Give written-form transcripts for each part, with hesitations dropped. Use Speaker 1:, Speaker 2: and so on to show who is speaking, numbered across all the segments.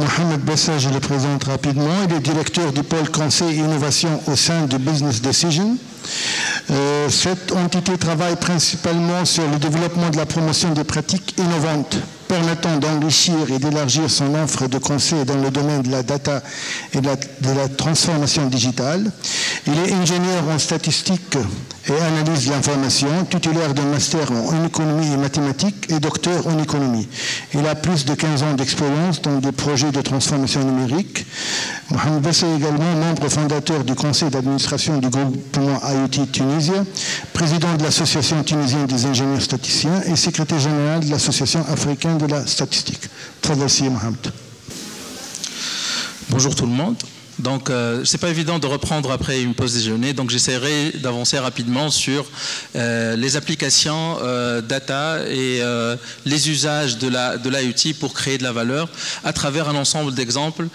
Speaker 1: Mohamed Bessa, je le présente rapidement. Il est directeur du pôle conseil et innovation au sein de Business Decision. Cette entité travaille principalement sur le développement de la promotion des pratiques innovantes permettant d'enrichir et d'élargir son offre de conseils dans le domaine de la data et de la transformation digitale. Il est ingénieur en statistique et analyse de l'information, titulaire d'un master en économie et mathématiques et docteur en économie. Il a plus de 15 ans d'expérience dans des projets de transformation numérique. Mohamed Bessa est également membre fondateur du conseil d'administration du groupement IoT Tunisie, président de l'association tunisienne des ingénieurs statisticiens et secrétaire général de l'association africaine de la statistique. Très merci, Mohamed.
Speaker 2: Bonjour tout le monde. Donc, c'est pas évident de reprendre après une pause déjeuner, donc j'essaierai d'avancer rapidement sur les applications data et les usages de l'IoT pour créer de la valeur à travers un ensemble d'exemples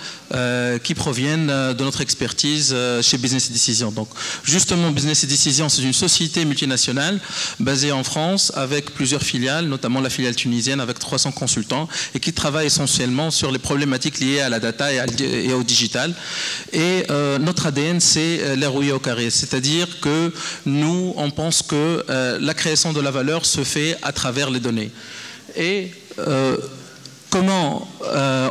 Speaker 2: qui proviennent de notre expertise chez Business Decision. Donc, justement, Business Decision, c'est une société multinationale basée en France avec plusieurs filiales, notamment la filiale tunisienne avec 300 consultants et qui travaille essentiellement sur les problématiques liées à la data et au digital. Et notre ADN, c'est l'ROI au carré, c'est-à-dire que nous, on pense que la création de la valeur se fait à travers les données. Et comment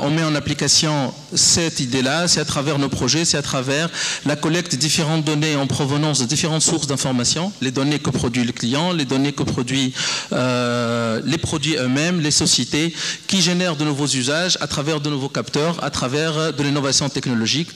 Speaker 2: on met en application cette idée-là? C'est à travers nos projets, c'est à travers la collecte de différentes données en provenance de différentes sources d'informations, les données que produit le client, les données que produit les produits eux-mêmes, les sociétés qui génèrent de nouveaux usages à travers de nouveaux capteurs, à travers de l'innovation technologique.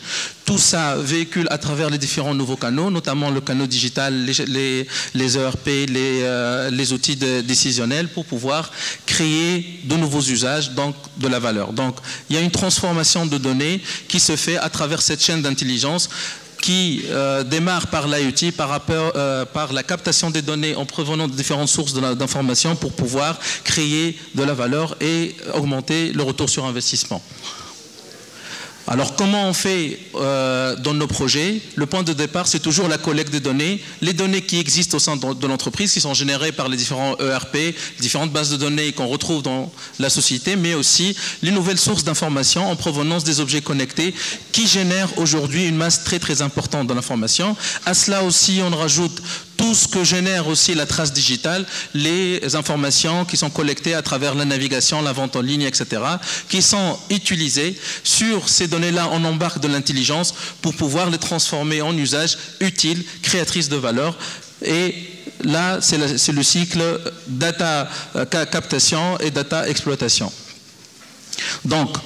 Speaker 2: Tout ça véhicule à travers les différents nouveaux canaux, notamment le canal digital, les ERP, les outils décisionnels pour pouvoir créer de nouveaux usages, donc de la valeur. Donc, il y a une transformation de données qui se fait à travers cette chaîne d'intelligence qui démarre par l'IoT, par la captation des données en provenant de différentes sources d'informations pour pouvoir créer de la valeur et augmenter le retour sur investissement. Alors, comment on fait dans nos projets? Le point de départ, c'est toujours la collecte des données. Les données qui existent au sein de l'entreprise, qui sont générées par les différents ERP, les différentes bases de données qu'on retrouve dans la société, mais aussi les nouvelles sources d'informations en provenance des objets connectés qui génèrent aujourd'hui une masse très très importante de l'information. À cela aussi, on rajoute tout ce que génère aussi la trace digitale, les informations qui sont collectées à travers la navigation, la vente en ligne, etc., qui sont utilisées. Sur ces données-là, on embarque de l'intelligence pour pouvoir les transformer en usages utiles, créatrices de valeur. Et là, c'est le cycle data captation et data exploitation. Donc,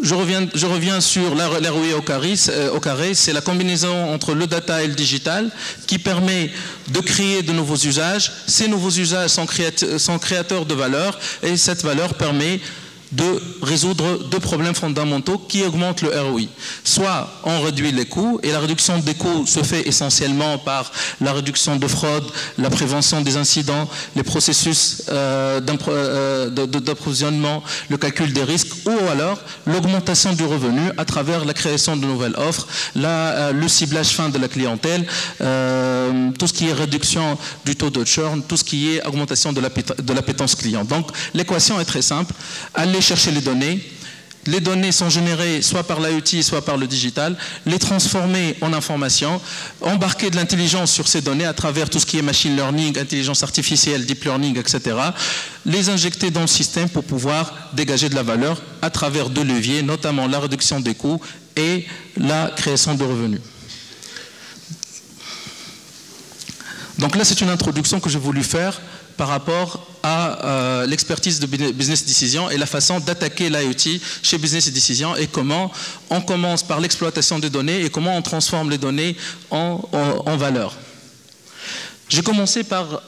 Speaker 2: je reviens sur l'ROI au carré, c'est la combinaison entre le data et le digital qui permet de créer de nouveaux usages. Ces nouveaux usages sont créateurs de valeur et cette valeur permet de résoudre deux problèmes fondamentaux qui augmentent le ROI. Soit on réduit les coûts, et la réduction des coûts se fait essentiellement par la réduction de fraude, la prévention des incidents, les processus d'approvisionnement, le calcul des risques, ou alors l'augmentation du revenu à travers la création de nouvelles offres, le ciblage fin de la clientèle, tout ce qui est réduction du taux de churn, tout ce qui est augmentation de l'appétence client. Donc l'équation est très simple. Aller chercher les données sont générées soit par l'IoT, soit par le digital, les transformer en information, embarquer de l'intelligence sur ces données à travers tout ce qui est machine learning, intelligence artificielle, deep learning, etc., les injecter dans le système pour pouvoir dégager de la valeur à travers deux leviers, notamment la réduction des coûts et la création de revenus. Donc là, c'est une introduction que j'ai voulu faire par rapport à l'expertise de Business Decision et la façon d'attaquer l'IoT chez Business Decision et comment on commence par l'exploitation des données et comment on transforme les données en valeur. J'ai commencé par...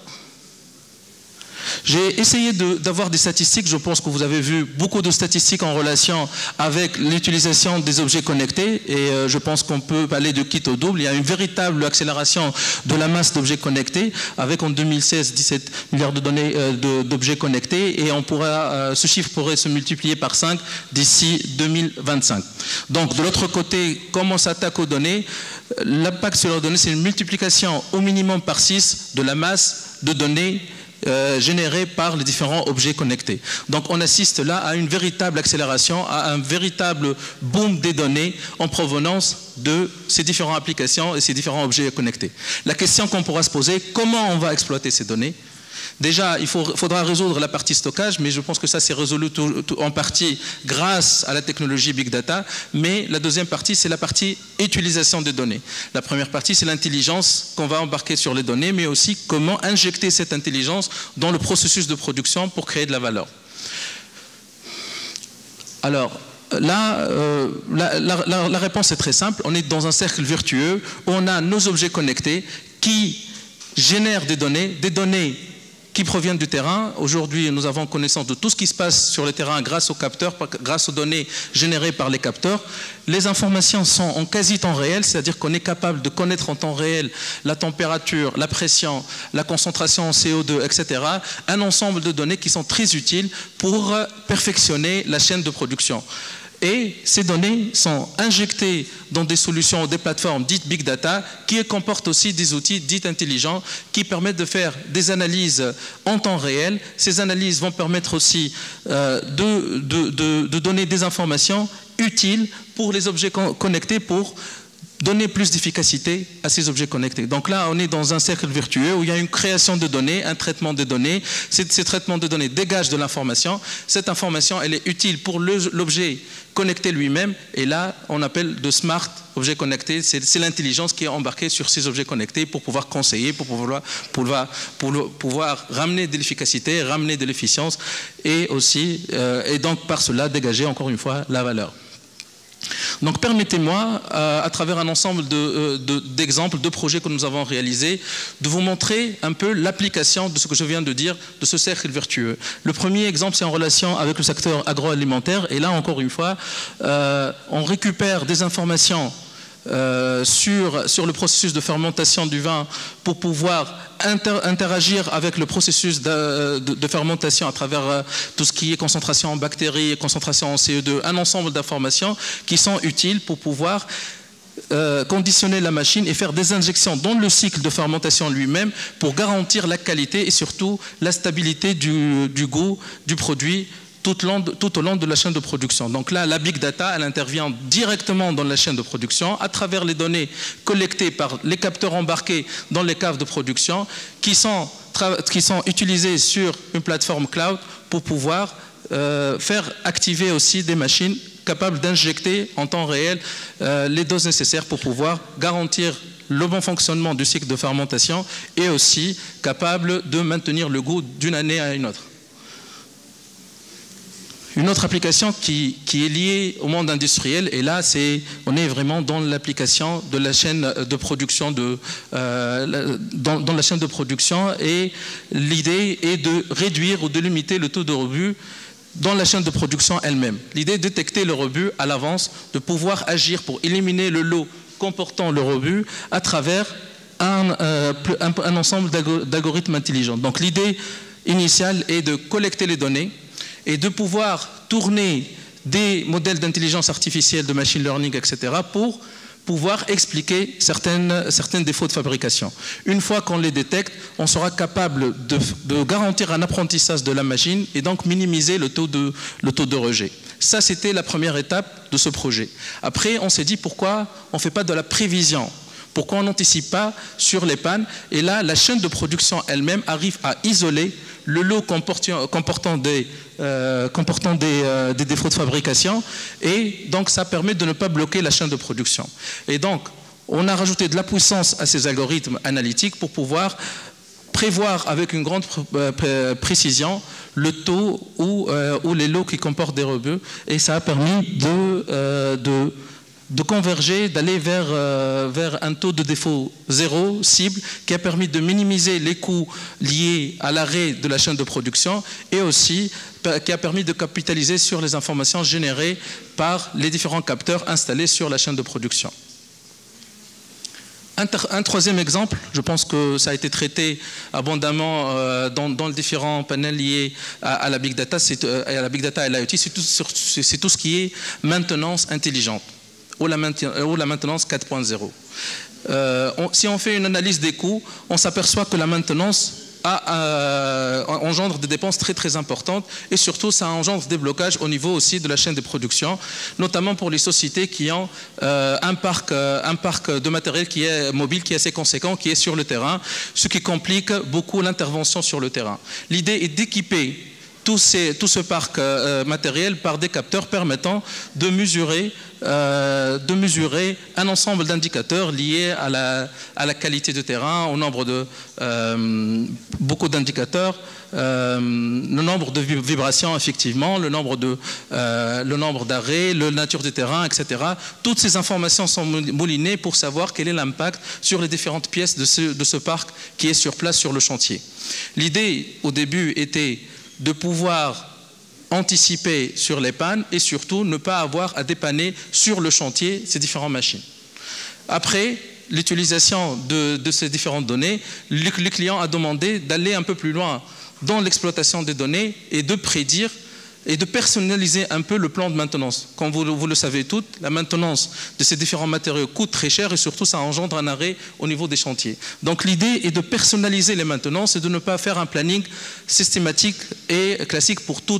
Speaker 2: J'ai essayé d'avoir des statistiques, je pense que vous avez vu beaucoup de statistiques en relation avec l'utilisation des objets connectés et je pense qu'on peut aller de kit au double. Il y a une véritable accélération de la masse d'objets connectés avec en 2016 17 milliards de données d'objets connectés et ce chiffre pourrait se multiplier par 5 d'ici 2025. Donc de l'autre côté, comment on s'attaque aux données? L'impact sur les données, c'est une multiplication au minimum par 6 de la masse de données générés par les différents objets connectés. Donc on assiste là à une véritable accélération, à un véritable boom des données en provenance de ces différentes applications et ces différents objets connectés. La question qu'on pourra se poser, comment on va exploiter ces données? Déjà, il faudra résoudre la partie stockage, mais je pense que ça s'est résolu en partie grâce à la technologie Big Data. Mais la deuxième partie, c'est la partie utilisation des données. La première partie, c'est l'intelligence qu'on va embarquer sur les données, mais aussi comment injecter cette intelligence dans le processus de production pour créer de la valeur. Alors, là, la réponse est très simple. On est dans un cercle vertueux où on a nos objets connectés qui génèrent des données qui proviennent du terrain. Aujourd'hui, nous avons connaissance de tout ce qui se passe sur le terrain grâce aux capteurs, grâce aux données générées par les capteurs. Les informations sont en quasi temps réel, c'est-à-dire qu'on est capable de connaître en temps réel la température, la pression, la concentration en CO2, etc. Un ensemble de données qui sont très utiles pour perfectionner la chaîne de production. Et ces données sont injectées dans des solutions, des plateformes dites Big Data, qui comportent aussi des outils dits intelligents qui permettent de faire des analyses en temps réel. Ces analyses vont permettre aussi de donner des informations utiles pour les objets connectés pour donner plus d'efficacité à ces objets connectés. Donc là, on est dans un cercle vertueux où il y a une création de données, un traitement de données. Ces traitements de données dégagent de l'information. Cette information, elle est utile pour l'objet connecté lui-même. Et là, on appelle de smart objets connectés. C'est l'intelligence qui est embarquée sur ces objets connectés pour pouvoir conseiller, pour pouvoir ramener de l'efficacité, ramener de l'efficience et aussi, et donc par cela, dégager encore une fois la valeur. Donc permettez-moi, à travers un ensemble d'exemples, de projets que nous avons réalisés, de vous montrer un peu l'application de ce que je viens de dire, de ce cercle vertueux. Le premier exemple, c'est en relation avec le secteur agroalimentaire. Et là, encore une fois, on récupère des informations sur le processus de fermentation du vin pour pouvoir interagir avec le processus de fermentation à travers tout ce qui est concentration en bactéries, concentration en CO2, un ensemble d'informations qui sont utiles pour pouvoir conditionner la machine et faire des injections dans le cycle de fermentation lui-même pour garantir la qualité et surtout la stabilité du goût du produit tout au long de la chaîne de production. Donc là, la Big Data, elle intervient directement dans la chaîne de production à travers les données collectées par les capteurs embarqués dans les caves de production qui sont utilisées sur une plateforme cloud pour pouvoir faire activer aussi des machines capables d'injecter en temps réel les doses nécessaires pour pouvoir garantir le bon fonctionnement du cycle de fermentation et aussi capable de maintenir le goût d'une année à une autre. Une autre application qui est liée au monde industriel, et là, on est vraiment dans l'application de la chaîne de production, dans la chaîne de production, et l'idée est de réduire ou de limiter le taux de rebut dans la chaîne de production elle-même. L'idée est de détecter le rebut à l'avance, de pouvoir agir pour éliminer le lot comportant le rebut à travers un ensemble d'algorithmes intelligents. Donc l'idée initiale est de collecter les données et de pouvoir tourner des modèles d'intelligence artificielle, de machine learning, etc., pour pouvoir expliquer certains défauts de fabrication. Une fois qu'on les détecte, on sera capable de garantir un apprentissage de la machine et donc minimiser le taux de rejet. Ça, c'était la première étape de ce projet. Après, on s'est dit pourquoi on ne fait pas de la prévision ? Pourquoi on n'anticipe pas sur les pannes? Et là, la chaîne de production elle-même arrive à isoler le lot comportant des défauts de fabrication, et donc ça permet de ne pas bloquer la chaîne de production. Et donc, on a rajouté de la puissance à ces algorithmes analytiques pour pouvoir prévoir avec une grande précision le taux ou les lots qui comportent des rebuts, et ça a permis de converger, d'aller vers un taux de défaut zéro, cible, qui a permis de minimiser les coûts liés à l'arrêt de la chaîne de production et aussi qui a permis de capitaliser sur les informations générées par les différents capteurs installés sur la chaîne de production. Un troisième exemple, je pense que ça a été traité abondamment dans les différents panels liés à la Big Data, à la Big Data et l'IoT, c'est tout ce qui est maintenance intelligente ou la maintenance 4.0. Si on fait une analyse des coûts, on s'aperçoit que la maintenance engendre des dépenses très très importantes et surtout ça engendre des blocages au niveau aussi de la chaîne de production, notamment pour les sociétés qui ont un parc de matériel qui est mobile, qui est assez conséquent, qui est sur le terrain, ce qui complique beaucoup l'intervention sur le terrain. L'idée est d'équiper tout ce parc matériel par des capteurs permettant de mesurer un ensemble d'indicateurs liés à la qualité de terrain, au nombre de beaucoup d'indicateurs, le nombre de vibrations effectivement, le nombre d'arrêts, la nature du terrain, etc. Toutes ces informations sont moulinées pour savoir quel est l'impact sur les différentes pièces de ce parc qui est sur place sur le chantier. L'idée au début était de pouvoir anticiper sur les pannes et surtout ne pas avoir à dépanner sur le chantier ces différentes machines. Après l'utilisation de ces différentes données, le client a demandé d'aller un peu plus loin dans l'exploitation des données et de prédire et de personnaliser un peu le plan de maintenance. Comme vous le savez toutes, la maintenance de ces différents matériaux coûte très cher et surtout ça engendre un arrêt au niveau des chantiers. Donc l'idée est de personnaliser les maintenances et de ne pas faire un planning systématique et classique pour tout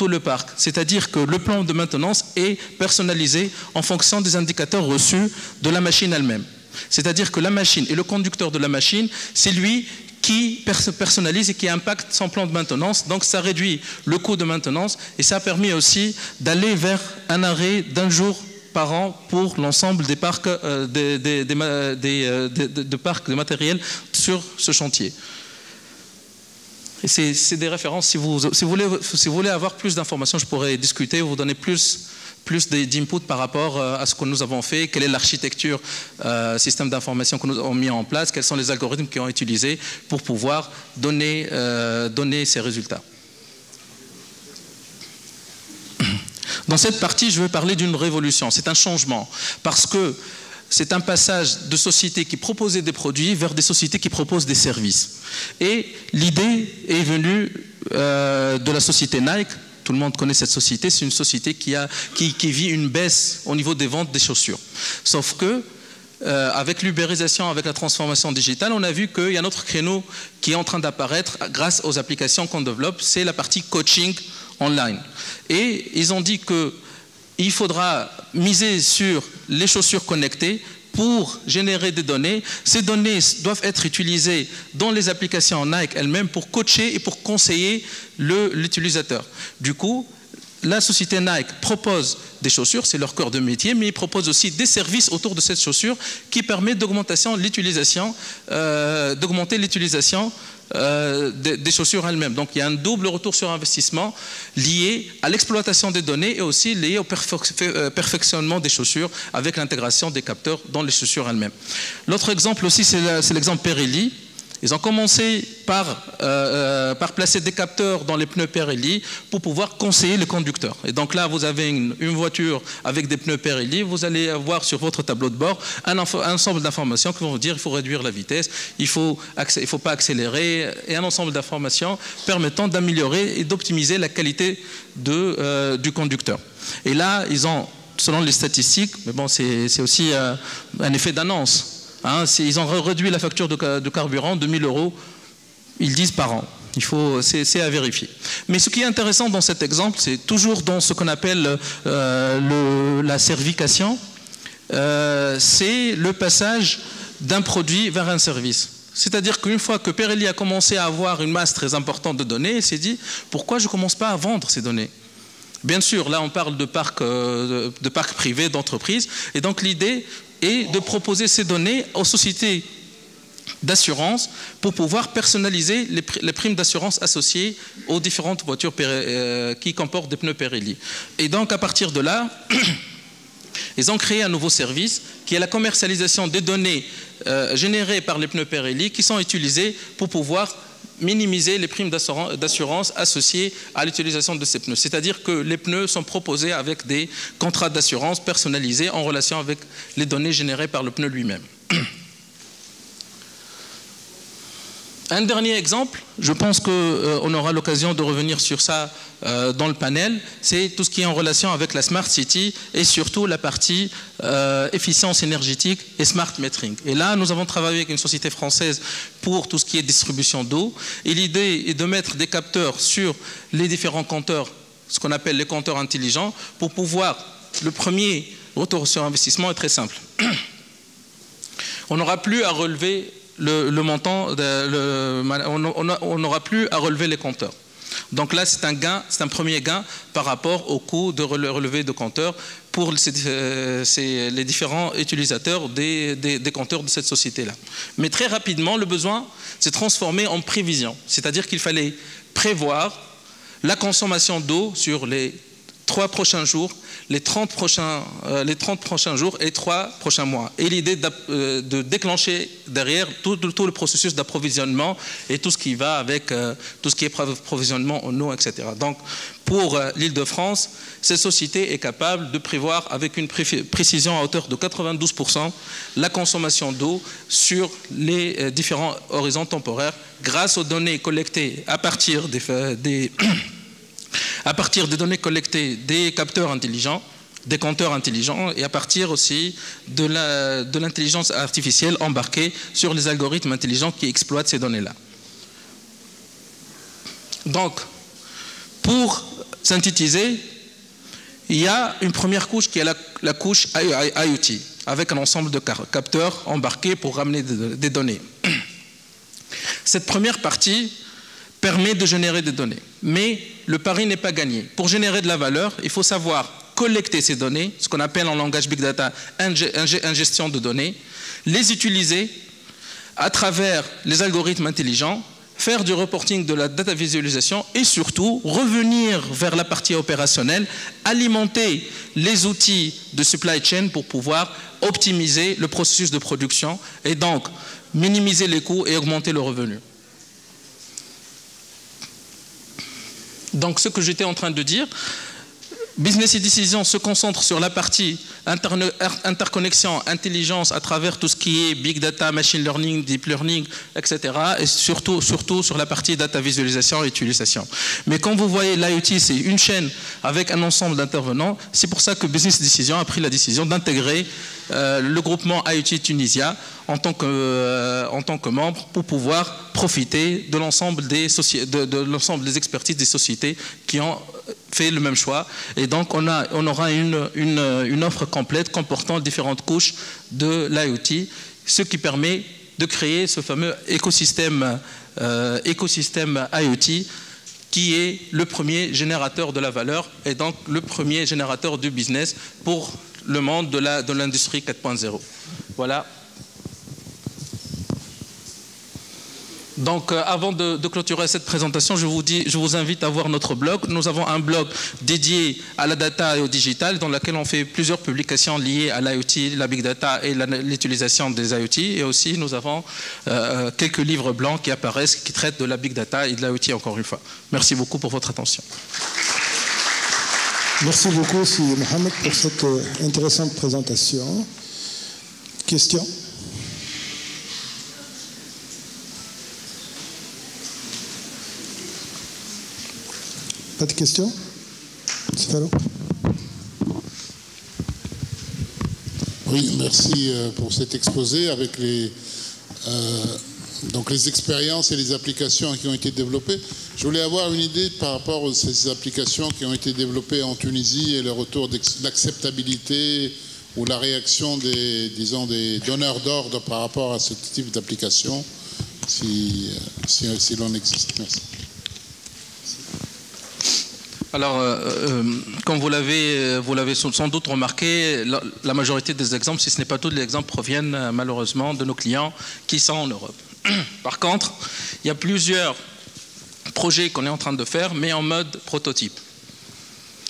Speaker 2: le parc. C'est-à-dire que le plan de maintenance est personnalisé en fonction des indicateurs reçus de la machine elle-même. C'est-à-dire que la machine et le conducteur de la machine, c'est lui qui personnalise et qui impacte son plan de maintenance. Donc ça réduit le coût de maintenance et ça a permis aussi d'aller vers un arrêt d'un jour par an pour l'ensemble des parcs de parcs de matériel sur ce chantier. Et c'est des références. Si vous voulez avoir plus d'informations, je pourrais discuter, vous donner plus d'input par rapport à ce que nous avons fait, quelle est l'architecture système d'information que nous avons mis en place, quels sont les algorithmes qui ont utilisés pour pouvoir donner ces résultats. Dans cette partie, je vais parler d'une révolution, c'est un changement, parce que c'est un passage de sociétés qui proposaient des produits vers des sociétés qui proposent des services. Et l'idée est venue de la société Nike. Tout le monde connaît cette société, c'est une société qui vit une baisse au niveau des ventes des chaussures. Sauf que, avec l'ubérisation, avec la transformation digitale, on a vu qu'il y a un autre créneau qui est en train d'apparaître grâce aux applications qu'on développe, c'est la partie coaching online. Et ils ont dit qu'il faudra miser sur les chaussures connectées pour générer des données. Ces données doivent être utilisées dans les applications Nike elles-mêmes pour coacher et pour conseiller l'utilisateur. Du coup, la société Nike propose des chaussures, c'est leur cœur de métier, mais ils proposent aussi des services autour de cette chaussure qui permettent d'augmenter l'utilisation des chaussures elles-mêmes. Donc il y a un double retour sur investissement lié à l'exploitation des données et aussi lié au perfectionnement des chaussures avec l'intégration des capteurs dans les chaussures elles-mêmes. L'autre exemple aussi, c'est l'exemple Pirelli. Ils ont commencé par placer des capteurs dans les pneus Pirelli pour pouvoir conseiller les conducteurs. Et donc là, vous avez une voiture avec des pneus Pirelli, vous allez avoir sur votre tableau de bord un ensemble d'informations qui vont vous dire qu'il faut réduire la vitesse, il faut pas accélérer, et un ensemble d'informations permettant d'améliorer et d'optimiser la qualité du conducteur. Et là, ils ont, selon les statistiques, mais bon, c'est aussi un effet d'annonce. Hein, ils ont réduit la facture de carburant de 1 000 €, ils disent par an. C'est à vérifier. Mais ce qui est intéressant dans cet exemple, c'est toujours dans ce qu'on appelle la certification, c'est le passage d'un produit vers un service. C'est-à-dire qu'une fois que Pirelli a commencé à avoir une masse très importante de données, il s'est dit, pourquoi je ne commence pas à vendre ces données ? Bien sûr, là on parle de parcs privés, d'entreprises, et donc l'idée est de proposer ces données aux sociétés d'assurance pour pouvoir personnaliser les primes d'assurance associées aux différentes voitures qui comportent des pneus Pirelli. Et donc à partir de là, ils ont créé un nouveau service qui est la commercialisation des données générées par les pneus Pirelli qui sont utilisées pour pouvoir minimiser les primes d'assurance associées à l'utilisation de ces pneus. C'est-à-dire que les pneus sont proposés avec des contrats d'assurance personnalisés en relation avec les données générées par le pneu lui-même. Un dernier exemple, je pense qu'on aura l'occasion de revenir sur ça dans le panel, c'est tout ce qui est en relation avec la Smart City et surtout la partie efficience énergétique et Smart Metering. Et là, nous avons travaillé avec une société française pour tout ce qui est distribution d'eau. Et l'idée est de mettre des capteurs sur les différents compteurs, ce qu'on appelle les compteurs intelligents, pour pouvoir, le premier retour sur investissement est très simple. On n'aura plus à relever le montant, on n'aura plus à relever les compteurs. Donc là, c'est un gain, c'est un premier gain par rapport au coût de relevé de compteurs pour les différents utilisateurs des compteurs de cette société-là. Mais très rapidement, le besoin s'est transformé en prévision, c'est-à-dire qu'il fallait prévoir la consommation d'eau sur les 3 prochains jours, les 30 prochains jours et 3 prochains mois. Et l'idée de déclencher derrière tout le processus d'approvisionnement et tout ce qui va avec tout ce qui est approvisionnement en eau, etc. Donc, pour l'Île-de-France, cette société est capable de prévoir avec une précision à hauteur de 92% la consommation d'eau sur les différents horizons temporaires grâce aux données collectées à partir des données collectées des capteurs intelligents, des compteurs intelligents et à partir aussi de l'intelligence artificielle embarquée sur les algorithmes intelligents qui exploitent ces données-là. Donc, pour synthétiser, il y a une première couche qui est la couche IoT, avec un ensemble de capteurs embarqués pour ramener des données. Cette première partie permet de générer des données. Mais le pari n'est pas gagné. Pour générer de la valeur, il faut savoir collecter ces données, ce qu'on appelle en langage Big Data ingestion de données, les utiliser à travers les algorithmes intelligents, faire du reporting de la data visualisation et surtout revenir vers la partie opérationnelle, alimenter les outils de supply chain pour pouvoir optimiser le processus de production et donc minimiser les coûts et augmenter le revenu. Donc, ce que j'étais en train de dire, Business et Decision se concentre sur la partie interconnexion, intelligence à travers tout ce qui est Big Data, Machine Learning, Deep Learning, etc. Et surtout sur la partie data visualisation et utilisation. Mais quand vous voyez l'IoT, c'est une chaîne avec un ensemble d'intervenants. C'est pour ça que Business Decision a pris la décision d'intégrer le groupement IoT Tunisia en tant que membre pour pouvoir profiter de l'ensemble des expertises des sociétés qui ont fait le même choix. Et donc, on aura une offre complète comportant différentes couches de l'IoT, ce qui permet de créer ce fameux écosystème IoT qui est le premier générateur de la valeur et donc le premier générateur du business pour le monde de l'industrie 4.0. Voilà. Donc, avant de clôturer cette présentation, je vous invite à voir notre blog. Nous avons un blog dédié à la data et au digital, dans lequel on fait plusieurs publications liées à l'IoT, la big data et l'utilisation des IoT. Et aussi, nous avons quelques livres blancs qui apparaissent, qui traitent de la big data et de l'IoT, encore une fois. Merci beaucoup pour votre attention.
Speaker 1: Merci beaucoup, Si Mohamed, pour cette intéressante présentation. Question ? Pas de questions?
Speaker 3: Oui, merci pour cet exposé avec donc les expériences et les applications qui ont été développées. Je voulais avoir une idée par rapport à ces applications qui ont été développées en Tunisie et le retour d'acceptabilité ou la réaction des donneurs d'ordre par rapport à ce type d'application, si l'on existe. Merci.
Speaker 2: Alors, comme vous l'avez sans doute remarqué, la majorité des exemples, si ce n'est pas tous les exemples, proviennent malheureusement de nos clients qui sont en Europe. Par contre, il y a plusieurs projets qu'on est en train de faire, mais en mode prototype.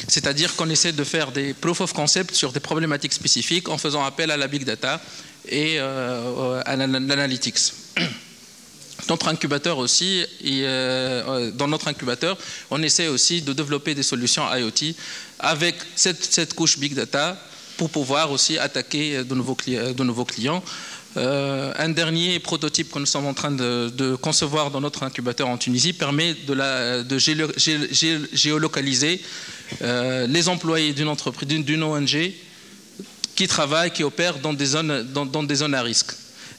Speaker 2: C'est-à-dire qu'on essaie de faire des proof of concept sur des problématiques spécifiques en faisant appel à la big data et à l'analytics. Notre incubateur aussi, dans notre incubateur, on essaie aussi de développer des solutions IoT avec cette couche Big Data pour pouvoir aussi attaquer de nouveaux clients. Un dernier prototype que nous sommes en train de concevoir dans notre incubateur en Tunisie permet de géolocaliser les employés d'une entreprise, d'une ONG qui travaillent, qui opèrent dans des zones à risque.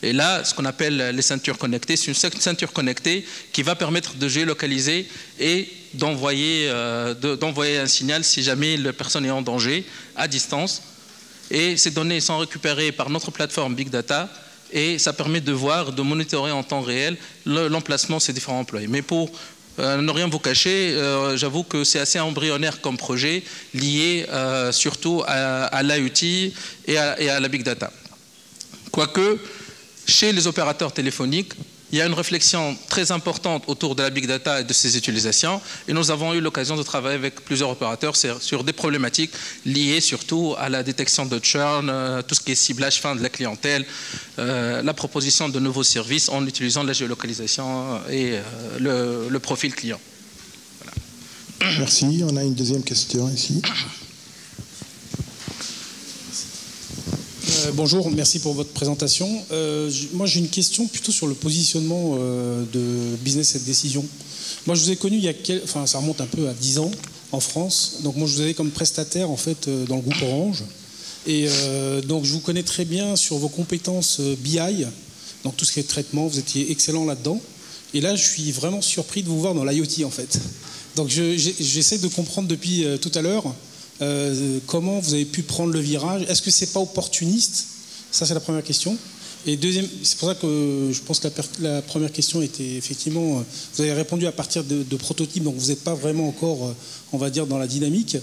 Speaker 2: Et là, ce qu'on appelle les ceintures connectées, c'est une ceinture connectée qui va permettre de géolocaliser et d'envoyer un signal si jamais la personne est en danger à distance. Et ces données sont récupérées par notre plateforme Big Data et ça permet de voir, de monitorer en temps réel l'emplacement de ces différents employés. Mais pour ne rien vous cacher, j'avoue que c'est assez embryonnaire comme projet, lié surtout à l'IoT et à la Big Data. Quoique, chez les opérateurs téléphoniques, il y a une réflexion très importante autour de la Big Data et de ses utilisations. Et nous avons eu l'occasion de travailler avec plusieurs opérateurs sur des problématiques liées surtout à la détection de churn, tout ce qui est ciblage fin de la clientèle, la proposition de nouveaux services en utilisant la géolocalisation et le profil client. Voilà.
Speaker 1: Merci. On a une deuxième question ici.
Speaker 4: Bonjour, merci pour votre présentation. Moi, j'ai une question plutôt sur le positionnement de Business & Decisions. Moi, je vous ai connu ça remonte un peu à 10 ans en France. Donc, moi, je vous avais comme prestataire en fait dans le groupe Orange. Et donc, je vous connais très bien sur vos compétences BI, donc tout ce qui est traitement. Vous étiez excellent là-dedans. Et là, je suis vraiment surpris de vous voir dans l'IoT en fait. Donc, j'essaie de comprendre depuis tout à l'heure. Comment vous avez pu prendre le virage? Est-ce que c'est pas opportuniste? Ça, c'est la première question. Et deuxième, c'est pour ça que je pense que la première question était effectivement, vous avez répondu à partir de prototypes, donc vous n'êtes pas vraiment encore, on va dire, dans la dynamique.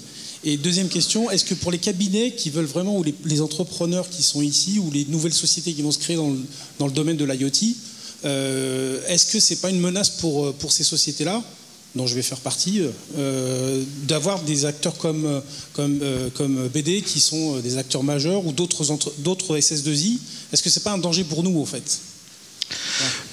Speaker 4: Et deuxième question, est-ce que pour les cabinets qui veulent vraiment, ou les entrepreneurs qui sont ici, ou les nouvelles sociétés qui vont se créer dans le domaine de l'IoT, est-ce que c'est pas une menace pour ces sociétés-là, dont je vais faire partie, d'avoir des acteurs comme BD qui sont des acteurs majeurs ou d'autres SS2I? Est-ce que c'est pas un danger pour nous, en fait?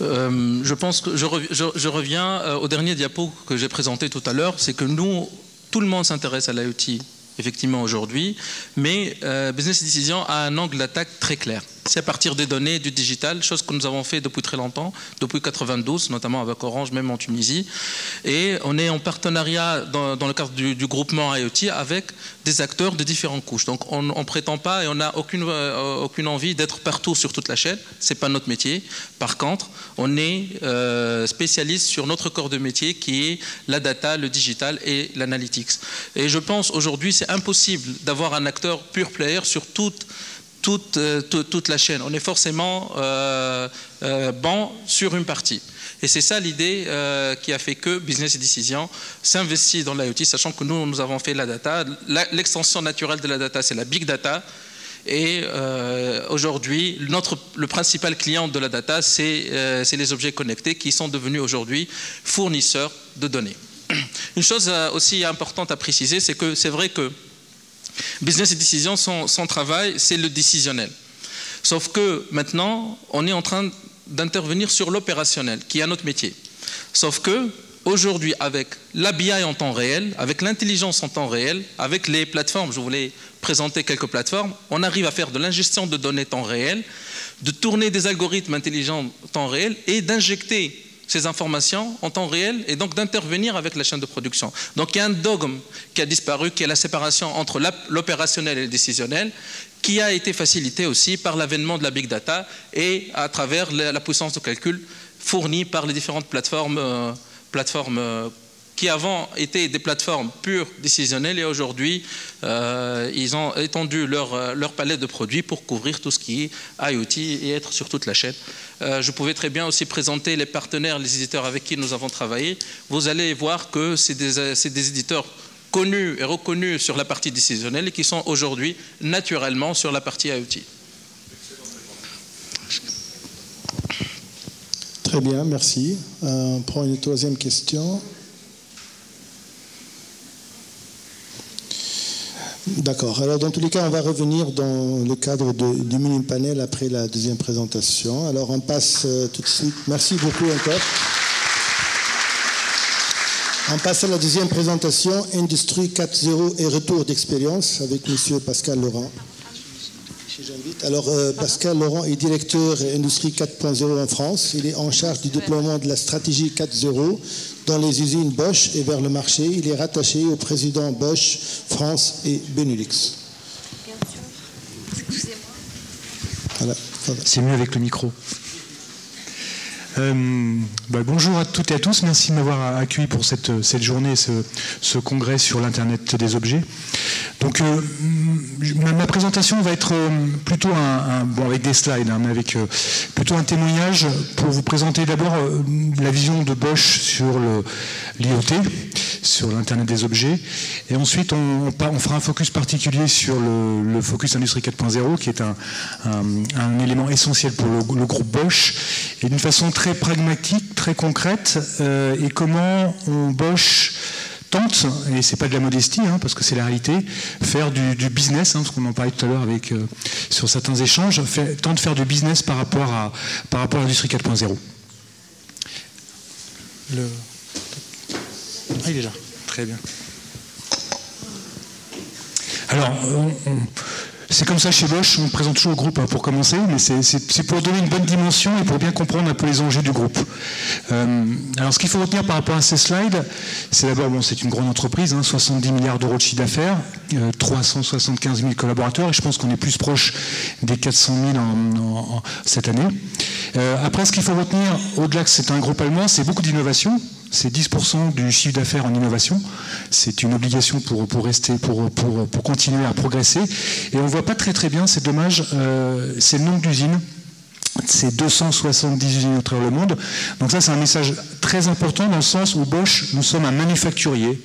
Speaker 2: Je pense que je reviens au dernier diapo que j'ai présenté tout à l'heure, c'est que nous, tout le monde s'intéresse à l'IoT, effectivement, aujourd'hui, mais Business Decisions a un angle d'attaque très clair. C'est à partir des données, du digital, chose que nous avons fait depuis très longtemps, depuis 92, notamment avec Orange, même en Tunisie. Et on est en partenariat dans le cadre du groupement IoT avec des acteurs de différentes couches. Donc on ne prétend pas et on n'a aucune envie d'être partout sur toute la chaîne. Ce n'est pas notre métier. Par contre, on est spécialiste sur notre corps de métier qui est la data, le digital et l'analytics. Et je pense aujourd'hui, c'est impossible d'avoir un acteur pure player sur toute la chaîne. On est forcément bon sur une partie. Et c'est ça l'idée qui a fait que Business Decisions s'investit dans l'IoT, sachant que nous avons fait la data. L'extension naturelle de la data, c'est la big data. Et aujourd'hui, le principal client de la data, c'est les objets connectés qui sont devenus aujourd'hui fournisseurs de données. Une chose aussi importante à préciser, c'est que c'est vrai que Business Decisions, son travail, c'est le décisionnel. Sauf que maintenant, on est en train d'intervenir sur l'opérationnel, qui est un autre métier. Sauf que aujourd'hui, avec la BI en temps réel, avec l'intelligence en temps réel, avec les plateformes, je voulais présenter quelques plateformes, on arrive à faire de l'ingestion de données temps réel, de tourner des algorithmes intelligents en temps réel et d'injecter ces informations en temps réel et donc d'intervenir avec la chaîne de production. Donc il y a un dogme qui a disparu, qui est la séparation entre l'opérationnel et le décisionnel, qui a été facilité aussi par l'avènement de la big data et à travers la puissance de calcul fournie par les différentes plateformes qui avant étaient des plateformes pures décisionnelles et aujourd'hui ils ont étendu leur palette de produits pour couvrir tout ce qui est IoT et être sur toute la chaîne. Je pouvais très bien aussi présenter les partenaires, les éditeurs avec qui nous avons travaillé. Vous allez voir que c'est des éditeurs connus et reconnus sur la partie décisionnelle et qui sont aujourd'hui naturellement sur la partie IoT.
Speaker 1: Très bien, merci. On prend une troisième question. D'accord. Alors, dans tous les cas, on va revenir dans le cadre du mini-panel après la deuxième présentation. Alors, on passe tout de suite. Merci beaucoup encore. On passe à la deuxième présentation, Industrie 4.0 et retour d'expérience avec M. Pascal Laurent. J'invite. Alors, Pascal Laurent est directeur Industrie 4.0 en France. Il est en charge du déploiement de la stratégie 4.0 dans les usines Bosch et vers le marché. Il est rattaché au président Bosch France et Benelux.
Speaker 5: Bien sûr. Excusez-moi.
Speaker 1: Voilà.
Speaker 6: C'est mieux avec le micro. Bonjour à toutes et à tous, merci de m'avoir accueilli pour cette journée, ce congrès sur l'Internet des objets. Donc ma présentation va être plutôt avec des slides, mais avec plutôt un témoignage pour vous présenter d'abord la vision de Bosch sur l'IoT, sur l'Internet des objets, et ensuite on fera un focus particulier sur le focus Industrie 4.0, qui est un élément essentiel pour le groupe Bosch, et d'une façon très pragmatique, très concrète, et comment Bosch tente, et c'est pas de la modestie, parce que c'est la réalité, faire du business, parce qu'on en parlait tout à l'heure sur certains échanges, tente de faire du business par rapport à l'industrie 4.0. Ah, il est là, très bien. Alors, c'est comme ça chez Bosch, on présente toujours le groupe pour commencer, mais c'est pour donner une bonne dimension et pour bien comprendre un peu les enjeux du groupe. Alors ce qu'il faut retenir par rapport à ces slides, c'est d'abord, c'est une grande entreprise, 70 milliards d'euros de chiffre d'affaires, 375 000 collaborateurs, et je pense qu'on est plus proche des 400 000 cette année. Après, ce qu'il faut retenir, au-delà que c'est un groupe allemand, c'est beaucoup d'innovation. C'est 10% du chiffre d'affaires en innovation. C'est une obligation pour continuer à progresser. Et on ne voit pas très bien, c'est dommage, c'est le nombre d'usines. C'est 270 usines à travers le monde. Donc ça, c'est un message très important dans le sens où Bosch, nous sommes un manufacturier.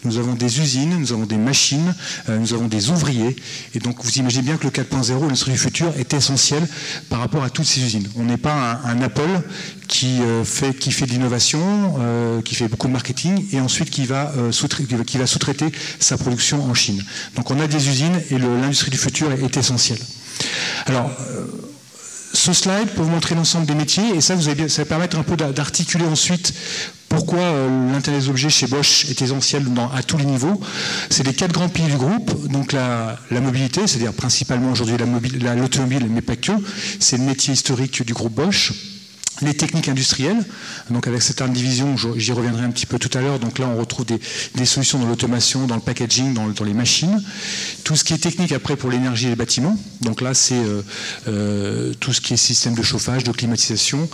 Speaker 6: Nous avons des usines, nous avons des machines, nous avons des ouvriers. Et donc vous imaginez bien que le 4.0, l'industrie du futur, est essentiel par rapport à toutes ces usines. On n'est pas un Apple qui fait de l'innovation, qui fait beaucoup de marketing, et ensuite qui va sous-traiter sa production en Chine. Donc on a des usines et l'industrie du futur est essentielle. Alors, ce slide pour vous montrer l'ensemble des métiers, et ça va permettre un peu d'articuler ensuite pourquoi l'Internet des objets chez Bosch est essentiel à tous les niveaux. C'est les 4 grands piliers du groupe, donc la mobilité, c'est-à-dire principalement aujourd'hui l'automobile, mais pas que, c'est le métier historique du groupe Bosch. Les techniques industrielles, donc avec cette arme division, j'y reviendrai un petit peu tout à l'heure, donc là on retrouve des solutions dans l'automation, dans le packaging, dans les machines. Tout ce qui est technique après pour l'énergie et les bâtiments, donc là c'est tout ce qui est système de chauffage, de climatisation,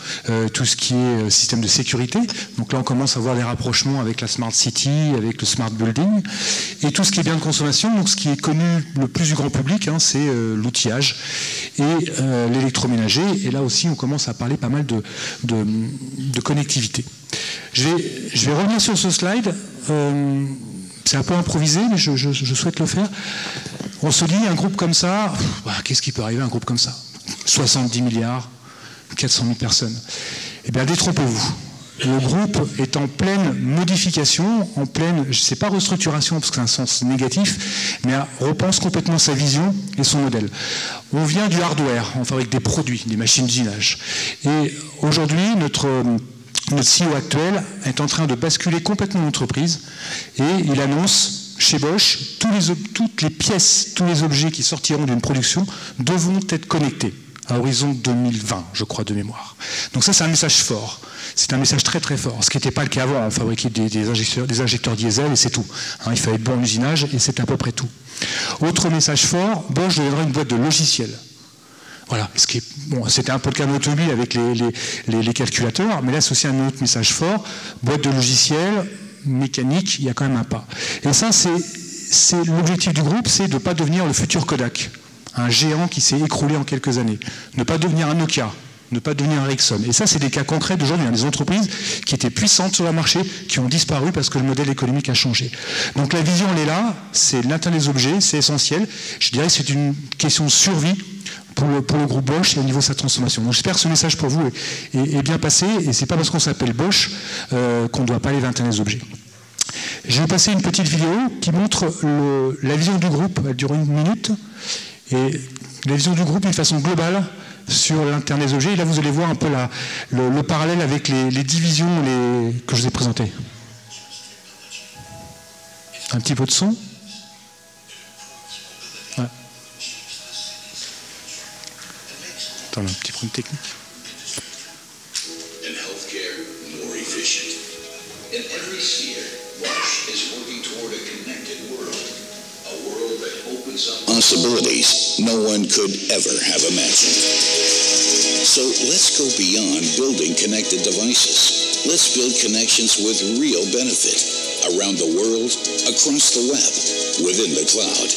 Speaker 6: tout ce qui est système de sécurité, donc là on commence à voir des rapprochements avec la Smart City, avec le Smart Building, et tout ce qui est biens de consommation, donc ce qui est connu le plus du grand public, c'est l'outillage et l'électroménager, et là aussi on commence à parler pas mal de connectivité. Je vais revenir sur ce slide. C'est un peu improvisé, mais je souhaite le faire. On se dit, un groupe comme ça, qu'est-ce qui peut arriver à un groupe comme ça? 70 milliards, 400 000 personnes. Eh bien, détrompez-vous. Le groupe est en pleine modification, c'est pas restructuration parce que c'est un sens négatif, mais repense complètement sa vision et son modèle. On vient du hardware, on fabrique des produits, des machines d'usinage. Et aujourd'hui, notre CEO actuel est en train de basculer complètement l'entreprise et il annonce chez Bosch, toutes les pièces, tous les objets qui sortiront d'une production devront être connectés à horizon 2020, je crois, de mémoire. Donc ça, c'est un message fort. C'est un message très très fort, ce qui n'était pas le cas avant. On fabriquait des injecteurs diesel et c'est tout. Il fallait être bon en usinage et c'est à peu près tout. Autre message fort, Bosch deviendra une boîte de logiciels. Voilà, c'était un peu le cas de l'automobile avec les calculateurs, mais là c'est aussi un autre message fort. Boîte de logiciels, mécanique, il y a quand même un pas. Et ça, c'est l'objectif du groupe, c'est de ne pas devenir le futur Kodak, un géant qui s'est écroulé en quelques années. Ne pas devenir un Nokia, ne pas devenir un Ericsson. Et ça, c'est des cas concrets d'aujourd'hui. Des entreprises qui étaient puissantes sur le marché, qui ont disparu parce que le modèle économique a changé. Donc la vision, elle est là, c'est l'Internet des objets, c'est essentiel. Je dirais que c'est une question de survie pour le groupe Bosch et au niveau de sa transformation. Donc j'espère que ce message pour vous est bien passé, et c'est pas parce qu'on s'appelle Bosch qu'on ne doit pas aller vers l'Internet des objets. Je vais passer une petite vidéo qui montre la vision du groupe, elle dure 1 minute, et la vision du groupe d'une façon globale sur l'Internet des objets. Et là, vous allez voir un peu le parallèle avec les divisions que je vous ai présentées. Un petit peu de son. Ouais. Attends, un petit problème technique.
Speaker 7: And healthcare more efficient. In every sphere, Bosch is working toward a connected world. A world that opens up possibilities no one could ever have imagined. So let's go beyond building connected devices. Let's build connections with real benefit around the world, across the web, within the cloud.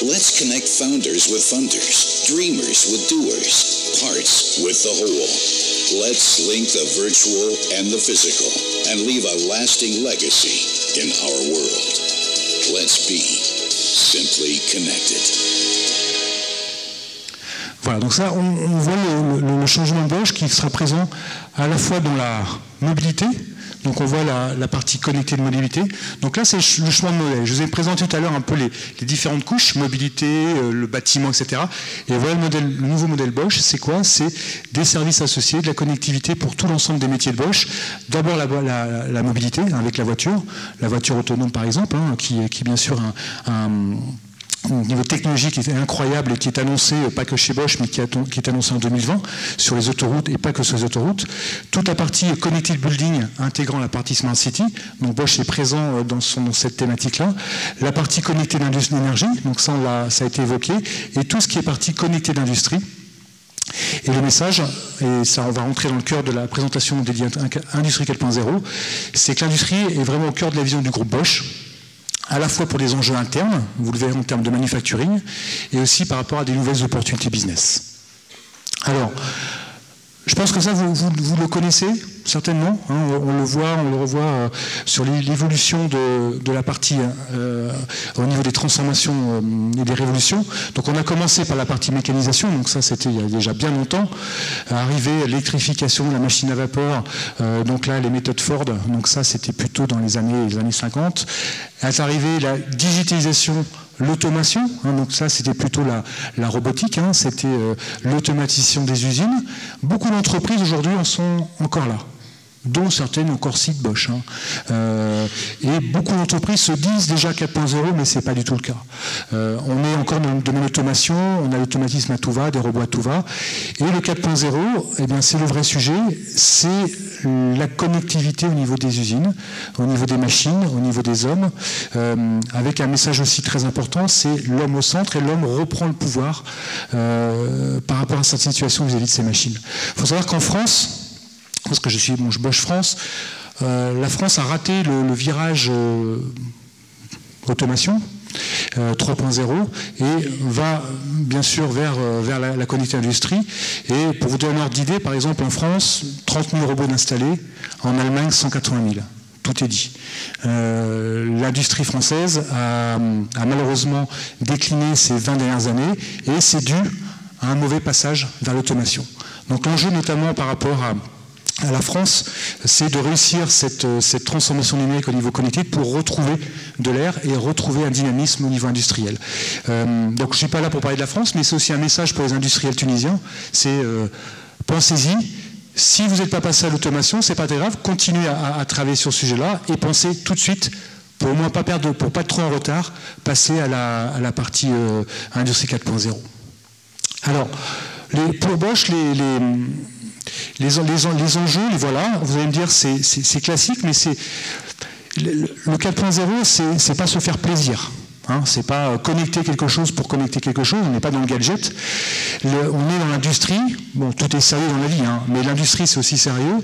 Speaker 7: Let's connect founders with funders, dreamers with doers, parts with the whole. Let's link the virtual and the physical and leave a lasting legacy in our world. Let's be simply connected.
Speaker 6: Voilà, donc ça, on voit le changement de Bosch qui sera présent à la fois dans la mobilité. Donc on voit la partie connectée de mobilité. Donc là, c'est le chemin de modèle. Je vous ai présenté tout à l'heure un peu les différentes couches, mobilité, le bâtiment, etc. Et voilà le nouveau modèle Bosch. C'est quoi? C'est des services associés, de la connectivité pour tout l'ensemble des métiers de Bosch. D'abord la mobilité avec la voiture autonome par exemple, qui est bien sûr un niveau technologique qui est incroyable et qui est annoncé, pas que chez Bosch, mais qui est annoncé en 2020 sur les autoroutes et pas que sur les autoroutes. Toute la partie Connected Building intégrant la partie Smart City, donc Bosch est présent dans cette thématique-là. La partie connectée d'énergie, donc ça a été évoqué, et tout ce qui est partie connectée d'industrie. Et le message, et ça on va rentrer dans le cœur de la présentation dédiée à Industrie 4.0, c'est que l'industrie est vraiment au cœur de la vision du groupe Bosch, à la fois pour les enjeux internes, vous le verrez en termes de manufacturing, et aussi par rapport à des nouvelles opportunités business. Alors, je pense que ça, vous le connaissez certainement, on le revoit sur l'évolution de la partie au niveau des transformations et des révolutions. Donc on a commencé par la partie mécanisation, donc ça c'était il y a déjà bien longtemps, arrivé à l'électrification de la machine à vapeur, donc là les méthodes Ford, donc ça c'était plutôt dans les années 50. Est arrivé la digitalisation, l'automation, donc ça c'était plutôt la robotique, c'était l'automatisation des usines. Beaucoup d'entreprises aujourd'hui en sont encore là, dont certaines encore citent Bosch. Et beaucoup d'entreprises se disent déjà 4.0, mais ce n'est pas du tout le cas. On est encore dans le domaine de l'automation, on a l'automatisme à tout va, des robots à tout va. Et le 4.0, eh bien, c'est le vrai sujet, c'est la connectivité au niveau des usines, au niveau des machines, au niveau des hommes, avec un message aussi très important, c'est l'homme au centre, et l'homme reprend le pouvoir par rapport à cette situation vis-à-vis de ces machines. Il faut savoir qu'en France, parce que je suis Bosch France, la France a raté le virage automation 3.0 et va bien sûr vers la connectée industrie. Et pour vous donner un ordre d'idée, par exemple en France, 30 000 robots installés, en Allemagne 180 000. Tout est dit. L'industrie française a malheureusement décliné ces 20 dernières années et c'est dû à un mauvais passage vers l'automation. Donc l'enjeu notamment par rapport à la France, c'est de réussir cette transformation numérique au niveau connecté pour retrouver de l'air et retrouver un dynamisme au niveau industriel. Donc je ne suis pas là pour parler de la France, mais c'est aussi un message pour les industriels tunisiens, c'est pensez-y, si vous n'êtes pas passé à l'automation, c'est pas très grave, continuez à travailler sur ce sujet-là et pensez tout de suite, pour au moins pas perdre, pour pas être trop en retard, passer à la partie Industrie 4.0. Alors, pour Bosch, les enjeux, voilà, vous allez me dire c'est classique, mais le 4.0, c'est pas se faire plaisir. C'est pas connecter quelque chose pour connecter quelque chose, on n'est pas dans le gadget. On est dans l'industrie, bon, tout est sérieux dans la vie, mais l'industrie c'est aussi sérieux.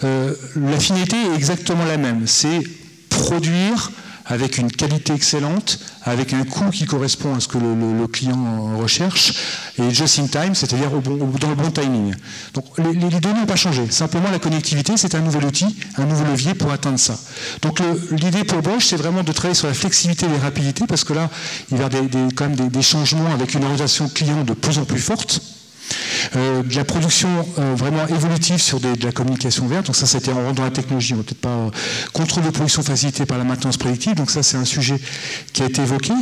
Speaker 6: La finalité est exactement la même, c'est produire avec une qualité excellente, avec un coût qui correspond à ce que le client recherche, et just in time, c'est-à-dire dans le bon timing. Donc les données n'ont pas changé, simplement la connectivité, c'est un nouvel outil, un nouveau levier pour atteindre ça. Donc l'idée pour Bosch, c'est vraiment de travailler sur la flexibilité et la rapidité, parce que là, il y a quand même des changements avec une orientation client de plus en plus forte. De la production vraiment évolutive sur de la communication verte, donc ça c'était en rentrant dans la technologie, on ne va peut-être pas contrôle de production facilité par la maintenance prédictive, donc ça c'est un sujet qui a été évoqué.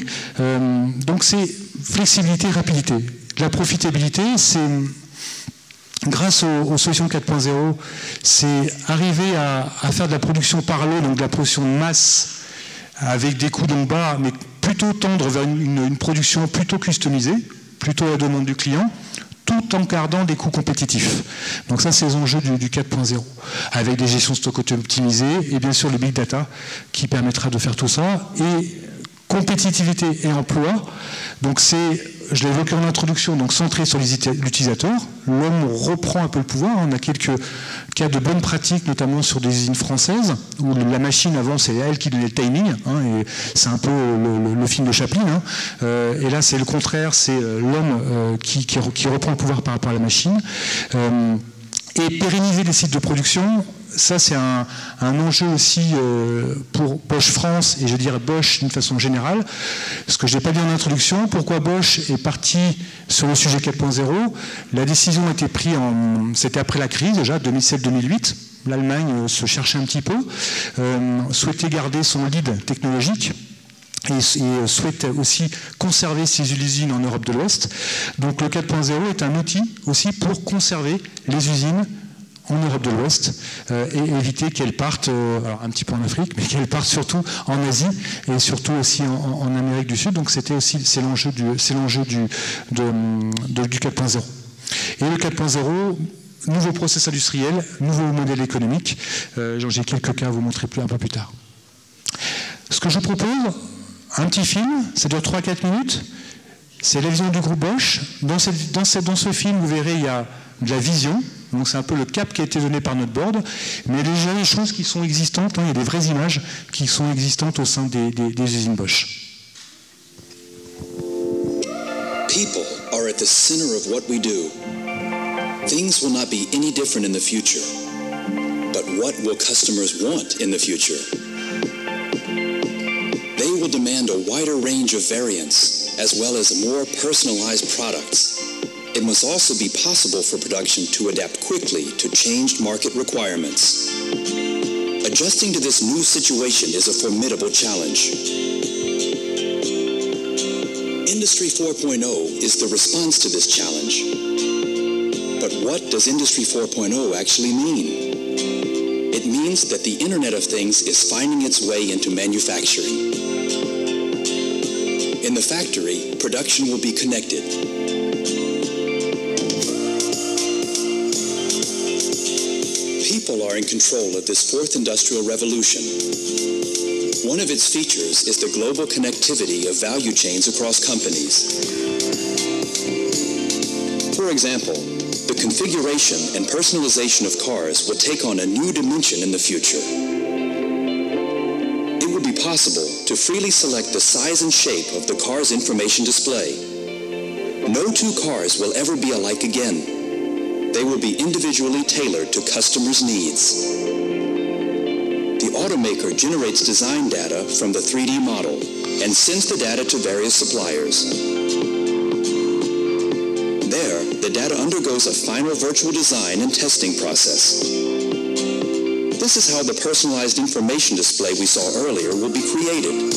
Speaker 6: Donc c'est flexibilité et rapidité. La profitabilité, c'est grâce aux solutions 4.0, c'est arriver à faire de la production par lot, donc de la production de masse avec des coûts donc bas, mais plutôt tendre vers une production plutôt customisée, plutôt à la demande du client, tout en gardant des coûts compétitifs. Donc ça, c'est les enjeux du 4.0, avec des gestions de stock optimisées et bien sûr le big data qui permettra de faire tout ça. Et compétitivité et emploi, donc c'est, je l'ai évoqué en introduction, donc centré sur l'utilisateur. L'homme reprend un peu le pouvoir. On a quelques cas de bonnes pratiques, notamment sur des usines françaises, où la machine avant, c'est elle qui donnait le timing, et c'est un peu le film de Chaplin. Et là, c'est le contraire, c'est l'homme qui reprend le pouvoir par rapport à la machine. Et pérenniser les sites de production, ça c'est un enjeu aussi pour Bosch France et je dirais Bosch d'une façon générale. Ce que je n'ai pas dit en introduction, pourquoi Bosch est parti sur le sujet 4.0. La décision a été prise, c'était après la crise déjà, 2007-2008. L'Allemagne se cherchait un petit peu, souhaitait garder son lead technologique. Et souhaite aussi conserver ses usines en Europe de l'Ouest. Donc le 4.0 est un outil aussi pour conserver les usines en Europe de l'Ouest et éviter qu'elles partent, alors un petit peu en Afrique, mais qu'elles partent surtout en Asie et surtout aussi en Amérique du Sud. Donc c'est l'enjeu du 4.0. Et le 4.0, nouveau process industriel, nouveau modèle économique. J'ai quelques cas à vous montrer un peu plus tard. Ce que je propose, un petit film, ça dure 3-4 minutes, c'est la vision du groupe Bosch. Dans ce film, vous verrez, il y a de la vision, donc c'est un peu le cap qui a été donné par notre board, mais il y a déjà des choses qui sont existantes, il y a des vraies images qui sont existantes au sein des usines Bosch.
Speaker 7: People are at the center of what we do. Things will not be any different in the future. But what will customers want in the future? They will demand a wider range of variants, as well as more personalized products. It must also be possible for production to adapt quickly to changed market requirements. Adjusting to this new situation is a formidable challenge. Industry 4.0 is the response to this challenge. But what does Industry 4.0 actually mean? It means that the Internet of Things is finding its way into manufacturing. In the factory, production will be connected. People are in control of this fourth industrial revolution. One of its features is the global connectivity of value chains across companies. For example, the configuration and personalization of cars will take on a new dimension in the future. It will be possible to freely select the size and shape of the car's information display. No two cars will ever be alike again. They will be individually tailored to customers' needs. The automaker generates design data from the 3D model and sends the data to various suppliers. There, the data undergoes a final virtual design and testing process. This is how the personalized information display we saw earlier will be created.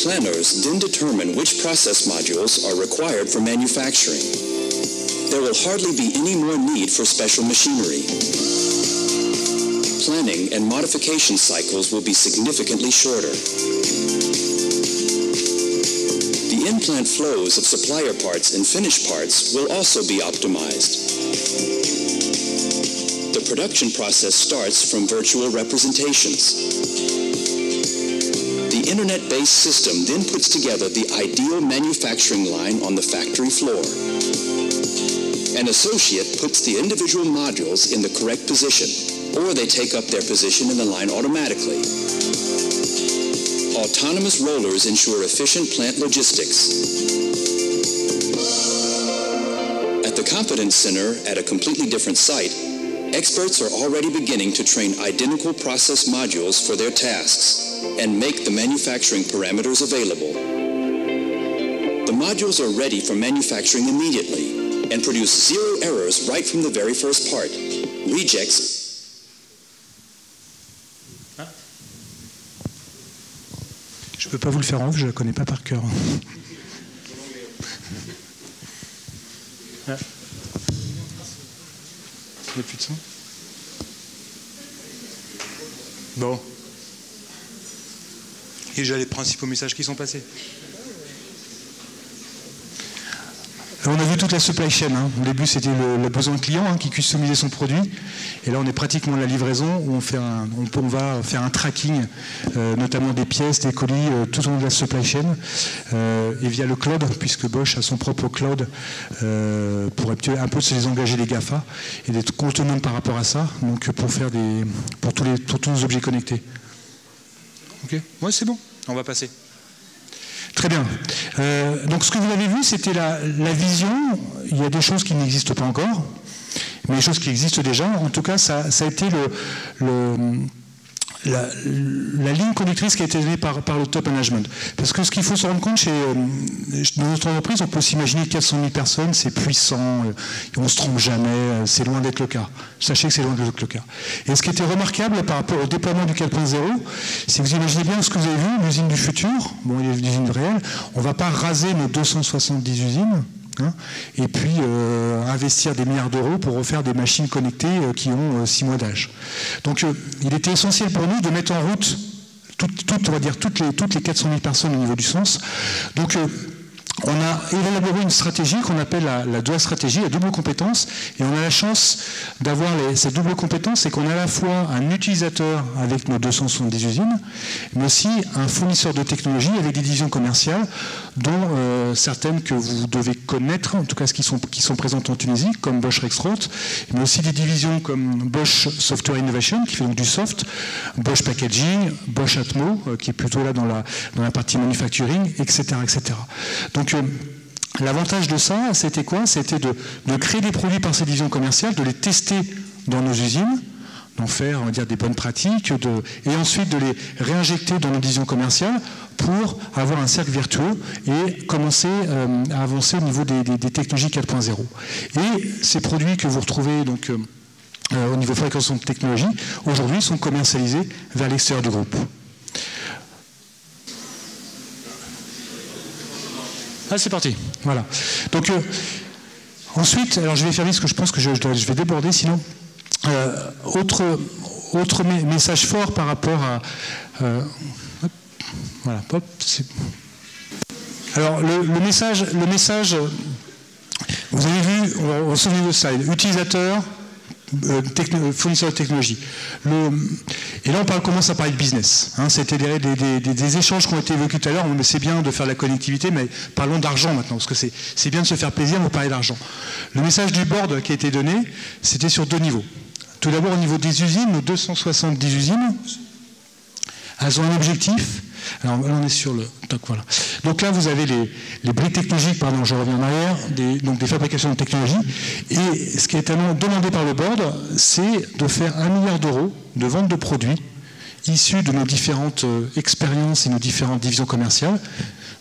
Speaker 7: Planners then determine which process modules are required for manufacturing. There will hardly be any more need for special machinery. Planning and modification cycles will be significantly shorter. The in-plant flows of supplier parts and finished parts will also be optimized. The production process starts from virtual representations. The internet-based system then puts together the ideal manufacturing line on the factory floor. An associate puts the individual modules in the correct position, or they take up their position in the line automatically. Autonomous rollers ensure efficient plant logistics. At the Competence Center at a completely different site, experts are already beginning to train identical process modules for their tasks and make the manufacturing parameters available. The modules are ready for manufacturing immediately and produce zero errors right from the very first part. Rejects.
Speaker 6: Je ne peux pas vous le faire en off, je ne la connais pas par cœur. Il n'y a plus de son. Bon. Et j'ai les principaux messages qui sont passés. On a vu toute la supply chain. Au début, c'était le besoin client qui customisait son produit. Et là, on est pratiquement à la livraison où on va faire un tracking, notamment des pièces, des colis, tout au long de la supply chain. Et via le cloud, puisque Bosch a son propre cloud pour un peu se désengager des GAFA et d'être autonome par rapport à ça, donc pour tous nos objets connectés. Ok, ouais, c'est bon, on va passer. Très bien. Donc ce que vous avez vu, c'était la vision. Il y a des choses qui n'existent pas encore, mais des choses qui existent déjà. En tout cas, ça a été la ligne conductrice qui a été donnée par le top management. Parce que ce qu'il faut se rendre compte, dans notre entreprise, on peut s'imaginer 400 000 personnes, c'est puissant, on ne se trompe jamais, c'est loin d'être le cas. Sachez que c'est loin d'être le cas. Et ce qui était remarquable par rapport au déploiement du 4.0, c'est que vous imaginez bien ce que vous avez vu, l'usine du futur, bon, il y a l'usine réelle, on ne va pas raser nos 270 usines, et puis investir des milliards d'euros pour refaire des machines connectées qui ont 6 mois d'âge. Donc il était essentiel pour nous de mettre en route on va dire toutes les 400 000 personnes au niveau du sens. Donc on a élaboré une stratégie qu'on appelle la double stratégie, la double compétence, et on a la chance d'avoir cette double compétence, c'est qu'on a à la fois un utilisateur avec nos 270 usines, mais aussi un fournisseur de technologie avec des divisions commerciales, dont certaines que vous devez connaître, en tout cas qui sont présentes en Tunisie, comme Bosch Rexroth, mais aussi des divisions comme Bosch Software Innovation, qui fait donc du soft, Bosch Packaging, Bosch Atmo, qui est plutôt là dans la partie manufacturing, etc. etc. Donc l'avantage de ça, c'était quoi? C'était de créer des produits par ces divisions commerciales, de les tester dans nos usines, d'en faire, on va dire, des bonnes pratiques, et ensuite de les réinjecter dans nos divisions commerciales pour avoir un cercle vertueux et commencer à avancer au niveau des technologies 4.0. Et ces produits que vous retrouvez donc au niveau fabrication de technologie, aujourd'hui sont commercialisés vers l'extérieur du groupe. Ah, c'est parti. Voilà. Donc, ensuite, alors je vais faire vite parce que je pense que je vais déborder, sinon. Autre message fort par rapport à... voilà, hop. Alors, le message, vous avez vu, on se souvient de ça, utilisateur, fournisseur de technologie. Et là, on commence à parler de business. C'était des échanges qui ont été évoqués tout à l'heure, mais c'est bien de faire la connectivité, mais parlons d'argent maintenant, parce que c'est bien de se faire plaisir, mais parler d'argent. Le message du board qui a été donné, c'était sur 2 niveaux. Tout d'abord, au niveau des usines, nos 270 usines, elles ont un objectif. Alors là, on est sur le... Voilà. Donc là, vous avez les briques technologiques, pardon, je reviens en arrière, donc des fabrications de technologie. Et ce qui est demandé par le board, c'est de faire 1 milliard d'euros de vente de produits issus de nos différentes expériences et nos différentes divisions commerciales,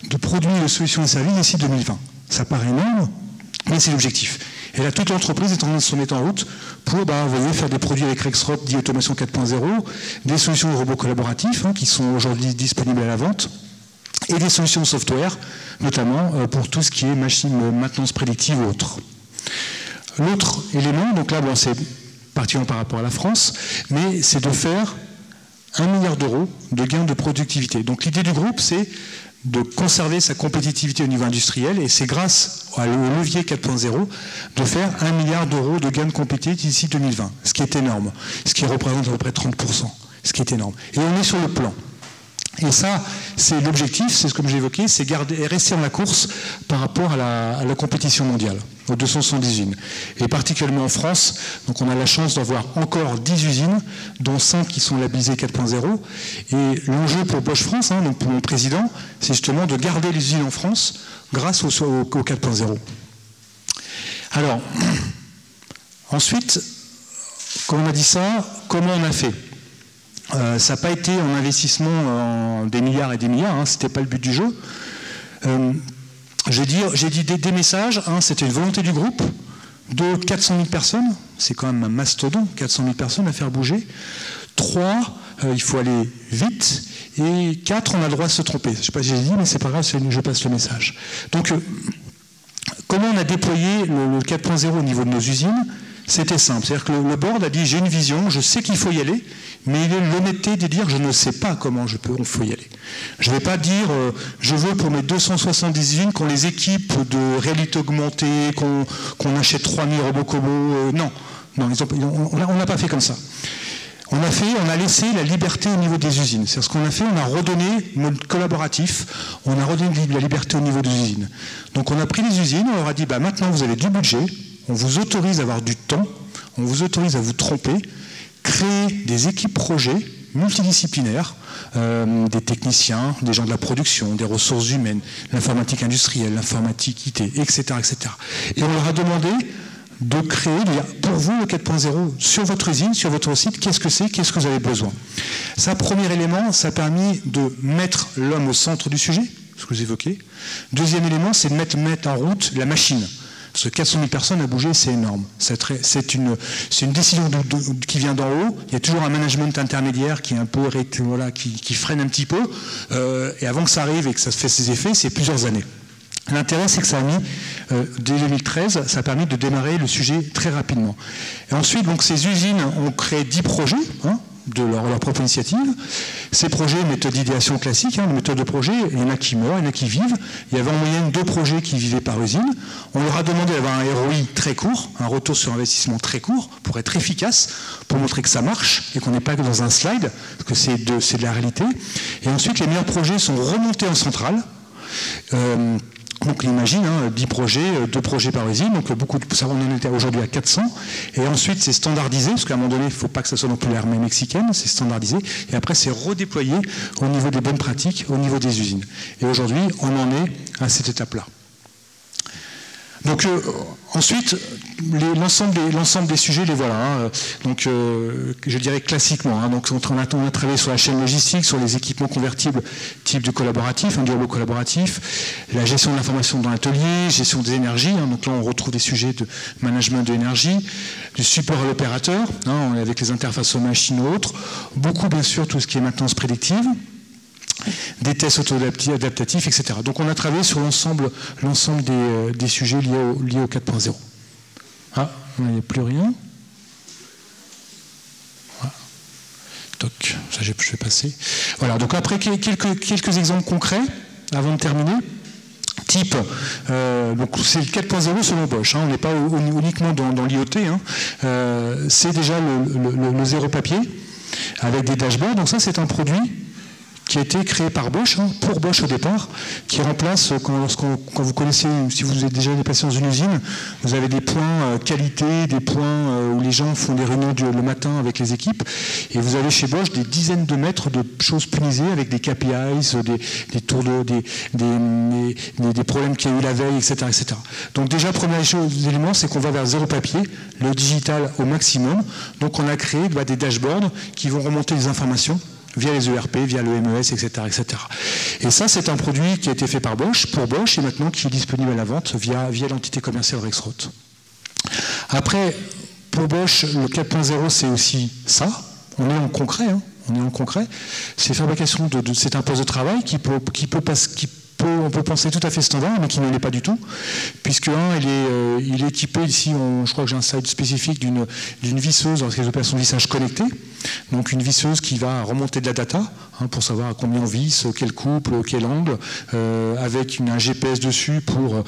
Speaker 6: de produits, de solutions et services d'ici 2020. Ça paraît énorme, mais c'est l'objectif. Et là, toute l'entreprise est en train de se mettre en route pour faire des produits avec Rexroth, dit Automation 4.0, des solutions de robots collaboratifs qui sont aujourd'hui disponibles à la vente, et des solutions software, notamment pour tout ce qui est maintenance prédictive ou autre. L'autre élément, donc là, c'est particulièrement par rapport à la France, mais c'est de faire 1 milliard d'euros de gains de productivité. Donc l'idée du groupe, c'est de conserver sa compétitivité au niveau industriel, et c'est grâce au levier 4.0 de faire 1 milliard d'euros de gains de compétitivité d'ici 2020, ce qui est énorme, ce qui représente à peu près 30%, ce qui est énorme. Et on est sur le plan. Et ça, c'est l'objectif, c'est ce que j'ai évoqué, c'est rester dans la course par rapport à la compétition mondiale, aux 270 usines. Et particulièrement en France, donc on a la chance d'avoir encore 10 usines, dont 5 qui sont labellisées 4.0. Et l'enjeu pour Bosch France, donc pour mon président, c'est justement de garder les usines en France grâce au 4.0. Alors, ensuite, quand on a dit ça, comment on a fait ? Ça n'a pas été un investissement en des milliards et des milliards, c'était pas le but du jeu. J'ai dit des messages, c'était une volonté du groupe de 400 000 personnes, c'est quand même un mastodon, 400 000 personnes à faire bouger. 3, il faut aller vite, et 4, on a le droit de se tromper. Je ne sais pas si j'ai dit, mais c'est pas grave, je passe le message. Donc, comment on a déployé le 4.0 au niveau de nos usines ? C'était simple, c'est-à-dire que le board a dit j'ai une vision, je sais qu'il faut y aller, mais il a l'honnêteté de dire je ne sais pas comment il faut y aller. Je ne vais pas dire je veux pour mes 270 usines qu'on les équipe de réalité augmentée, qu'on achète 3000 robots Kobo. Non, on n'a pas fait comme ça. On a laissé la liberté au niveau des usines. C'est ce qu'on a fait, on a redonné mode collaboratif, on a redonné la liberté au niveau des usines. Donc on a pris les usines, on leur a dit maintenant vous avez du budget, on vous autorise à avoir du temps, on vous autorise à vous tromper, créer des équipes projets multidisciplinaires, des techniciens, des gens de la production, des ressources humaines, l'informatique industrielle, l'informatique IT, etc., etc. Et on leur a demandé de créer, pour vous, le 4.0, sur votre usine, sur votre site, qu'est-ce que c'est, qu'est-ce que vous avez besoin. Ça, premier élément, ça a permis de mettre l'homme au centre du sujet, ce que vous évoquez. Deuxième élément, c'est de mettre en route la machine. Parce que 400 000 personnes à bouger, c'est énorme. C'est une décision qui vient d'en haut. Il y a toujours un management intermédiaire qui est un peu qui freine un petit peu. Et avant que ça arrive et que ça se fait ses effets, c'est plusieurs années. L'intérêt, c'est que ça a mis, dès 2013, ça a permis de démarrer le sujet très rapidement. Et ensuite, donc, ces usines ont créé 10 projets de leur propre initiative. Ces projets, méthode d'idéation classique, les méthodes de projet, il y en a qui meurent, il y en a qui vivent. Il y avait en moyenne 2 projets qui vivaient par usine. On leur a demandé d'avoir un ROI très court, un retour sur investissement très court, pour être efficace, pour montrer que ça marche et qu'on n'est pas que dans un slide, parce que c'est de la réalité. Et ensuite, les meilleurs projets sont remontés en centrale. Donc on imagine 10 projets, 2 projets par usine, donc on en était aujourd'hui à 400, et ensuite c'est standardisé, parce qu'à un moment donné, il ne faut pas que ça soit non plus l'armée mexicaine, c'est standardisé, et après c'est redéployé au niveau des bonnes pratiques, au niveau des usines. Et aujourd'hui, on en est à cette étape-là. Donc ensuite, l'ensemble des sujets, les voilà. Donc je dirais classiquement. Donc on a travaillé sur la chaîne logistique, sur les équipements convertibles type du collaboratif, du robot collaboratif, la gestion de l'information dans l'atelier, gestion des énergies. Donc là on retrouve des sujets de management de l'énergie, du support à l'opérateur, avec les interfaces aux machines ou autres. Beaucoup bien sûr tout ce qui est maintenance prédictive. Des tests auto-adaptatifs, etc. Donc on a travaillé sur l'ensemble des sujets liés au 4.0. Ah, il n'y a plus rien. Voilà. Toc, ça je vais passer. Voilà, donc après quelques exemples concrets, avant de terminer. Type, donc c'est le 4.0 selon Bosch, on n'est pas uniquement dans l'IoT, c'est déjà le zéro papier, avec des dashboards, donc ça c'est un produit qui a été créé par Bosch, pour Bosch au départ, qui remplace, quand vous connaissez, si vous êtes déjà déplacé dans une usine, vous avez des points qualité, des points où les gens font des réunions le matin avec les équipes, et vous avez chez Bosch des dizaines de mètres de choses punisées avec des KPIs, des tours des problèmes qu'il y a eu la veille, etc., etc. Donc déjà, premier élément, c'est qu'on va vers zéro papier, le digital au maximum. Donc on a créé des dashboards qui vont remonter les informations via les ERP, via le MES, etc., etc. Et ça, c'est un produit qui a été fait par Bosch, pour Bosch, et maintenant qui est disponible à la vente via l'entité commerciale Rexroth. Après, pour Bosch, le 4.0, c'est aussi ça. On est en concret, C'est fabrication c'est un poste de travail on peut penser tout à fait standard, mais qui ne l'est pas du tout, puisque il est équipé ici, je crois que j'ai un slide spécifique d'une visseuse dans les opérations de vissage connecté, donc une visseuse qui va remonter de la data, pour savoir à combien on visse, quel couple, quel angle, avec un GPS dessus pour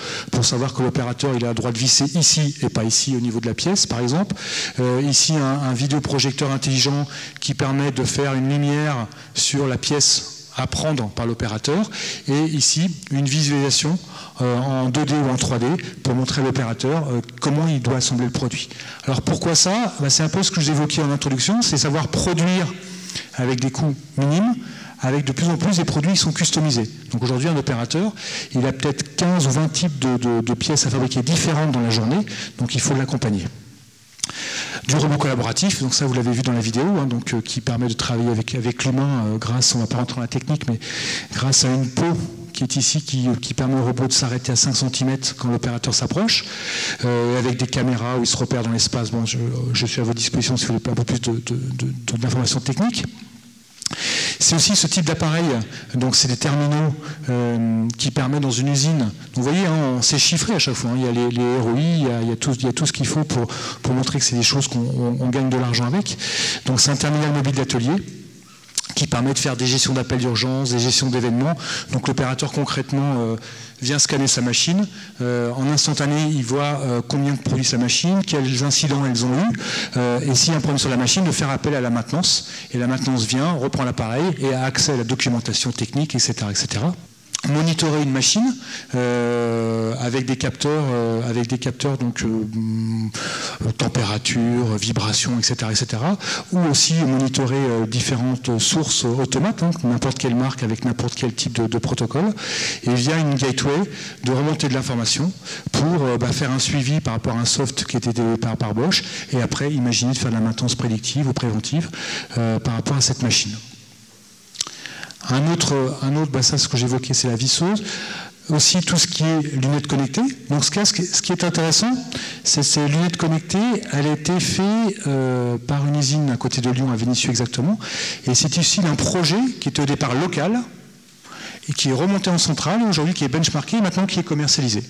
Speaker 6: savoir que l'opérateur il a le droit de visser ici et pas ici au niveau de la pièce, par exemple. Ici, un vidéoprojecteur intelligent qui permet de faire une lumière sur la pièce à prendre par l'opérateur, et ici une visualisation en 2D ou en 3D pour montrer à l'opérateur comment il doit assembler le produit. Alors pourquoi ça? C'est un peu ce que j'évoquais en introduction, c'est savoir produire avec des coûts minimes, avec de plus en plus des produits qui sont customisés. Donc aujourd'hui, un opérateur, il a peut-être 15 ou 20 types de pièces à fabriquer différentes dans la journée, donc il faut l'accompagner. Du robot collaboratif, donc ça vous l'avez vu dans la vidéo, qui permet de travailler avec l'humain grâce, on ne va pas rentrer dans la technique, mais grâce à une peau qui est ici, qui permet au robot de s'arrêter à 5 cm quand l'opérateur s'approche, avec des caméras où il se repère dans l'espace. Bon, je suis à votre disposition si vous voulez un peu plus d'informations techniques. C'est aussi ce type d'appareil, donc c'est des terminaux qui permettent dans une usine, donc vous voyez, hein, c'est chiffré à chaque fois, hein, il y a les ROI, il y a tout ce qu'il faut pour montrer que c'est des choses qu'on gagne de l'argent avec. Donc c'est un terminal mobile d'atelier qui permet de faire des gestions d'appels d'urgence, des gestions d'événements. Donc l'opérateur concrètement vient scanner sa machine. En instantané, il voit combien produit sa machine, quels incidents elles ont eu, et s'il y a un problème sur la machine, de faire appel à la maintenance. Et la maintenance vient, reprend l'appareil et a accès à la documentation technique, etc. etc. Monitorer une machine avec des capteurs donc température, vibration, etc., etc. Ou aussi monitorer différentes sources automates, hein, n'importe quelle marque avec n'importe quel type de protocole, et via une gateway de remonter de l'information pour faire un suivi par rapport à un soft qui était développé par Bosch, et après imaginer de faire de la maintenance prédictive ou préventive par rapport à cette machine. Un autre ça ce que j'évoquais, c'est la visseuse. Aussi tout ce qui est lunettes connectées. Donc ce qui est intéressant, c'est ces lunettes connectées, elle a été faite par une usine à côté de Lyon, à Vénissieux exactement. Et c'est ici un projet qui était au départ local et qui est remonté en centrale, aujourd'hui qui est benchmarké et maintenant qui est commercialisé.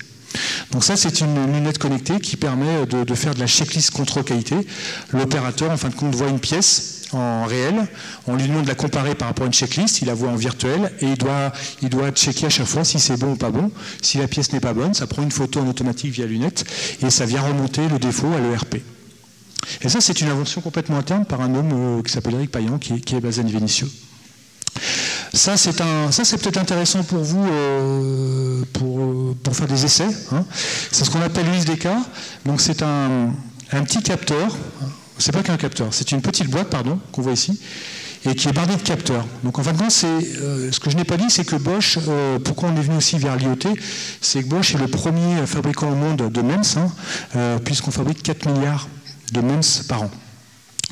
Speaker 6: Donc ça, c'est une lunette connectée qui permet de faire de la checklist contrôle qualité. L'opérateur, en fin de compte, voit une pièce en réel, on lui demande de la comparer par rapport à une checklist, il la voit en virtuel et il doit checker à chaque fois si c'est bon ou pas bon. Si la pièce n'est pas bonne, ça prend une photo en automatique via lunette et ça vient remonter le défaut à l'ERP. Et ça, c'est une invention complètement interne par un homme qui s'appelle Eric Payan, qui est basé à Vénissieux. Ça, c'est peut-être intéressant pour vous pour faire des essais. Hein. C'est ce qu'on appelle l'USDK. Donc c'est un petit capteur. C'est pas qu'un capteur, c'est une petite boîte, pardon, qu'on voit ici, et qui est bardée de capteurs. Donc en fin de compte, ce que je n'ai pas dit, c'est que Bosch, pourquoi on est venu aussi vers l'IoT, c'est que Bosch est le premier fabricant au monde de MEMS, hein, puisqu'on fabrique 4 milliards de MEMS par an.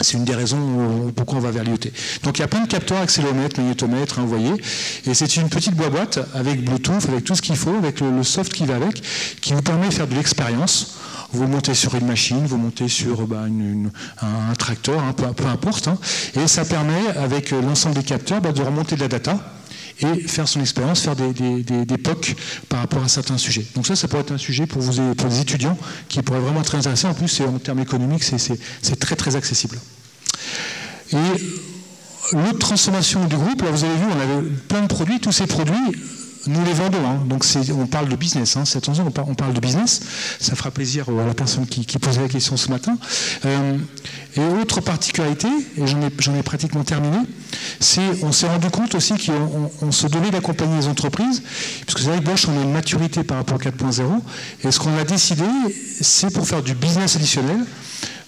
Speaker 6: C'est une des raisons pourquoi on va vers l'IoT. Donc il y a plein de capteurs, accéléromètres, magnétomètres, hein, vous voyez, et c'est une petite boîte avec Bluetooth, avec tout ce qu'il faut, avec le soft qui va avec, qui vous permet de faire de l'expérience. Vous montez sur une machine, vous montez sur un tracteur, hein, peu importe, hein, et ça permet, avec l'ensemble des capteurs, de remonter de la data et faire son expérience, faire des POC par rapport à certains sujets. Donc ça pourrait être un sujet pour les étudiants qui pourrait vraiment être très intéressant. En plus, en termes économiques, c'est très très accessible. Et l'autre transformation du groupe, là vous avez vu, on avait plein de produits, tous ces produits, nous les vendons, hein. Donc on parle de business, hein. Attention, on parle de business, ça fera plaisir à la personne qui posait la question ce matin. Et autre particularité, et j'en ai pratiquement terminé, c'est on s'est rendu compte aussi qu'on se devait d'accompagner les entreprises, puisque c'est vrai que Bosch, on a une maturité par rapport au 4.0, et ce qu'on a décidé, c'est pour faire du business additionnel,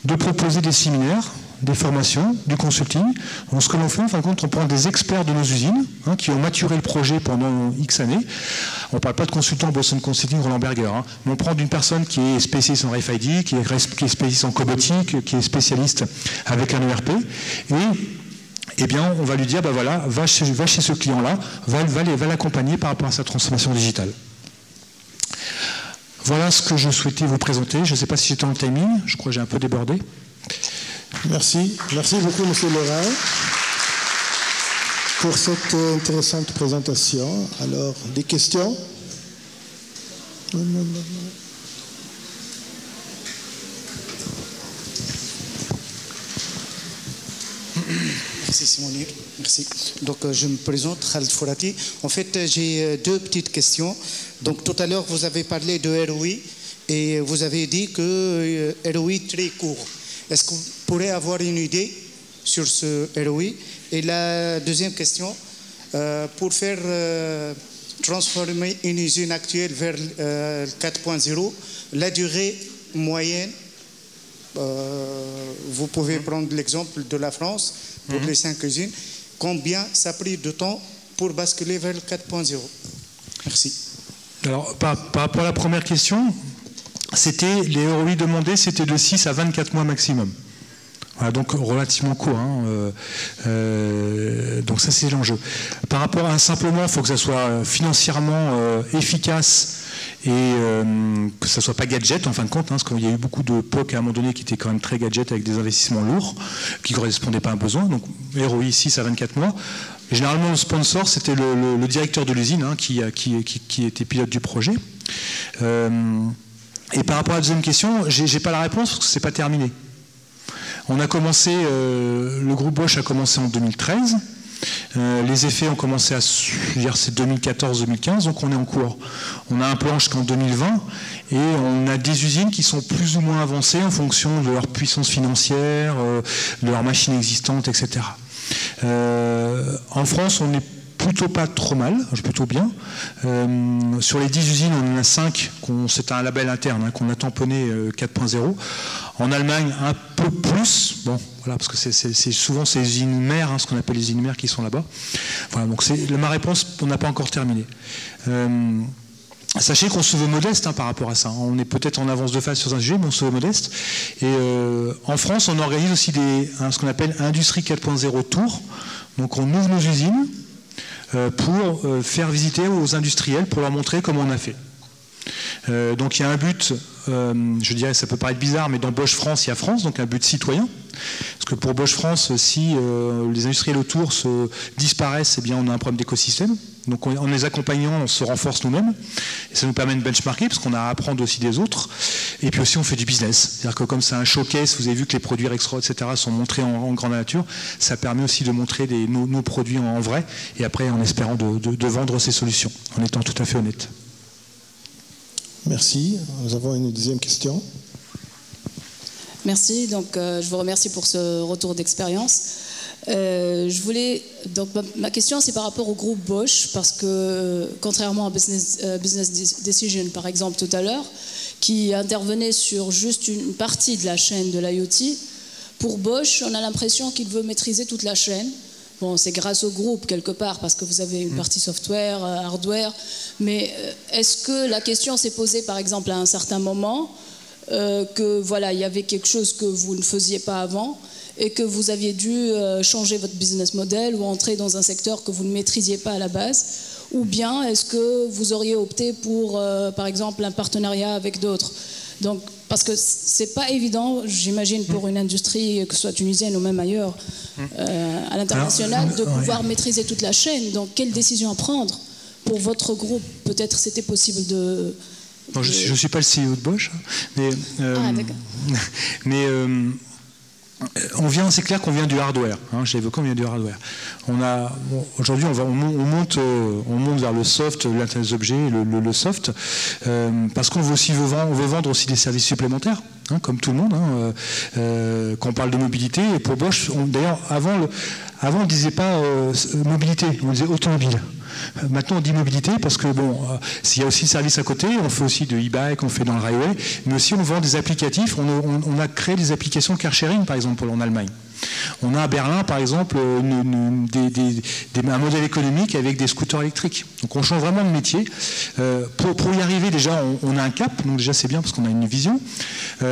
Speaker 6: de proposer des séminaires, des formations, du consulting. Donc ce que l'on fait, en fin de compte, on prend des experts de nos usines, hein, qui ont maturé le projet pendant X années. On ne parle pas de consultants Boston Consulting, Roland Berger, hein, mais on prend d'une personne qui est spécialiste en RFID, qui est spécialiste en cobotique, qui est spécialiste avec un ERP, et eh bien, on va lui dire, voilà, va chez ce client-là, va l'accompagner par rapport à sa transformation digitale. Voilà ce que je souhaitais vous présenter. Je ne sais pas si j'étais en timing, je crois que j'ai un peu débordé.
Speaker 1: Merci beaucoup, M. Lorrain, pour cette intéressante présentation. Alors, des questions?
Speaker 8: Merci Simonir, merci. Donc je me présente, Khaled Fourati. En fait, j'ai deux petites questions. Donc tout à l'heure, vous avez parlé de ROI et vous avez dit que ROI très court. Est-ce que vous pourrez avoir une idée sur ce ROI? Et la deuxième question, pour faire transformer une usine actuelle vers 4.0, la durée moyenne, vous pouvez prendre l'exemple de la France, pour les 5 usines, combien ça a pris de temps pour basculer vers le 4.0? Merci.
Speaker 6: Alors, par rapport à la première question, les ROI demandés, c'était de 6 à 24 mois maximum. Voilà, donc relativement court. Hein, donc ça, c'est l'enjeu. Par rapport à simplement, il faut que ça soit financièrement efficace et que ça ne soit pas gadget en fin de compte, hein, parce qu'il y a eu beaucoup de POC à un moment donné qui étaient quand même très gadget avec des investissements lourds qui ne correspondaient pas à un besoin. Donc ROI 6 à 24 mois. Généralement, le sponsor, c'était le directeur de l'usine qui était pilote du projet. Et par rapport à la deuxième question, j'ai pas la réponse parce que c'est pas terminé. On a commencé, le groupe Bosch a commencé en 2013. Les effets ont commencé à, c'est 2014-2015, donc on est en cours. On a un plan jusqu'en 2020 et on a des usines qui sont plus ou moins avancées en fonction de leur puissance financière, de leurs machines existantes, etc. En France, on est plutôt pas trop mal, plutôt bien. Sur les 10 usines, on en a 5, c'est un label interne, qu'on a tamponné 4.0. En Allemagne, un peu plus, bon, voilà, parce que c'est souvent ces usines mères, ce qu'on appelle les usines mères qui sont là-bas. Voilà, donc ma réponse, on n'a pas encore terminé. Sachez qu'on se veut modeste par rapport à ça. On est peut-être en avance de phase sur un sujet, mais on se veut modeste. Et en France, on organise aussi ce qu'on appelle Industrie 4.0 Tour. Donc on ouvre nos usines pour faire visiter aux industriels, pour leur montrer comment on a fait. Donc il y a un but, je dirais, ça peut paraître bizarre, mais dans Bosch France, il y a France, donc un but citoyen. Parce que pour Bosch France, si les industriels autour disparaissent, eh bien on a un problème d'écosystème. Donc en les accompagnant, on se renforce nous-mêmes. Et ça nous permet de benchmarker, parce qu'on a à apprendre aussi des autres. Et puis aussi, on fait du business. C'est-à-dire que comme c'est un showcase, vous avez vu que les produits Rexroth, etc. sont montrés en grande nature. Ça permet aussi de montrer nos produits en vrai. Et après, en espérant de vendre ces solutions, en étant tout à fait honnête.
Speaker 1: Merci. Nous avons une deuxième question.
Speaker 9: Merci. Donc, je vous remercie pour ce retour d'expérience. Donc ma question, c'est par rapport au groupe Bosch, parce que contrairement à Business Decision, par exemple, tout à l'heure, qui intervenait sur juste une partie de la chaîne de l'IoT, pour Bosch, on a l'impression qu'il veut maîtriser toute la chaîne. Bon, c'est grâce au groupe, quelque part, parce que vous avez une partie software, hardware, mais est-ce que la question s'est posée, par exemple, à un certain moment, que voilà, il y avait quelque chose que vous ne faisiez pas avant, et que vous aviez dû changer votre business model ou entrer dans un secteur que vous ne maîtrisiez pas à la base, ou bien est-ce que vous auriez opté pour, par exemple, un partenariat avec d'autres? Donc, parce que c'est pas évident, j'imagine, pour une industrie, que ce soit tunisienne ou même ailleurs, à l'international, de pouvoir maîtriser toute la chaîne. Donc, quelle décision à prendre pour votre groupe? Peut-être c'était possible de...
Speaker 6: Bon, je ne suis pas le CEO de Bosch, mais...
Speaker 9: d'accord.
Speaker 6: Mais... c'est clair qu'on vient du hardware. J'ai évoqué, on vient du hardware. Aujourd'hui, on monte vers le soft, l'Internet des objets, le soft, parce qu'on veut vendre aussi des services supplémentaires, comme tout le monde. Quand on parle de mobilité, et pour Bosch, d'ailleurs, avant on ne disait pas mobilité, on disait automobile. Maintenant, on dit mobilité parce que s'il y a aussi le service à côté, on fait aussi de e-bike, on fait dans le railway, mais aussi on vend des applicatifs. On a créé des applications car sharing, par exemple, en Allemagne. On a à Berlin, par exemple, un modèle économique avec des scooters électriques. Donc on change vraiment de métier. Pour y arriver, déjà, on a un cap, donc déjà c'est bien parce qu'on a une vision. 2,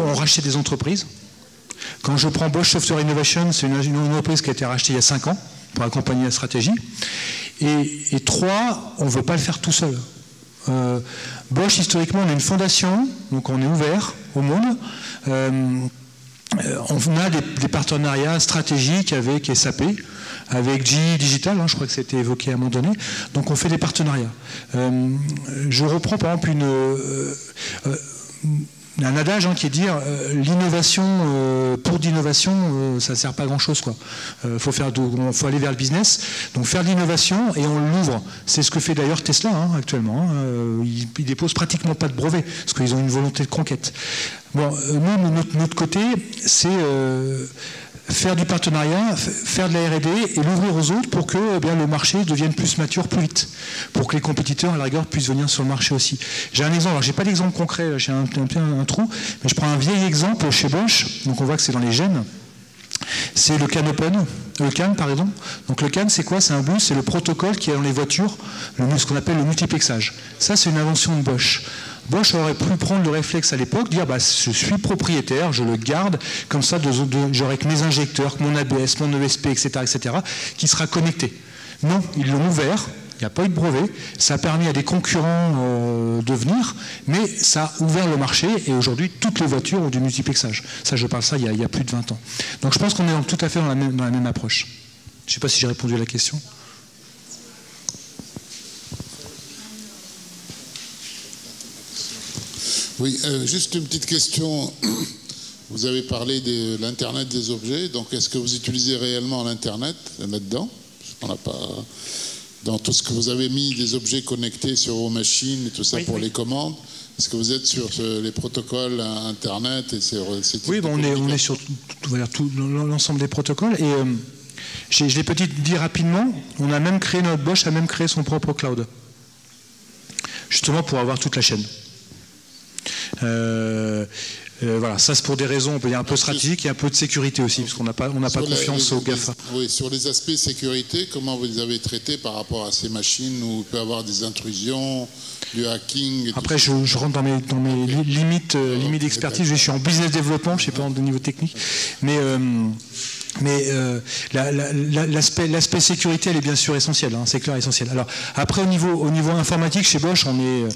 Speaker 6: on rachète des entreprises. Quand je prends Bosch Software Innovation, c'est une entreprise qui a été rachetée il y a 5 ans pour accompagner la stratégie. Et 3, on ne veut pas le faire tout seul. Bosch, historiquement, on est une fondation, donc on est ouvert au monde. On a des partenariats stratégiques avec SAP, avec GE Digital, je crois que c'était évoqué à un moment donné. Donc on fait des partenariats. Je reprends par exemple un adage qui est de dire l'innovation pour d'innovation, ça ne sert pas à grand chose. Faut aller vers le business. Donc faire de l'innovation et on l'ouvre. C'est ce que fait d'ailleurs Tesla actuellement. Ils déposent pratiquement pas de brevets parce qu'ils ont une volonté de conquête. Bon, nous, notre côté, c'est faire du partenariat, faire de la R&D et l'ouvrir aux autres pour que le marché devienne plus mature plus vite, pour que les compétiteurs à la rigueur puissent venir sur le marché aussi. J'ai un exemple, alors j'ai pas d'exemple concret, j'ai un trou, mais je prends un vieil exemple chez Bosch, donc on voit que c'est dans les gènes. C'est le CAN Open, le CAN pardon. Donc le CAN c'est quoi? C'est un bus, c'est le protocole qui est dans les voitures, ce qu'on appelle le multiplexage. Ça c'est une invention de Bosch. Bosch aurait pu prendre le réflexe à l'époque, dire je suis propriétaire, je le garde, comme ça j'aurai que mes injecteurs, que mon ABS, mon ESP, etc., qui sera connecté. Non, ils l'ont ouvert, il n'y a pas eu de brevet, ça a permis à des concurrents de venir, mais ça a ouvert le marché et aujourd'hui toutes les voitures ont du multiplexage. Ça, je parle il y a plus de 20 ans. Donc je pense qu'on est tout à fait dans la même approche. Je ne sais pas si j'ai répondu à la question.
Speaker 3: Oui, juste une petite question. Vous avez parlé de l'Internet des objets, donc est-ce que vous utilisez réellement l'Internet là-dedans? On n'a pas... Dans tout ce que vous avez mis des objets connectés sur vos machines et tout ça pour les commandes, est-ce que vous êtes sur les protocoles Internet et ces types
Speaker 6: Oui, on est sur tout l'ensemble des protocoles. Et je l'ai peut-être dit rapidement, on a même créé, notre Bosch a même créé son propre cloud. Justement pour avoir toute la chaîne. Voilà, ça c'est pour des raisons, on peut dire un peu stratégiques et un peu de sécurité aussi, parce qu'on n'a pas confiance aux GAFA.
Speaker 3: Oui, sur les aspects sécurité, comment vous les avez traités par rapport à ces machines où il peut y avoir des intrusions, du hacking?
Speaker 6: Après, je rentre dans mes limites d'expertise, je suis en business développement, je ne sais pas au niveau technique, mais l'aspect sécurité, elle est bien sûr essentielle, hein, c'est clair, essentiel. Alors, après, au niveau informatique, chez Bosch, on est...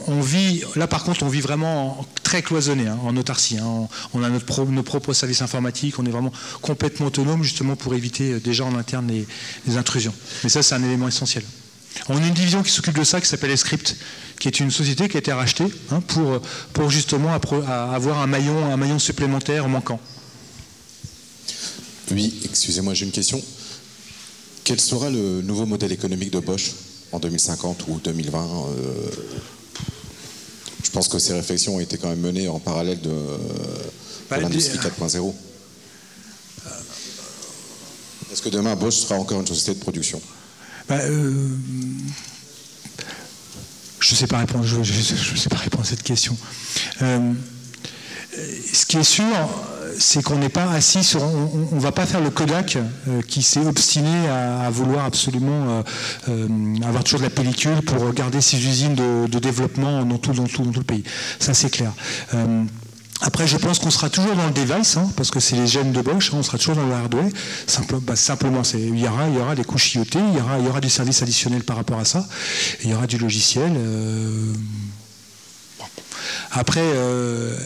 Speaker 6: On vit, là par contre, on vit vraiment très cloisonné, hein, en autarcie. Hein. On a nos propres services informatiques, on est vraiment complètement autonome justement pour éviter déjà en interne les intrusions. Mais ça, c'est un élément essentiel. On a une division qui s'occupe de ça, qui s'appelle Escript, qui est une société qui a été rachetée hein, pour justement avoir un maillon supplémentaire manquant.
Speaker 10: Oui, excusez-moi, j'ai une question. Quel sera le nouveau modèle économique de Bosch en 2050 ou 2020? Je pense que ces réflexions ont été quand même menées en parallèle de l'industrie 4.0. Est-ce que demain Bosch sera encore une société de production?
Speaker 6: Je ne sais pas répondre. Je sais pas répondre à cette question. Ce qui est sûr, c'est qu'on n'est pas assis sur... On ne va pas faire le Kodak qui s'est obstiné à vouloir absolument avoir toujours de la pellicule pour garder ses usines de développement dans tout le pays. Ça, c'est clair. Après, je pense qu'on sera toujours dans le device, hein, parce que c'est les gènes de Bosch, hein, on sera toujours dans le hardware. Simplement, il y aura des couches IoT, il y aura du service additionnel par rapport à ça, il y aura du logiciel. Après,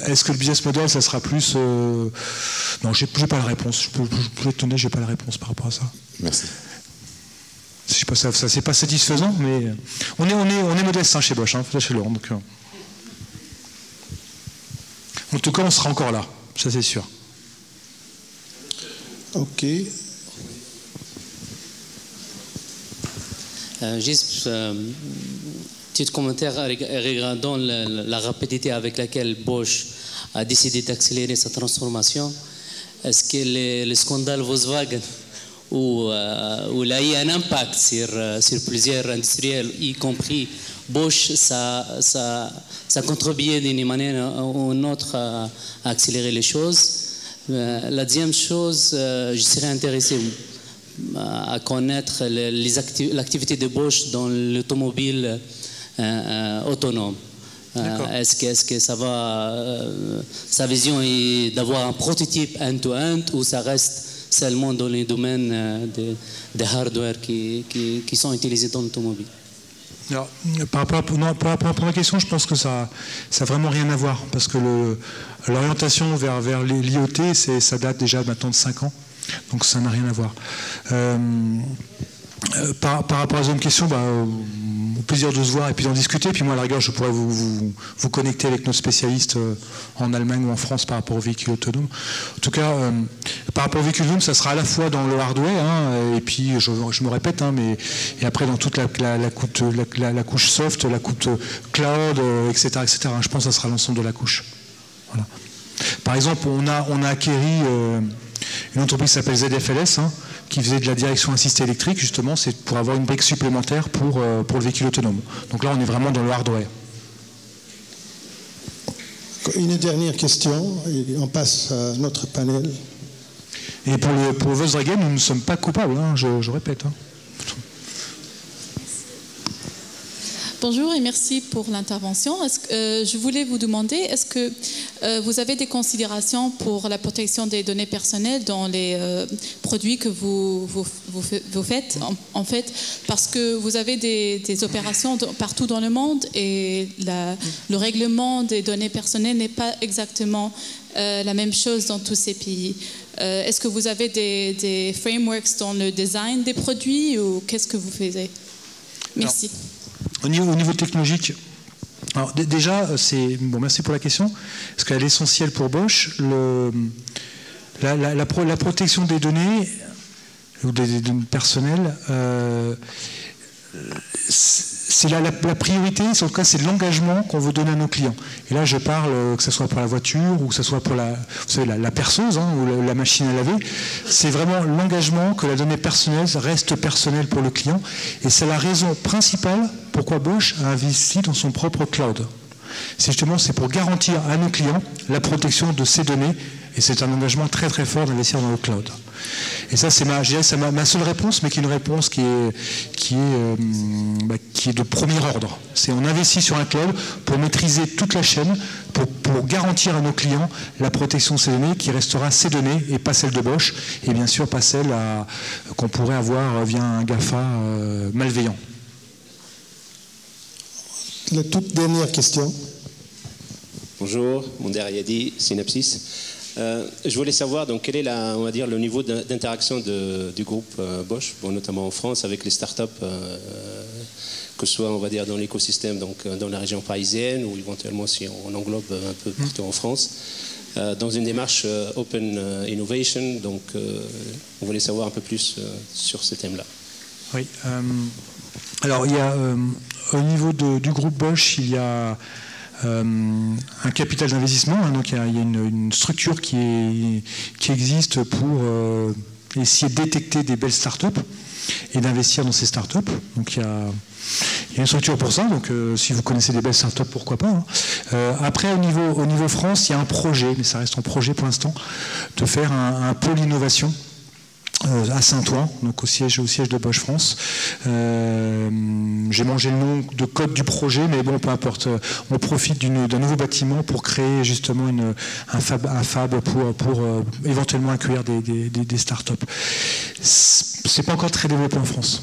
Speaker 6: est-ce que le business model, ça sera plus... Non, j'ai pas la réponse. Je peux être honnête, j'ai pas la réponse par rapport à ça.
Speaker 10: Merci.
Speaker 6: Je sais pas, ça c'est pas satisfaisant, mais on est modeste hein, chez Bosch, hein, chez Laurent. Donc, en tout cas, on sera encore là, ça c'est sûr.
Speaker 1: Ok.
Speaker 11: Juste petit commentaire regardant la rapidité avec laquelle Bosch a décidé d'accélérer sa transformation. Est-ce que le scandale Volkswagen où il a eu un impact sur plusieurs industriels, y compris Bosch, ça contribué d'une manière ou d'une autre à accélérer les choses. La deuxième chose, je serais intéressé à connaître l'activité de Bosch dans l'automobile autonome. Est-ce que ça va, sa vision est d'avoir un prototype end-to-end ou ça reste seulement dans les domaines des hardware qui sont utilisés dans l'automobile?
Speaker 6: Alors, par rapport à la première question, je pense que ça n'a vraiment rien à voir, parce que l'orientation vers l'IoT, ça date déjà maintenant de 5 ans, donc ça n'a rien à voir. Par rapport à la deuxième question, au plaisir de se voir et puis d'en discuter. Puis moi, à la rigueur, je pourrais vous connecter avec nos spécialistes en Allemagne ou en France par rapport aux véhicules autonomes. En tout cas, par rapport aux véhicules autonomes, ça sera à la fois dans le hardware, hein, et puis, je me répète, hein, et après dans toute la couche soft, la couche cloud, etc., etc. Je pense que ça sera l'ensemble de la couche. Voilà. Par exemple, on a acquéri une entreprise qui s'appelle ZFLS, hein, qui faisait de la direction assistée électrique, justement, c'est pour avoir une brique supplémentaire pour le véhicule autonome. Donc là, on est vraiment dans le hardware.
Speaker 1: Une dernière question, et on passe à notre panel.
Speaker 6: Et pour Volkswagen, nous ne sommes pas coupables, hein, je répète. Hein.
Speaker 12: Bonjour et merci pour l'intervention. Je voulais vous demander, est-ce que vous avez des considérations pour la protection des données personnelles dans les produits que vous faites, en fait, parce que vous avez des opérations partout dans le monde et le règlement des données personnelles n'est pas exactement la même chose dans tous ces pays. Est-ce que vous avez des frameworks dans le design des produits ou qu'est-ce que vous faites? Merci.
Speaker 6: Alors, au niveau technologique, alors, déjà, merci pour la question, parce qu'elle est essentielle pour Bosch. La protection des données ou des données personnelles, c'est la priorité, en tout cas c'est l'engagement qu'on veut donner à nos clients. Et là je parle, que ce soit pour la voiture ou que ce soit pour la perceuse ou la machine à laver, c'est vraiment l'engagement que la donnée personnelle reste personnelle pour le client. Et c'est la raison principale pourquoi Bosch a investi dans son propre cloud. C'est pour garantir à nos clients la protection de ces données. Et c'est un engagement très très fort d'investir dans le cloud. Et ça, c'est ma seule réponse, mais qui est une réponse qui est de premier ordre. On investit sur un cloud pour maîtriser toute la chaîne, pour garantir à nos clients la protection de ces données, qui restera ces données et pas celle de Bosch, et bien sûr pas celle qu'on pourrait avoir via un GAFA malveillant.
Speaker 1: La toute dernière question.
Speaker 13: Bonjour, Monder Yadi, Synapsis. Je voulais savoir donc quel est on va dire le niveau d'interaction du groupe Bosch, notamment en France avec les startups, que ce soit on va dire dans l'écosystème, donc dans la région parisienne ou éventuellement si on englobe un peu partout en France, dans une démarche open innovation. Donc on voulait savoir un peu plus sur ce thème-là.
Speaker 6: Oui. Alors il y a au niveau du groupe Bosch, il y a un capital d'investissement, donc il y a une structure qui existe pour essayer de détecter des belles startups et d'investir dans ces startups. Donc il y a une structure pour ça, donc si vous connaissez des belles startups, pourquoi pas. Après, au niveau France, il y a un projet, mais ça reste en projet pour l'instant, de faire un pôle innovation à Saint-Ouen, donc au siège de Bosch France. J'ai mangé le nom de code du projet, mais bon, peu importe. On profite d'un nouveau bâtiment pour créer justement un fab pour éventuellement accueillir des startups. C'est pas encore très développé en France,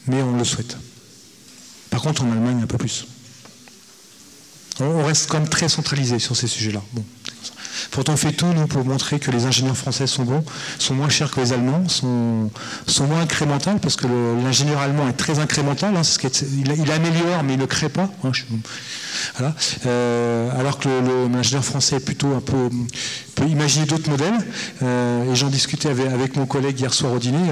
Speaker 6: mais on le souhaite. Par contre, en Allemagne, un peu plus. On reste quand même très centralisé sur ces sujets-là. Bon. Pourtant, on fait tout, nous, pour montrer que les ingénieurs français sont bons, sont moins chers que les Allemands, sont moins incrémentales, parce que l'ingénieur allemand est très incrémental, il améliore, mais il ne crée pas. Voilà. Alors que l'ingénieur français est plutôt peut imaginer d'autres modèles. Et j'en discutais avec mon collègue hier soir au dîner.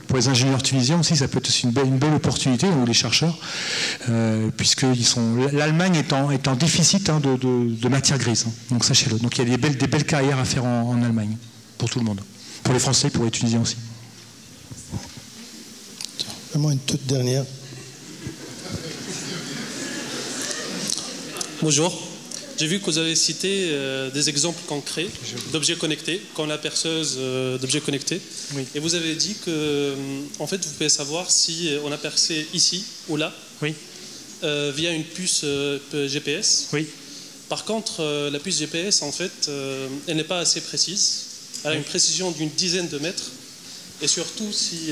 Speaker 6: Pour les ingénieurs tunisiens aussi, ça peut être aussi une belle opportunité, ou les chercheurs, puisque l'Allemagne est en déficit de matière grise. Donc sachez-le. Donc il y a des belles carrières à faire en Allemagne, pour tout le monde. Pour les Français, pour les Tunisiens aussi.
Speaker 1: Vraiment une toute dernière.
Speaker 14: Bonjour. J'ai vu que vous avez cité des exemples concrets d'objets connectés, comme la perceuse d'objets connectés. Oui. Et vous avez dit que, en fait, vous pouvez savoir si on a percé ici ou là, oui. Via une puce GPS. Oui. Par contre, la puce GPS, en fait, elle n'est pas assez précise. Elle a une précision d'une dizaine de mètres. Et surtout, si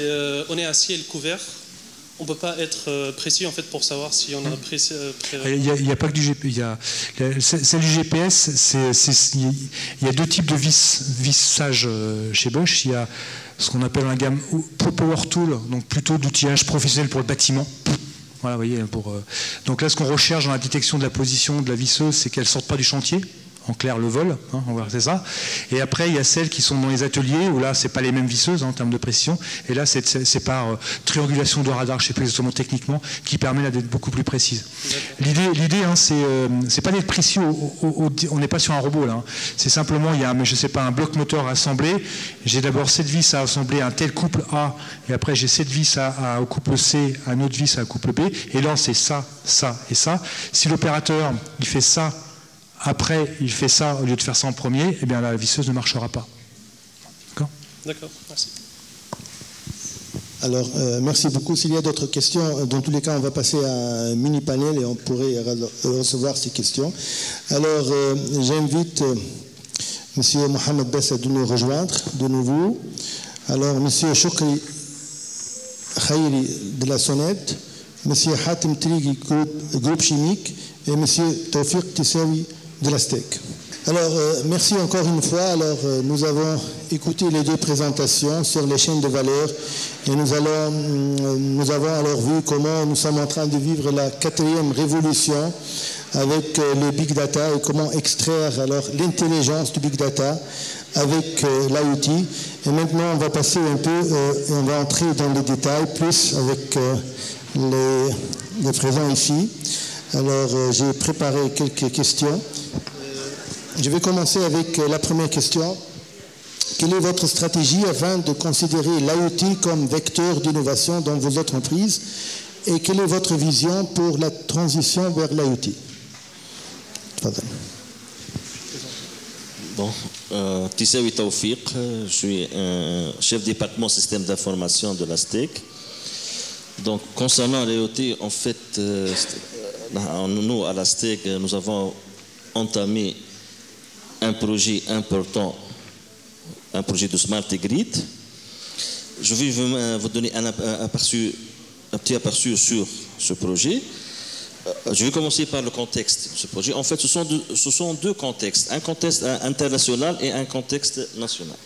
Speaker 14: on est à ciel couvert, on ne peut pas être précis en fait pour savoir si on a précis.
Speaker 6: Il n'y a pas que du GPS. Celle du GPS, il y a deux types de vissage chez Bosch. Il y a ce qu'on appelle un gamme Power Tool, donc plutôt d'outillage professionnel pour le bâtiment. Voilà, vous voyez. Donc là, ce qu'on recherche dans la détection de la position de la visseuse, c'est qu'elle ne sorte pas du chantier. En clair, le vol, c'est ça. Et après, il y a celles qui sont dans les ateliers, où là, c'est pas les mêmes visseuses en termes de précision. Et là, c'est par triangulation de radar, je ne sais pas exactement techniquement, qui permet d'être beaucoup plus précise. L'idée, c'est pas d'être précis, on n'est pas sur un robot là. C'est simplement, il y a, je sais pas, un bloc moteur assemblé. J'ai d'abord cette vis à assembler à un tel couple A, et après j'ai cette vis au couple C, un autre vis à un couple B. Et là, c'est ça, ça et ça. Si l'opérateur, il fait ça, après, il fait ça au lieu de faire ça en premier, eh bien la visseuse ne marchera pas. D'accord ?
Speaker 14: D'accord, merci.
Speaker 1: Alors, merci beaucoup. S'il y a d'autres questions, dans tous les cas, on va passer à un mini-panel et on pourrait recevoir ces questions. Alors, j'invite M. Mohamed Bessa de nous rejoindre de nouveau. Alors, M. Choukri Khairi de la Sonnette, M. Hatem Trigui, groupe chimique, et M. Tawfiq Tissawi de la STEC. Alors, merci encore une fois. Alors, nous avons écouté les deux présentations sur les chaînes de valeur et nous avons alors vu comment nous sommes en train de vivre la 4e révolution avec le Big Data et comment extraire alors l'intelligence du Big Data avec l'IoT. Et maintenant, on va passer un peu, on va entrer dans les détails plus avec les présents ici. Alors, j'ai préparé quelques questions. Je vais commencer avec la première question. Quelle est votre stratégie afin de considérer l'IoT comme vecteur d'innovation dans vos entreprises et quelle est votre vision pour la transition vers l'IoT?
Speaker 15: Bon, Tissaoui Taoufiq, je suis chef département système d'information de la STEC. Donc, concernant l'IoT, en fait, nous, à la STEC, nous avons entamé un projet important, un projet de Smart Grid. Je vais vous donner un petit aperçu sur ce projet. Je vais commencer par le contexte de ce projet. En fait, ce sont deux contextes, un contexte international et un contexte national.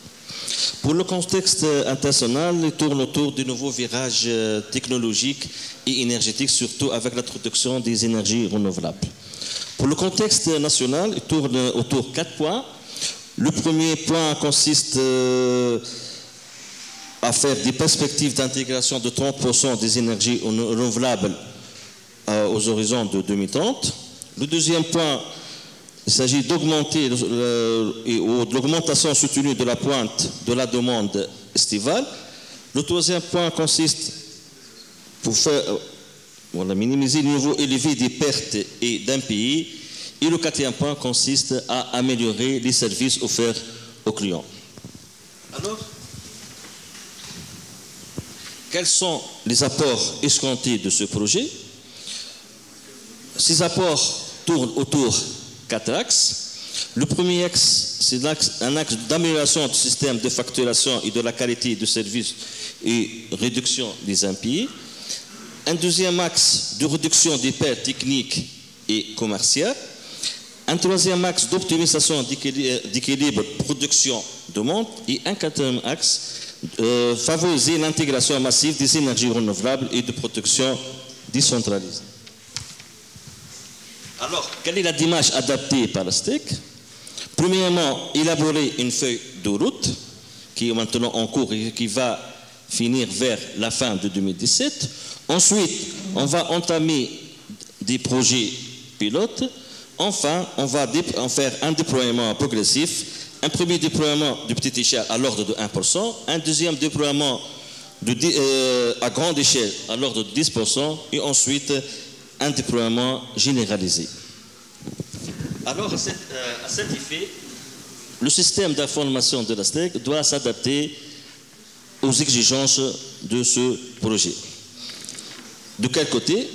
Speaker 15: Pour le contexte international, il tourne autour de nouveaux virages technologiques et énergétiques, surtout avec l'introduction des énergies renouvelables. Pour le contexte national, il tourne autour de 4 points. Le premier point consiste à faire des perspectives d'intégration de 30% des énergies renouvelables aux horizons de 2030. Le deuxième point, il s'agit d'augmenter de l'augmentation soutenue de la pointe de la demande estivale. Le troisième point consiste pour minimiser le niveau élevé des pertes et d'impayés. Et le quatrième point consiste à améliorer les services offerts aux clients. Alors, quels sont les apports escomptés de ce projet? Ces apports tournent autour de 4 axes. Le premier axe, c'est un axe d'amélioration du système de facturation et de la qualité de service et réduction des impayés. Un deuxième axe de réduction des pertes techniques et commerciales. Un troisième axe d'optimisation d'équilibre production-demande. Et un quatrième axe, favoriser l'intégration massive des énergies renouvelables et de production décentralisée. Alors, quelle est la démarche adaptée par la STEC? Premièrement, élaborer une feuille de route qui est maintenant en cours et qui va finir vers la fin de 2017. Ensuite, on va entamer des projets pilotes. Enfin, on va en faire un déploiement progressif. Un premier déploiement de petite échelle à l'ordre de 1%. Un deuxième déploiement à grande échelle à l'ordre de 10%. Et ensuite, un déploiement généralisé. Alors, à cet effet, le système d'information de la STEC doit s'adapter aux exigences de ce projet. De quel côté?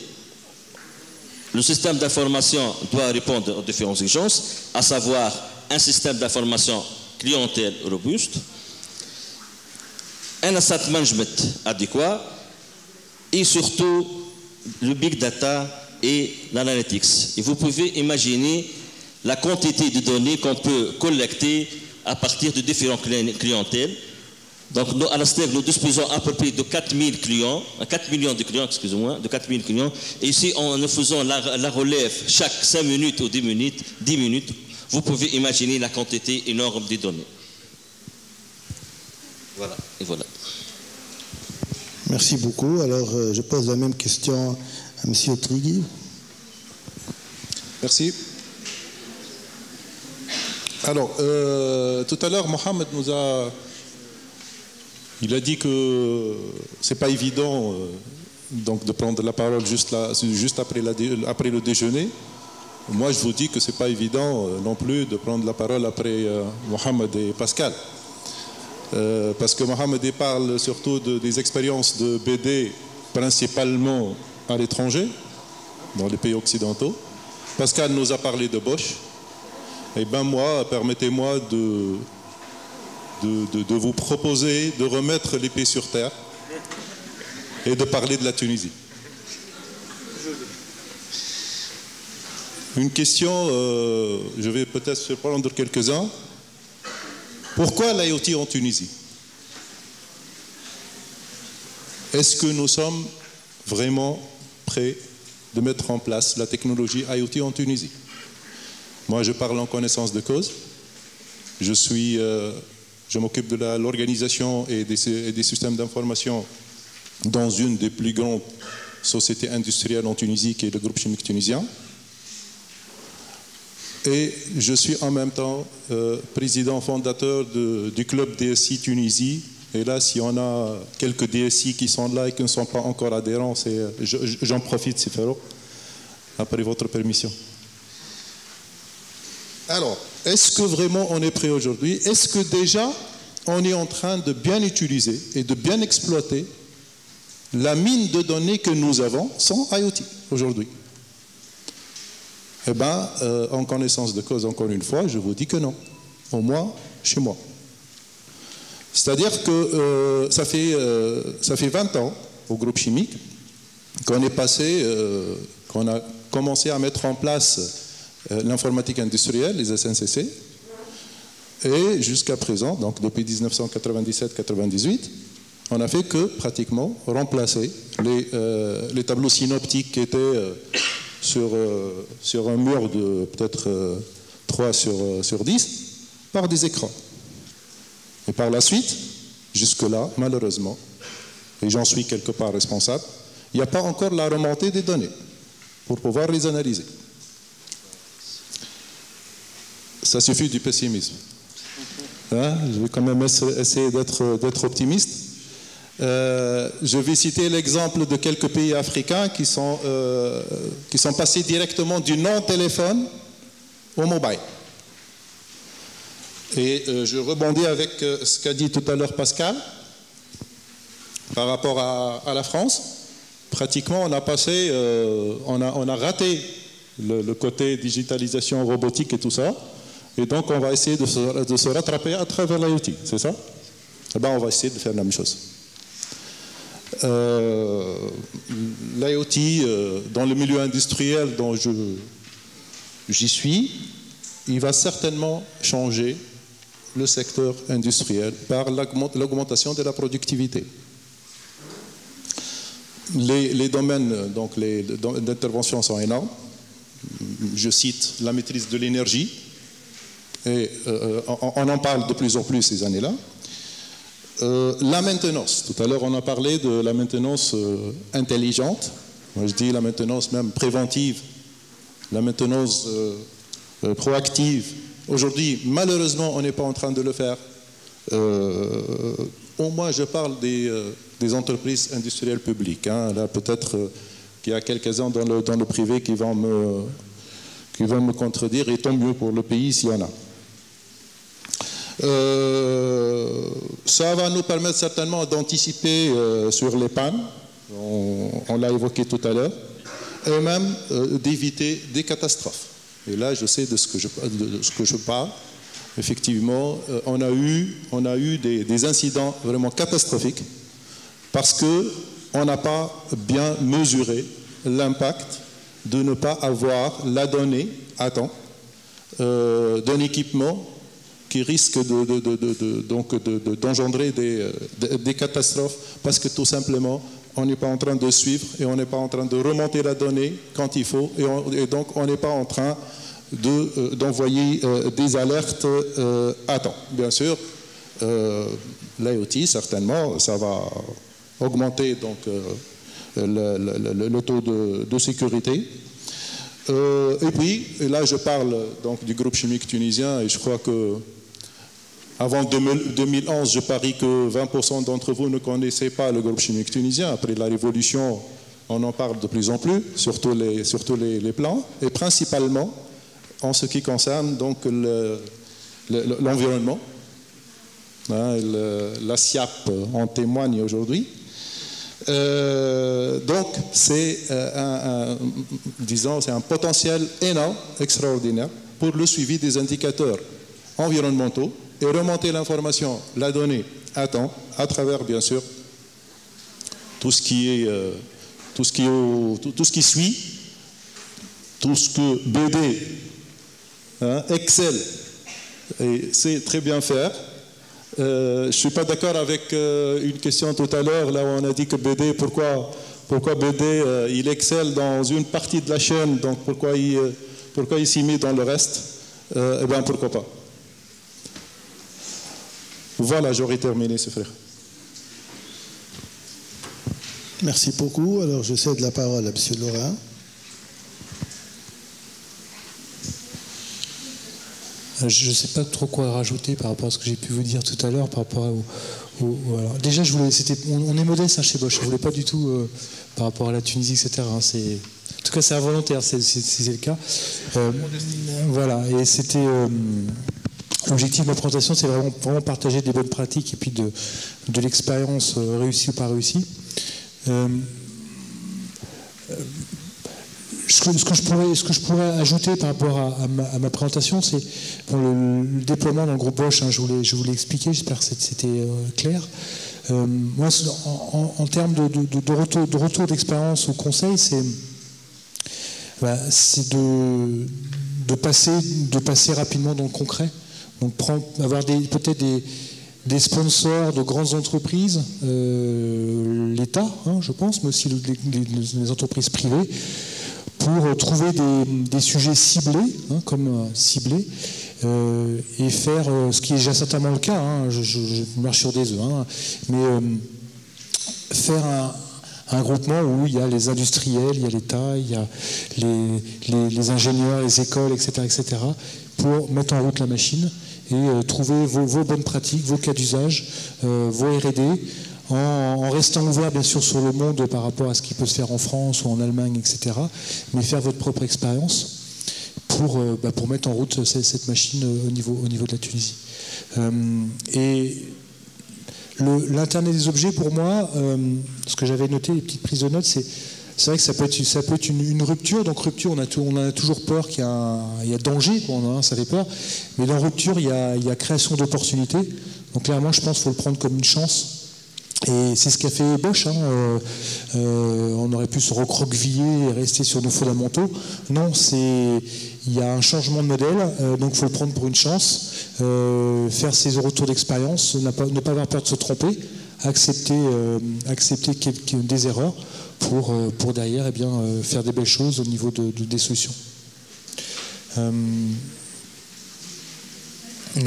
Speaker 15: Le système d'information doit répondre aux différentes exigences, à savoir un système d'information clientèle robuste, un asset management adéquat et surtout le big data et l'analytics. Et vous pouvez imaginer la quantité de données qu'on peut collecter à partir de différentes clientèles. Donc, nous, à la STEC, nous disposons à peu près de 4 millions de clients, excusez-moi, de 4 000 clients. Et ici, en nous faisant la relève chaque 5 minutes ou 10 minutes, vous pouvez imaginer la quantité énorme de données. Voilà, et voilà.
Speaker 1: Merci beaucoup. Alors, je pose la même question à M. Trigui.
Speaker 16: Merci. Alors, tout à l'heure, Mohamed il a dit que c'est pas évident donc de prendre la parole juste après le déjeuner. Moi, je vous dis que c'est pas évident non plus de prendre la parole après Mohamed et Pascal. Parce que Mohamed parle surtout des expériences de BD principalement à l'étranger, dans les pays occidentaux. Pascal nous a parlé de Bosch. Et bien moi, permettez-moi de vous proposer de remettre les pieds sur terre et de parler de la Tunisie. Une question, je vais peut-être surprendre quelques-uns. Pourquoi l'IoT en Tunisie? Est-ce que nous sommes vraiment prêts de mettre en place la technologie IoT en Tunisie? Moi, je parle en connaissance de cause. Je m'occupe de l'organisation et des systèmes d'information dans une des plus grandes sociétés industrielles en Tunisie, qui est le groupe chimique tunisien. Et je suis en même temps président fondateur du club DSI Tunisie. Et là, si on a quelques DSI qui sont là et qui ne sont pas encore adhérents, j'en profite, Sifero, après votre permission. Alors, est-ce que vraiment on est prêt aujourd'hui? Est-ce que déjà on est en train de bien utiliser et de bien exploiter la mine de données que nous avons sans IoT aujourd'hui? Eh bien, en connaissance de cause, encore une fois, je vous dis que non. Au moins, chez moi. C'est-à-dire que ça fait 20 ans au groupe chimique qu'on qu'on a commencé à mettre en place l'informatique industrielle, les SNCC, et jusqu'à présent, donc depuis 1997-98, on n'a fait que pratiquement remplacer les tableaux synoptiques qui étaient sur un mur de peut-être 3 sur 10 par des écrans. Et par la suite, jusque-là, malheureusement, et j'en suis quelque part responsable, il n'y a pas encore la remontée des données pour pouvoir les analyser. Ça suffit du pessimisme. Hein? Je vais quand même essayer d'être optimiste. Je vais citer l'exemple de quelques pays africains qui sont passés directement du non-téléphone au mobile. Et je rebondis avec ce qu'a dit tout à l'heure Pascal par rapport à la France. Pratiquement, on a raté le côté digitalisation robotique et tout ça. Et donc, on va essayer de se rattraper à travers l'IoT, c'est ça? Eh bien, on va essayer de faire la même chose. L'IoT, dans le milieu industriel dont j'y suis, il va certainement changer le secteur industriel par l'augmentation de la productivité. Les domaines d'intervention sont énormes. Je cite la maîtrise de l'énergie, et on en parle de plus en plus ces années-là. La maintenance, tout à l'heure on a parlé de la maintenance intelligente, moi je dis la maintenance même préventive, la maintenance proactive. Aujourd'hui, malheureusement, on n'est pas en train de le faire. Au moins, je parle des entreprises industrielles publiques. Hein. Là, peut-être qu'il y a quelques-uns dans le privé qui vont me contredire, et tant mieux pour le pays s'il y en a. Ça va nous permettre certainement d'anticiper sur les pannes, on l'a évoqué tout à l'heure, et même d'éviter des catastrophes. Et là, je sais de ce que je parle. Effectivement, on a eu des incidents vraiment catastrophiques parce qu'on n'a pas bien mesuré l'impact de ne pas avoir la donnée à temps d'un équipement qui risque d'engendrer des catastrophes parce que tout simplement, on n'est pas en train de suivre et on n'est pas en train de remonter la donnée quand il faut et donc on n'est pas en train d'envoyer des alertes à temps. Bien sûr, l'IoT, certainement, ça va augmenter donc, le taux de sécurité. Et puis, et là je parle donc du groupe chimique tunisien et je crois que avant 2011, je parie que 20% d'entre vous ne connaissaient pas le groupe chimique tunisien. Après la révolution, on en parle de plus en plus, sur tous les plans, et principalement en ce qui concerne donc l'environnement. Hein, la SIAP en témoigne aujourd'hui. Donc, c'est un potentiel énorme, extraordinaire, pour le suivi des indicateurs environnementaux et remonter l'information, la donnée à temps, à travers, bien sûr, tout ce qui suit tout ce que BD, Excel, et sait très bien faire. Je ne suis pas d'accord avec une question tout à l'heure, là où on a dit que BD, pourquoi BD, il excelle dans une partie de la chaîne, donc pourquoi il s'y met dans le reste? Eh bien, pourquoi pas. Voilà, j'aurais terminé, ce frère.
Speaker 1: Merci beaucoup. Alors, je cède la parole à M. Laurent.
Speaker 6: Je ne sais pas trop quoi rajouter par rapport à ce que j'ai pu vous dire tout à l'heure, par rapport alors, déjà, on est modeste chez Bosch, je ne voulais pas du tout, par rapport à la Tunisie, etc. En tout cas, c'est involontaire, c'est le cas. Voilà, et c'était... L'objectif de ma présentation, c'est vraiment partager des bonnes pratiques et puis de l'expérience réussie ou pas réussie. Ce que je pourrais ajouter par rapport à ma présentation, c'est le déploiement dans le groupe Bosch. Je vous l'ai expliqué, j'espère que c'était clair. Moi, en termes de retour d'expérience au conseil, c'est de passer rapidement dans le concret. Donc avoir peut-être des sponsors de grandes entreprises, l'État, je pense, mais aussi les entreprises privées, pour trouver des sujets ciblés, ciblés, et faire ce qui est déjà certainement le cas, je marche sur des œufs, mais faire un groupement où il y a les industriels, il y a l'État, il y a les ingénieurs, les écoles, etc., pour mettre en route la machine et trouver vos bonnes pratiques, vos cas d'usage, vos R&D, en restant ouvert bien sûr sur le monde par rapport à ce qui peut se faire en France ou en Allemagne, etc., mais faire votre propre expérience pour mettre en route cette machine au niveau de la Tunisie. Et l'Internet des objets, pour moi, ce que j'avais noté, les petites prises de notes, c'est vrai que ça peut être une rupture. Donc rupture, on a toujours peur qu'il y a danger, ça fait peur. Mais dans rupture, il y a création d'opportunités. Donc clairement, je pense qu'il faut le prendre comme une chance. Et c'est ce qu'a fait Bosch. On aurait pu se recroqueviller et rester sur nos fondamentaux. Non, il y a un changement de modèle, donc il faut le prendre pour une chance. Faire ses retours d'expérience, ne pas avoir peur de se tromper, accepter des erreurs pour derrière faire des belles choses au niveau des solutions. Non,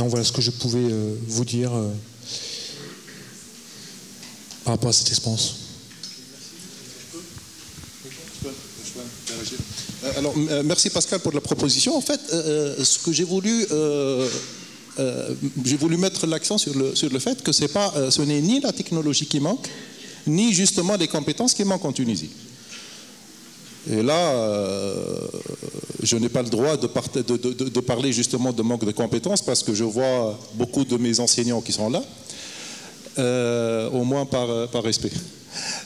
Speaker 6: voilà ce que je pouvais vous dire par rapport à cette expérience.
Speaker 16: Alors, merci Pascal pour la proposition. En fait, ce que j'ai voulu mettre l'accent sur le fait que ce n'est ni la technologie qui manque, ni justement les compétences qui manquent en Tunisie. Et là, je n'ai pas le droit de parler justement de manque de compétences parce que je vois beaucoup de mes enseignants qui sont là, au moins par respect.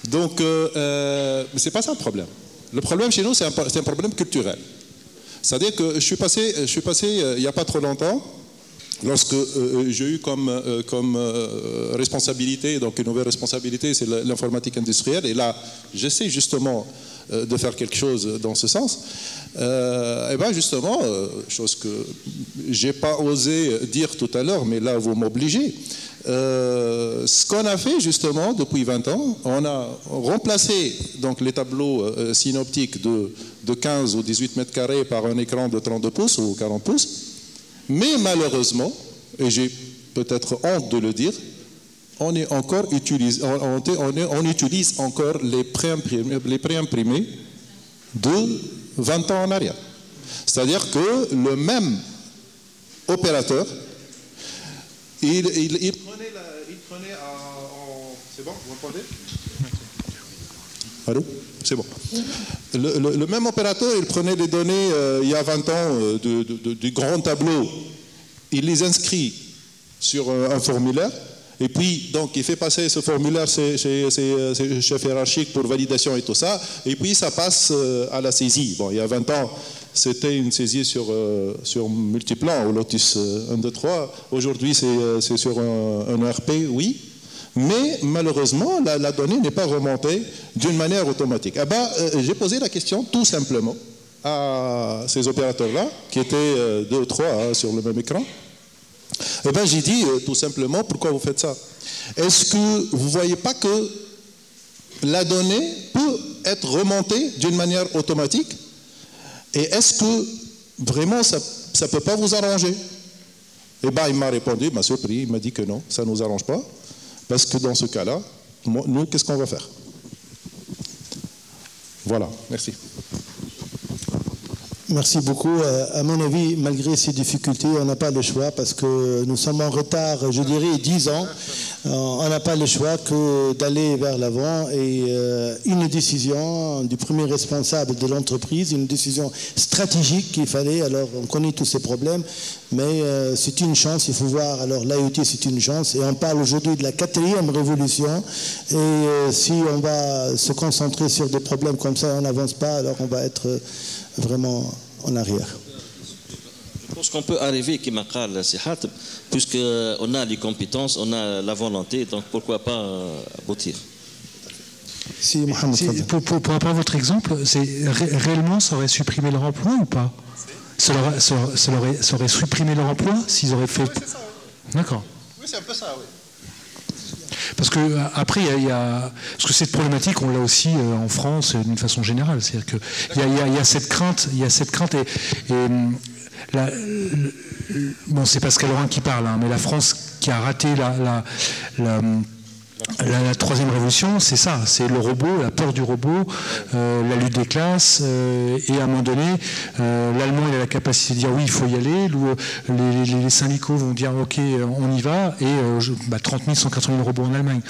Speaker 16: Donc, ce n'est pas ça le problème. Le problème chez nous, c'est un problème culturel. C'est-à-dire que je suis passé il n'y a pas trop longtemps, lorsque j'ai eu comme responsabilité, donc une nouvelle responsabilité, c'est l'informatique industrielle, et là, j'essaie justement de faire quelque chose dans ce sens, et bien justement, chose que je n'ai pas osé dire tout à l'heure, mais là, vous m'obligez, ce qu'on a fait justement depuis 20 ans, on a remplacé donc, les tableaux synoptiques de 15 ou 18 mètres carrés par un écran de 32 pouces ou 40 pouces, mais malheureusement, et j'ai peut-être honte de le dire, on utilise encore les préimprimés de 20 ans en arrière. C'est-à-dire que le même opérateur, il prenait c'est bon, vous entendez? Allô? C'est bon. Le même opérateur, il prenait les données il y a 20 ans du grand tableau, il les inscrit sur un formulaire, et puis donc il fait passer ce formulaire chez chef hiérarchique pour validation et tout ça, et puis ça passe à la saisie. Bon, il y a 20 ans, c'était une saisie sur multiplan, au Lotus 1, 2, 3. Aujourd'hui, c'est sur un ERP, oui. Mais malheureusement, la donnée n'est pas remontée d'une manière automatique. Eh ben, j'ai posé la question tout simplement. à ces opérateurs-là, qui étaient 2 ou 3 sur le même écran, eh ben, j'ai dit tout simplement, pourquoi vous faites ça? Est-ce que vous ne voyez pas que la donnée peut être remontée d'une manière automatique? Et est-ce que vraiment ça ne peut pas vous arranger? Eh bien, il m'a répondu, il m'a surpris, il m'a dit que non, ça ne nous arrange pas, parce que dans ce cas-là, nous, qu'est-ce qu'on va faire? Voilà, merci.
Speaker 1: Merci beaucoup. À mon avis, malgré ces difficultés, on n'a pas le choix parce que nous sommes en retard, je dirais, 10 ans. On n'a pas le choix que d'aller vers l'avant et une décision du premier responsable de l'entreprise, une décision stratégique qu'il fallait. Alors, on connaît tous ces problèmes, mais c'est une chance, il faut voir. Alors, l'IoT, c'est une chance et on parle aujourd'hui de la 4e révolution et si on va se concentrer sur des problèmes comme ça, on n'avance pas, alors on va être vraiment en arrière.
Speaker 15: Je pense qu'on peut arriver, puisqu'on a les compétences, on a la volonté, donc pourquoi pas aboutir.
Speaker 1: Si, Mohamed,
Speaker 6: pour rapport à votre exemple, réellement, ça aurait supprimé leur emploi ou pas? Ça aurait supprimé leur emploi s'ils auraient fait... D'accord.
Speaker 16: Oui, c'est un peu ça, oui.
Speaker 6: Parce que après, parce que cette problématique, on l'a aussi en France d'une façon générale. C'est-à-dire qu'il y a cette crainte, bon, c'est Pascal Orin qui parle, hein, mais la France qui a raté la 3e révolution, c'est ça, c'est le robot, la peur du robot, la lutte des classes, et à un moment donné, l'Allemand il a la capacité de dire oui, il faut y aller, les syndicaux vont dire ok, on y va, et 30 000, 180 000 robots en Allemagne.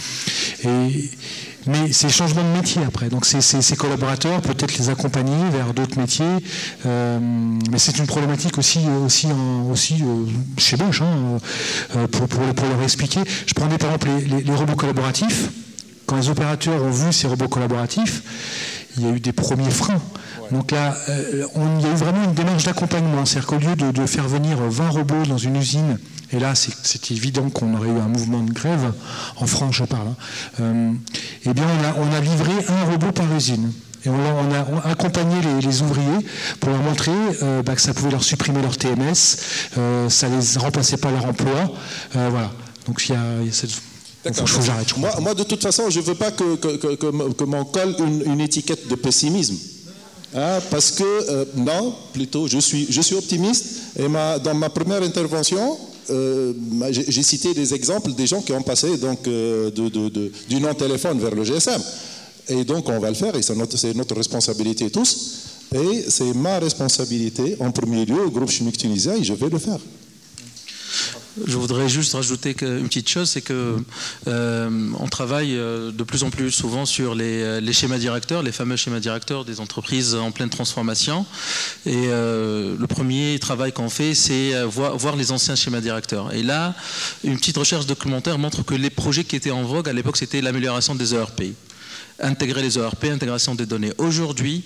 Speaker 6: Mais c'est changement de métier après, donc ces collaborateurs, peut-être les accompagner vers d'autres métiers, mais c'est une problématique aussi chez Bosch, hein, pour leur expliquer. Je prenais par exemple les robots collaboratifs. Quand les opérateurs ont vu ces robots collaboratifs, il y a eu des premiers freins. Donc là, il y a eu vraiment une démarche d'accompagnement, c'est-à-dire qu'au lieu de faire venir 20 robots dans une usine, et là, c'est évident qu'on aurait eu un mouvement de grève, en France, je parle, eh bien, on a livré un robot par usine. Et on a accompagné les ouvriers pour leur montrer que ça pouvait leur supprimer leur TMS, ça ne les remplaçait pas leur emploi. Voilà. Donc, il y a cette...
Speaker 16: D'accord.
Speaker 6: Faut que j'arrête.
Speaker 16: Moi, de toute façon, je ne veux pas que m'en colle une étiquette de pessimisme. Hein, parce que, non, plutôt, je suis optimiste. Et dans ma première intervention, j'ai cité des exemples des gens qui ont passé donc, du non-téléphone vers le GSM. Et donc, on va le faire, et c'est notre responsabilité tous. Et c'est ma responsabilité, en premier lieu, au groupe chimique tunisien, et je vais le faire.
Speaker 2: Je voudrais juste rajouter une petite chose, c'est que on travaille de plus en plus souvent sur les schémas directeurs, les fameux schémas directeurs des entreprises en pleine transformation. Et le premier travail qu'on fait, c'est voir les anciens schémas directeurs. Et là, une petite recherche documentaire montre que les projets qui étaient en vogue à l'époque, c'était l'amélioration des ERP. Intégrer les ERP, intégration des données. Aujourd'hui,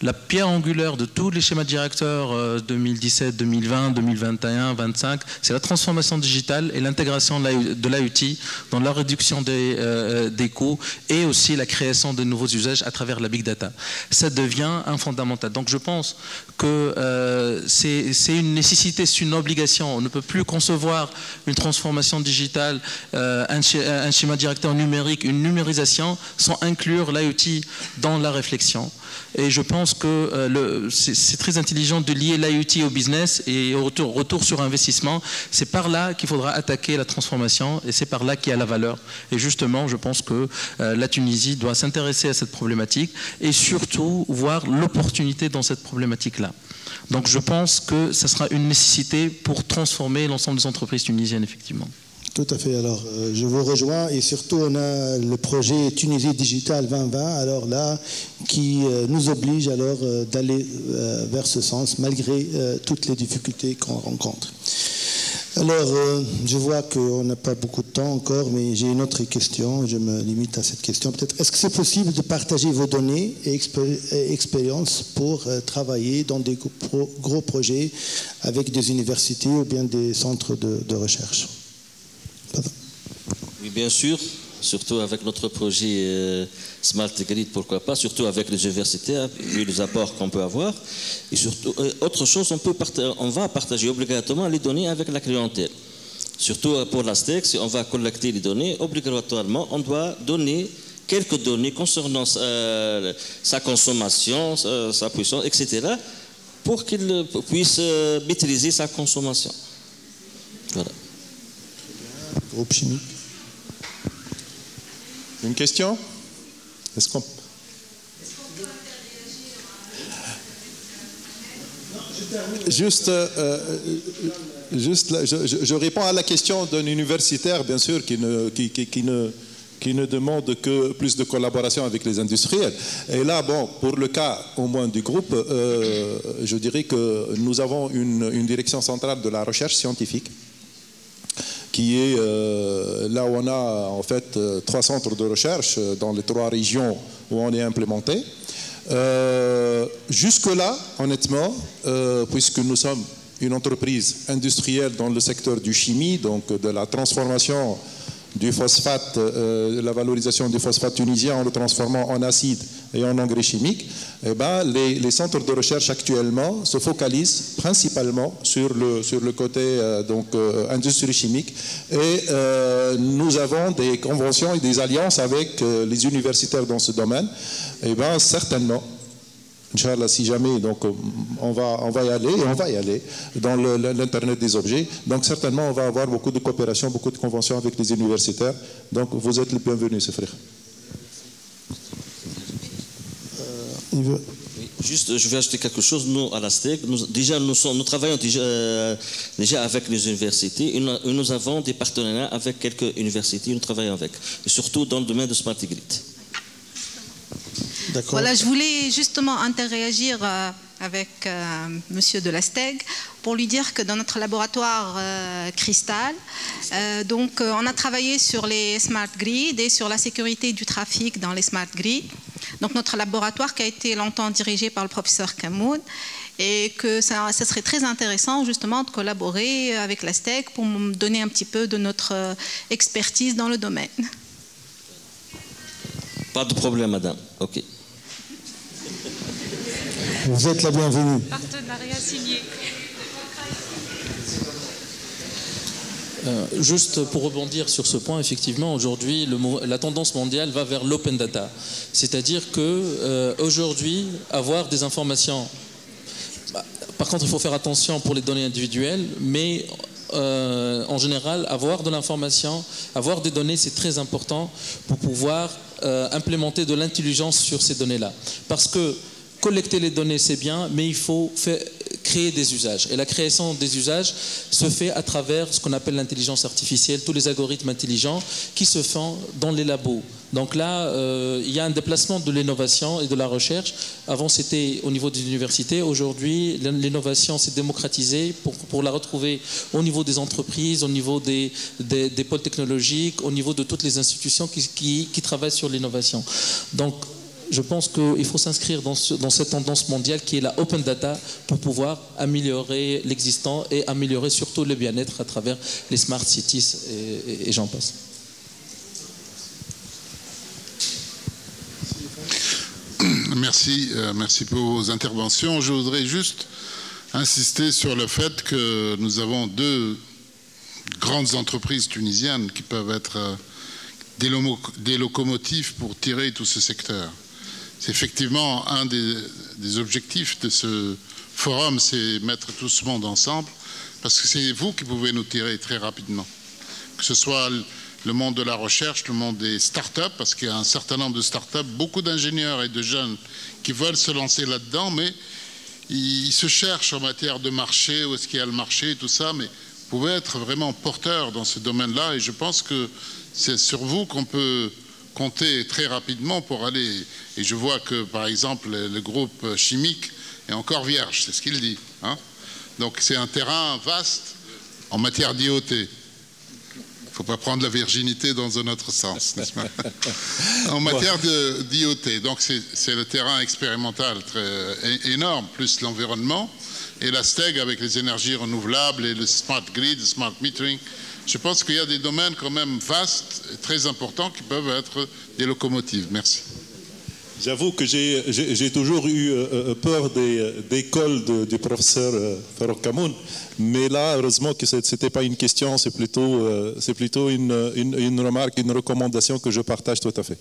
Speaker 2: la pierre angulaire de tous les schémas directeurs 2017, 2020, 2021, 2025, c'est la transformation digitale et l'intégration de l'IoT dans la réduction des coûts et aussi la création de nouveaux usages à travers la big data. Ça devient un fondamental. Donc je pense que c'est une nécessité, c'est une obligation. On ne peut plus concevoir une transformation digitale, un schéma directeur numérique, une numérisation sans inclure l'IoT dans la réflexion. Et je pense que c'est très intelligent de lier l'IoT au business et au retour sur investissement. C'est par là qu'il faudra attaquer la transformation et c'est par là qu'il y a la valeur. Et justement, je pense que la Tunisie doit s'intéresser à cette problématique et surtout voir l'opportunité dans cette problématique-là. Donc je pense que ça sera une nécessité pour transformer l'ensemble des entreprises tunisiennes, effectivement.
Speaker 1: Tout à fait. Alors, je vous rejoins et surtout, on a le projet Tunisie Digital 2020, alors là, qui nous oblige alors d'aller vers ce sens, malgré toutes les difficultés qu'on rencontre. Alors, je vois qu'on n'a pas beaucoup de temps encore, mais j'ai une autre question, je me limite à cette question peut-être. Est-ce que c'est possible de partager vos données et expériences pour travailler dans des gros projets avec des universités ou bien des centres de recherche?
Speaker 15: Oui, bien sûr. surtout avec notre projet Smart Grid, pourquoi pas, surtout avec les universitaires, vu les apports qu'on peut avoir. Et surtout, autre chose, on va partager obligatoirement les données avec la clientèle. Surtout pour la STEC, si on va collecter les données, obligatoirement, on doit donner quelques données concernant sa consommation, sa puissance, etc., pour qu'il puisse maîtriser sa consommation. Voilà.
Speaker 16: Groupe chimique. Une question? Est-ce qu'on... Juste, je réponds à la question d'un universitaire, bien sûr, qui ne demande que plus de collaboration avec les industriels. Et là, bon, pour le cas au moins du groupe, je dirais que nous avons une direction centrale de la recherche scientifique, qui est là où on a en fait 3 centres de recherche dans les 3 régions où on est implémenté. Jusque-là, honnêtement, puisque nous sommes une entreprise industrielle dans le secteur du chimie, donc de la transformation du phosphate, la valorisation du phosphate tunisien en le transformant en acide et en engrais chimiques, eh ben, les centres de recherche actuellement se focalisent principalement sur le côté industrie chimique, et nous avons des conventions et des alliances avec les universitaires dans ce domaine. Eh ben, certainement, Inch'Allah, si jamais, donc on va y aller, et on va y aller dans l'Internet des objets. Donc certainement, on va avoir beaucoup de coopération, beaucoup de conventions avec les universitaires. Donc vous êtes les bienvenus, ces frères.
Speaker 15: Oui, juste, je vais ajouter quelque chose. Nous, à la STEC, nous travaillons déjà avec les universités, et nous avons des partenariats avec quelques universités, nous travaillons avec, et surtout dans le domaine de Smart Grid.
Speaker 17: Voilà, je voulais justement interagir avec monsieur de la STEG pour lui dire que dans notre laboratoire Cristal, on a travaillé sur les smart grids et sur la sécurité du trafic dans les smart grids. Donc notre laboratoire qui a été longtemps dirigé par le professeur Kamoun, et que ça serait très intéressant justement de collaborer avec la STEG pour me donner un petit peu de notre expertise dans le domaine.
Speaker 15: Pas de problème, madame. OK.
Speaker 1: Vous êtes la bienvenue.
Speaker 12: Partenariat signé.
Speaker 2: Juste pour rebondir sur ce point, effectivement, aujourd'hui, la tendance mondiale va vers l'open data. C'est-à-dire qu'aujourd'hui, avoir des informations... Par contre, il faut faire attention pour les données individuelles, mais en général, avoir de l'information, avoir des données, c'est très important pour pouvoir implémenter de l'intelligence sur ces données-là. Parce que collecter les données, c'est bien, mais il faut créer des usages. Et la création des usages se fait à travers ce qu'on appelle l'intelligence artificielle, tous les algorithmes intelligents qui se font dans les labos. Donc là, il y a un déplacement de l'innovation et de la recherche. Avant, c'était au niveau des universités. Aujourd'hui, l'innovation s'est démocratisée pour la retrouver au niveau des entreprises, au niveau des pôles technologiques, au niveau de toutes les institutions qui travaillent sur l'innovation. Donc, je pense qu'il faut s'inscrire dans cette tendance mondiale qui est la open data pour pouvoir améliorer l'existant et améliorer surtout le bien-être à travers les smart cities et j'en passe.
Speaker 3: Merci pour vos interventions. Je voudrais juste insister sur le fait que nous avons 2 grandes entreprises tunisiennes qui peuvent être des locomotives pour tirer tout ce secteur. C'est effectivement un des objectifs de ce forum, c'est mettre tout ce monde ensemble, parce que c'est vous qui pouvez nous tirer très rapidement. Que ce soit le monde de la recherche, le monde des start-up, parce qu'il y a un certain nombre de start-up, beaucoup d'ingénieurs et de jeunes qui veulent se lancer là-dedans, mais ils se cherchent en matière de marché, où est-ce qu'il y a le marché et tout ça, mais vous pouvez être vraiment porteur dans ce domaine-là, et je pense que c'est sur vous qu'on peut compter très rapidement pour aller. Et je vois que, par exemple, le groupe chimique est encore vierge, c'est ce qu'il dit. Hein? Donc c'est un terrain vaste en matière d'IoT. Il ne faut pas prendre la virginité dans un autre sens, n'est-ce pas? En matière d'IoT, donc c'est le terrain expérimental très énorme, plus l'environnement. Et la STEG avec les énergies renouvelables et le smart grid, le smart metering, Je pense qu'il y a des domaines quand même vastes et très importants qui peuvent être des locomotives. Merci.
Speaker 16: J'avoue que j'ai toujours eu peur des cols du professeur Farouk Kamoun, mais là, heureusement que ce n'était pas une question, c'est plutôt une remarque, une recommandation que je partage tout à fait.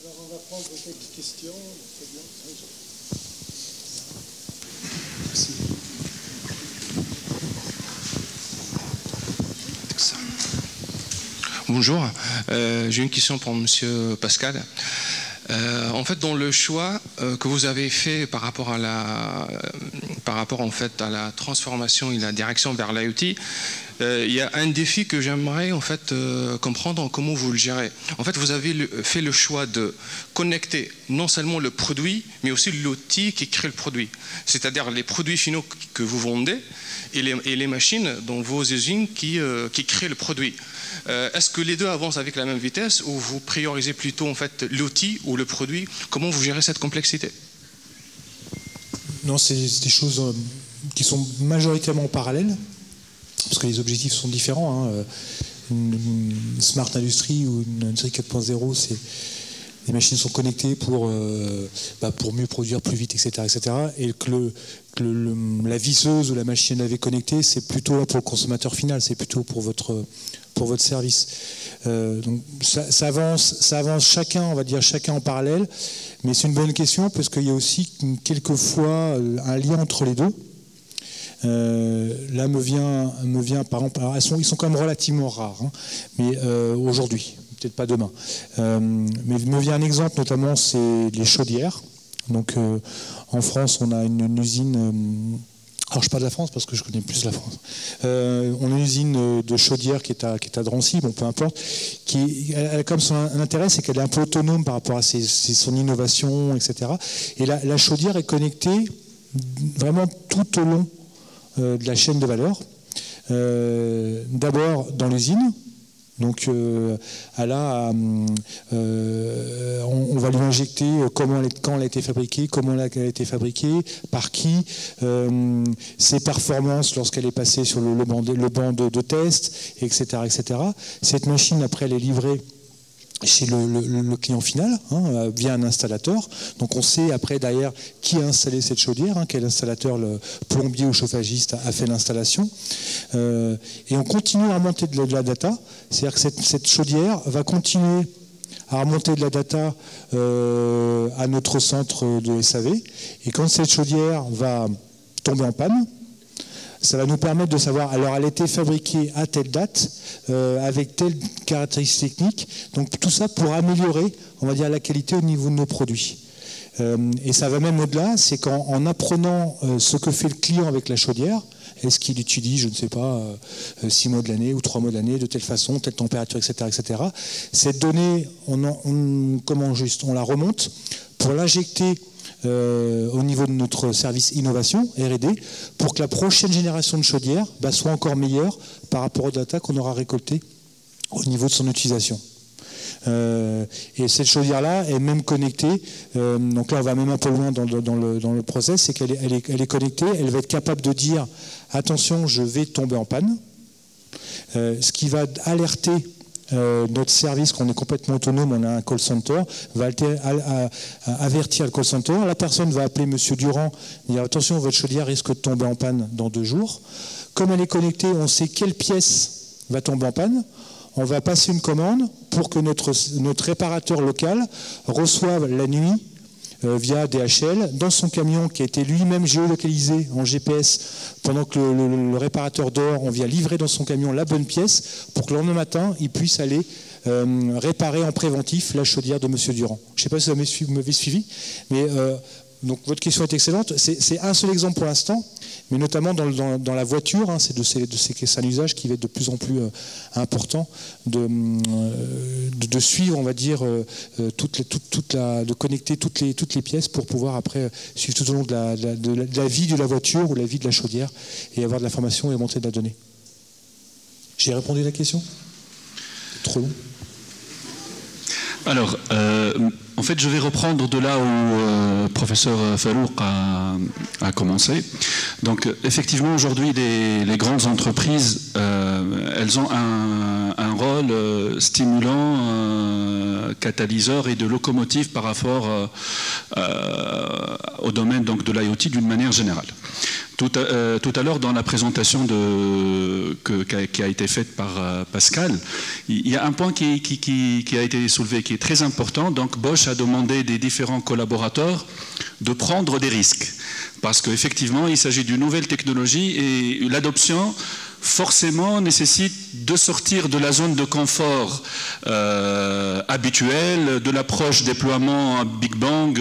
Speaker 4: Alors on va prendre quelques questions. Merci.
Speaker 18: Bonjour, j'ai une question pour Monsieur Pascal. En fait, dans le choix que vous avez fait par rapport en fait à la transformation et la direction vers l'IoT, il y a un défi que j'aimerais en fait comprendre comment vous le gérez. En fait, vous avez fait le choix de connecter non seulement le produit, mais aussi l'outil qui crée le produit. C'est-à-dire les produits finaux que vous vendez et les machines dans vos usines qui créent le produit. Est-ce que les deux avancent avec la même vitesse ou vous priorisez plutôt en fait l'outil ou le produit? Comment vous gérez cette complexité?
Speaker 6: Non, c'est des choses qui sont majoritairement parallèles, parce que les objectifs sont différents. Hein. Une Smart Industry ou une Industrie 4.0, c'est les machines sont connectées pour mieux produire plus vite, etc. Et que la visseuse ou la machine à laver connectée, c'est plutôt là pour le consommateur final, c'est plutôt pour votre service. Donc ça avance chacun, on va dire chacun en parallèle, mais c'est une bonne question parce qu'il y a aussi quelquefois un lien entre les deux. Là me vient par exemple, alors ils sont quand même relativement rares, hein, mais aujourd'hui, peut-être pas demain. Mais il me vient un exemple notamment, c'est les chaudières. Donc en France, on a une usine. Alors je parle de la France parce que je connais plus la France. On a une usine de chaudière qui est à Drancy, bon peu importe. Elle a comme son intérêt, c'est qu'elle est un peu autonome par rapport à son innovation, etc. Et la chaudière est connectée vraiment tout au long de la chaîne de valeur. D'abord dans l'usine. Donc on va lui injecter quand elle a été fabriquée, comment elle a été fabriquée, par qui, ses performances lorsqu'elle est passée sur le banc de test, etc., etc. Cette machine, après, elle est livrée chez le client final, hein, via un installateur. Donc on sait après derrière qui a installé cette chaudière, hein, quel installateur, le plombier ou chauffagiste a fait l'installation. Et on continue à remonter de la data, c'est-à-dire que cette chaudière va continuer à remonter de la data à notre centre de SAV. Et quand cette chaudière va tomber en panne, ça va nous permettre de savoir, alors elle a été fabriquée à telle date, avec telle caractéristique technique, donc tout ça pour améliorer, on va dire, la qualité au niveau de nos produits. Et ça va même au-delà, c'est qu'en apprenant ce que fait le client avec la chaudière, est-ce qu'il utilise, je ne sais pas, 6 mois de l'année ou 3 mois de l'année, de telle façon, telle température, etc., etc. Cette donnée, on la remonte pour l'injecter au niveau de notre service innovation, R&D, pour que la prochaine génération de chaudières soit encore meilleure par rapport aux data qu'on aura récoltées au niveau de son utilisation. Et cette chaudière-là est même connectée, donc là on va même un peu loin dans le process, c'est qu'elle est connectée, elle va être capable de dire « attention, je vais tomber en panne », ce qui va alerter notre service, qu'on est complètement autonome, on a un call center, va avertir le call center. La personne va appeler Monsieur Durand, dire attention, votre chaudière risque de tomber en panne dans 2 jours. Comme elle est connectée, on sait quelle pièce va tomber en panne. On va passer une commande pour que notre réparateur local reçoive la nuit via DHL dans son camion qui a été lui-même géolocalisé en GPS pendant que le réparateur dort. On vient livrer dans son camion la bonne pièce pour que le lendemain matin, il puisse aller réparer en préventif la chaudière de Monsieur Durand. Je ne sais pas si vous m'avez suivi, mais donc votre question est excellente. C'est un seul exemple pour l'instant, mais notamment dans la voiture, hein, c'est un usage qui va être de plus en plus important de suivre, on va dire, de connecter toutes les pièces pour pouvoir après suivre tout au long de la vie de la voiture ou la vie de la chaudière et avoir de l'information et monter de la donnée. J'ai répondu à la question ? Trop long.
Speaker 19: Alors, En fait, je vais reprendre de là où professeur Farouk a commencé. Donc, effectivement, aujourd'hui, les grandes entreprises, elles ont un rôle stimulant, catalyseur et de locomotive par rapport au domaine donc, de l'IoT d'une manière générale. Tout à l'heure, dans la présentation qui a été faite par Pascal, il y a un point qui a été soulevé, qui est très important. Donc Bosch a demandé des différents collaborateurs de prendre des risques. Parce qu'effectivement, il s'agit d'une nouvelle technologie et l'adoption forcément nécessite de sortir de la zone de confort habituelle, de l'approche déploiement Big Bang,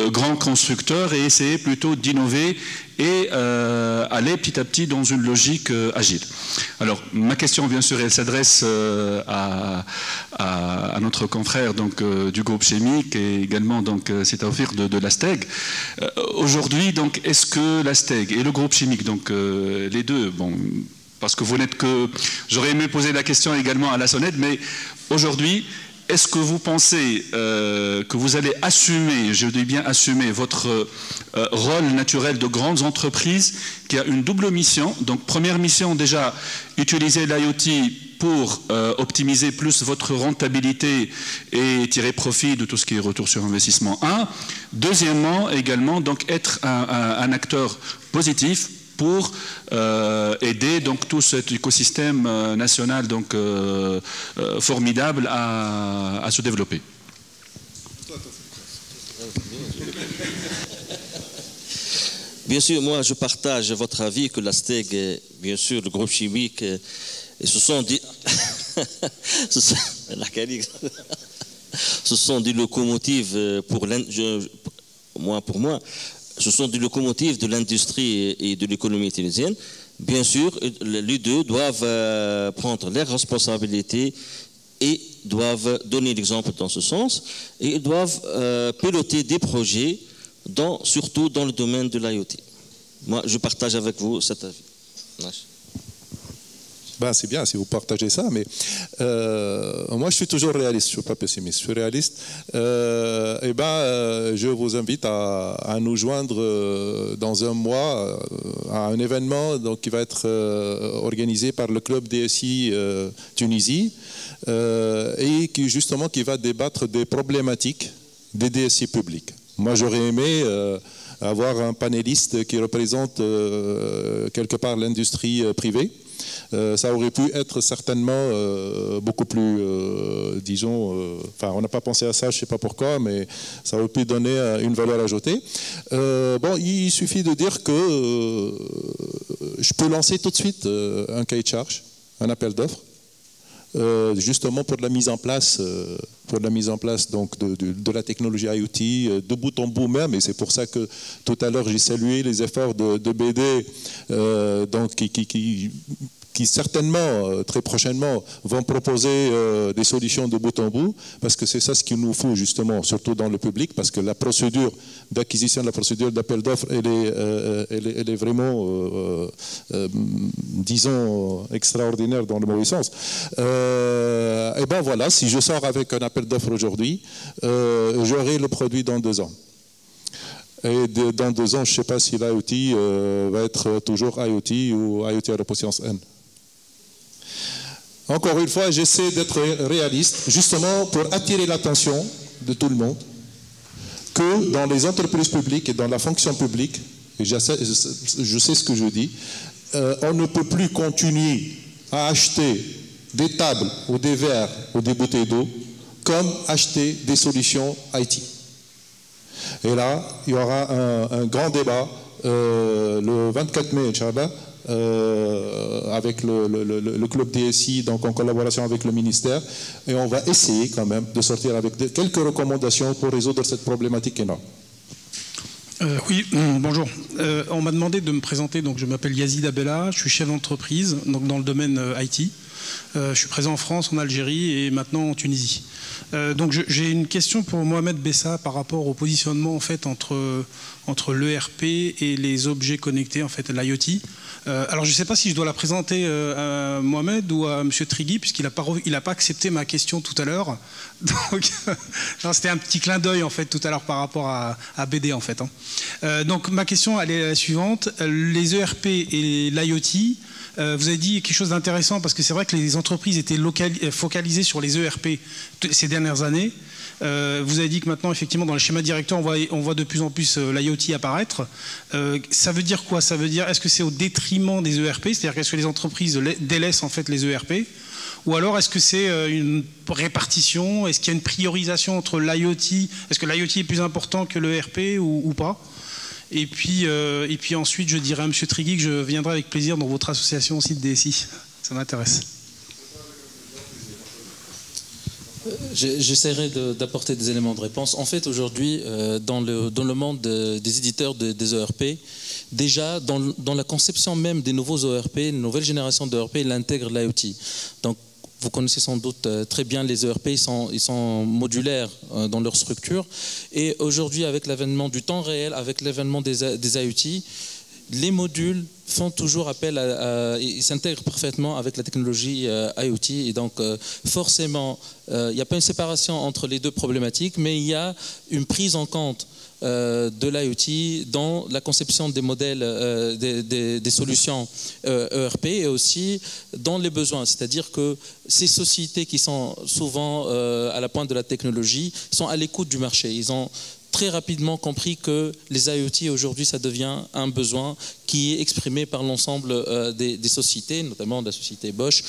Speaker 19: grand constructeur, et essayer plutôt d'innover et aller petit à petit dans une logique agile. Alors, ma question, bien sûr, elle s'adresse à notre confrère donc, du groupe chimique et également c'est à offrir de l'ASTEG. Aujourd'hui, donc, est-ce que l'ASTEG et le groupe chimique, donc les deux, bon, parce que vous n'êtes que... J'aurais aimé poser la question également à la SONED, mais aujourd'hui, est-ce que vous pensez que vous allez assumer, je dis bien assumer, votre rôle naturel de grandes entreprises qui a une double mission? Donc première mission déjà, utiliser l'IoT pour optimiser plus votre rentabilité et tirer profit de tout ce qui est retour sur investissement 1. Deuxièmement, également, donc être un acteur positif pour aider donc tout cet écosystème national donc formidable à se développer.
Speaker 15: Bien sûr, moi je partage votre avis que l'ASTEG, bien sûr, le groupe chimique, ce sont des ce sont des locomotives pour moi. Ce sont des locomotives de l'industrie et de l'économie tunisienne. Bien sûr, les deux doivent prendre leurs responsabilités et doivent donner l'exemple dans ce sens. Et ils doivent piloter des projets, surtout dans le domaine de l'IoT. Moi, je partage avec vous cet avis.
Speaker 16: Ben, c'est bien si vous partagez ça, mais moi je suis toujours réaliste, je ne suis pas pessimiste, je suis réaliste. Je vous invite à nous joindre dans un mois à un événement donc, qui va être organisé par le club DSI Tunisie et qui va débattre des problématiques des DSI publics. Moi j'aurais aimé avoir un panéliste qui représente quelque part l'industrie privée. Ça aurait pu être certainement beaucoup plus, on n'a pas pensé à ça, je ne sais pas pourquoi, mais ça aurait pu donner une valeur ajoutée. Il suffit de dire que je peux lancer tout de suite un cahier de charge, un appel d'offres, justement pour la mise en place, donc de la technologie IoT de bout en bout même, et c'est pour ça que tout à l'heure j'ai salué les efforts de BD donc qui certainement, très prochainement, vont proposer des solutions de bout en bout, parce que c'est ça ce qu'il nous faut justement, surtout dans le public, parce que la procédure d'acquisition, la procédure d'appel d'offres, elle est vraiment, disons, extraordinaire dans le mauvais sens. Et ben voilà, si je sors avec un appel d'offres aujourd'hui, j'aurai le produit dans 2 ans. Et dans 2 ans, je ne sais pas si l'IoT va être toujours IoT ou IoT à la puissance N. Encore une fois, j'essaie d'être réaliste, justement pour attirer l'attention de tout le monde, que dans les entreprises publiques et dans la fonction publique, et je sais ce que je dis, on ne peut plus continuer à acheter des tables ou des verres ou des bouteilles d'eau comme acheter des solutions IT. Et là, il y aura un grand débat le 24 mai, Inch'Allah, avec le club DSI, donc en collaboration avec le ministère, et on va essayer quand même de sortir avec quelques recommandations pour résoudre cette problématique énorme.
Speaker 4: Oui, bonjour. On m'a demandé de me présenter, donc je m'appelle Yazid Abella, je suis chef d'entreprise donc dans le domaine IT. Je suis présent en France, en Algérie et maintenant en Tunisie. Donc j'ai une question pour Mohamed Bessa par rapport au positionnement en fait entre l'ERP et les objets connectés, en fait l'IoT. Alors je ne sais pas si je dois la présenter à Mohamed ou à M. Trigui, puisqu'il n'a pas accepté ma question tout à l'heure. Donc c'était un petit clin d'œil en fait tout à l'heure par rapport à BD en fait. Donc ma question elle est la suivante. Les ERP et l'IoT, vous avez dit quelque chose d'intéressant parce que c'est vrai que les entreprises étaient focalisées sur les ERP ces dernières années. Vous avez dit que maintenant, effectivement, dans le schéma directeur, on voit de plus en plus l'IoT apparaître. Ça veut dire quoi? Ça veut dire, est-ce que c'est au détriment des ERP? C'est-à-dire qu'est-ce que les entreprises délaissent en fait les ERP? Ou alors est-ce que c'est une répartition? Est-ce qu'il y a une priorisation entre l'IoT? Est-ce que l'IoT est plus important que l'ERP ou pas? Et puis ensuite, je dirais à M. Trigui que je viendrai avec plaisir dans votre association aussi de DSI. Ça m'intéresse.
Speaker 2: J'essaierai d'apporter des éléments de réponse. En fait, aujourd'hui, dans le monde des éditeurs des ERP, déjà, dans la conception même des nouveaux ERP, une nouvelle génération d'ERP, il intègre l'IoT. Donc, vous connaissez sans doute très bien les ERP, ils sont modulaires dans leur structure. Et aujourd'hui, avec l'avènement du temps réel, avec l'avènement des IoT, les modules font toujours appel ils s'intègrent parfaitement avec la technologie IoT et donc forcément il n'y a pas une séparation entre les deux problématiques, mais il y a une prise en compte de l'IoT dans la conception des modèles, des solutions ERP et aussi dans les besoins. C'est-à-dire que ces sociétés qui sont souvent à la pointe de la technologie sont à l'écoute du marché. Ils ont très rapidement compris que les IoT aujourd'hui ça devient un besoin qui est exprimé par l'ensemble des sociétés, notamment de la société Bosch,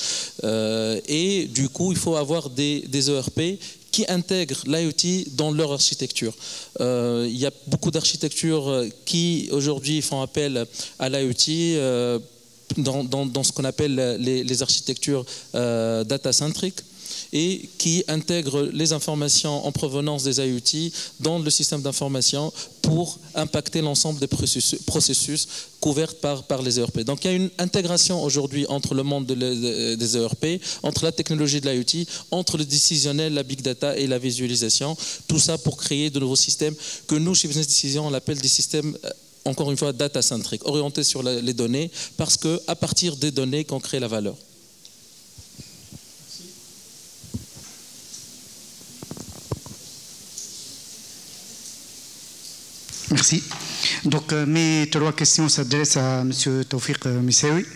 Speaker 2: et du coup il faut avoir des ERP qui intègrent l'IoT dans leur architecture. Il y a beaucoup d'architectures qui aujourd'hui font appel à l'IoT dans ce qu'on appelle les architectures data-centric, et qui intègrent les informations en provenance des IoT dans le système d'information pour impacter l'ensemble des processus couverts par les ERP. Donc il y a une intégration aujourd'hui entre le monde des ERP, entre la technologie de l'IoT, entre le décisionnel, la big data et la visualisation, tout ça pour créer de nouveaux systèmes que nous, chez Business Decision, on appelle des systèmes encore une fois data-centric, orientés sur les données, parce qu'à partir des données qu'on crée la valeur.
Speaker 8: Merci. Donc, mes trois questions s'adressent à M. Tawfiq Missaoui.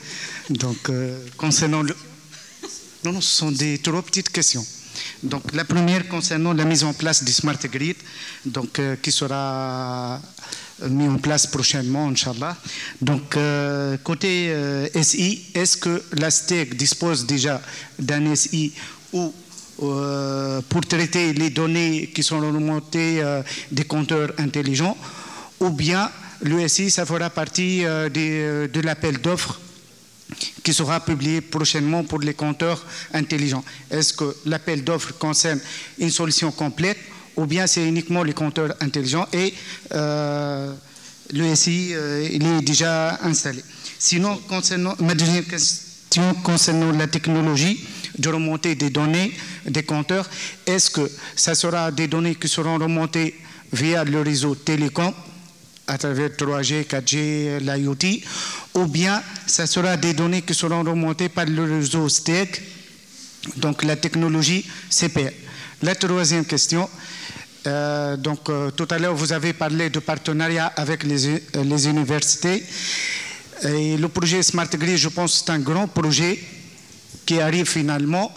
Speaker 8: Donc, concernant le... Non, ce sont des trois petites questions. Donc, la première concernant la mise en place du Smart Grid, donc, qui sera mis en place prochainement, Inch'Allah. Donc, côté SI, est-ce que la STEC dispose déjà d'un SI ou pour traiter les données qui sont remontées des compteurs intelligents, ou bien le SI, ça fera partie de l'appel d'offres qui sera publié prochainement pour les compteurs intelligents. Est-ce que l'appel d'offres concerne une solution complète ou bien c'est uniquement les compteurs intelligents et le SI il est déjà installé? Sinon, ma deuxième question concernant la technologie de remontée des données des compteurs, est-ce que ça sera des données qui seront remontées via le réseau télécom à travers 3G, 4G, l'IoT, ou bien ça sera des données qui seront remontées par le réseau STEC, donc la technologie CPR. La troisième question, tout à l'heure vous avez parlé de partenariat avec les universités, et le projet Smart Grid, je pense que c'est un grand projet qui arrive finalement.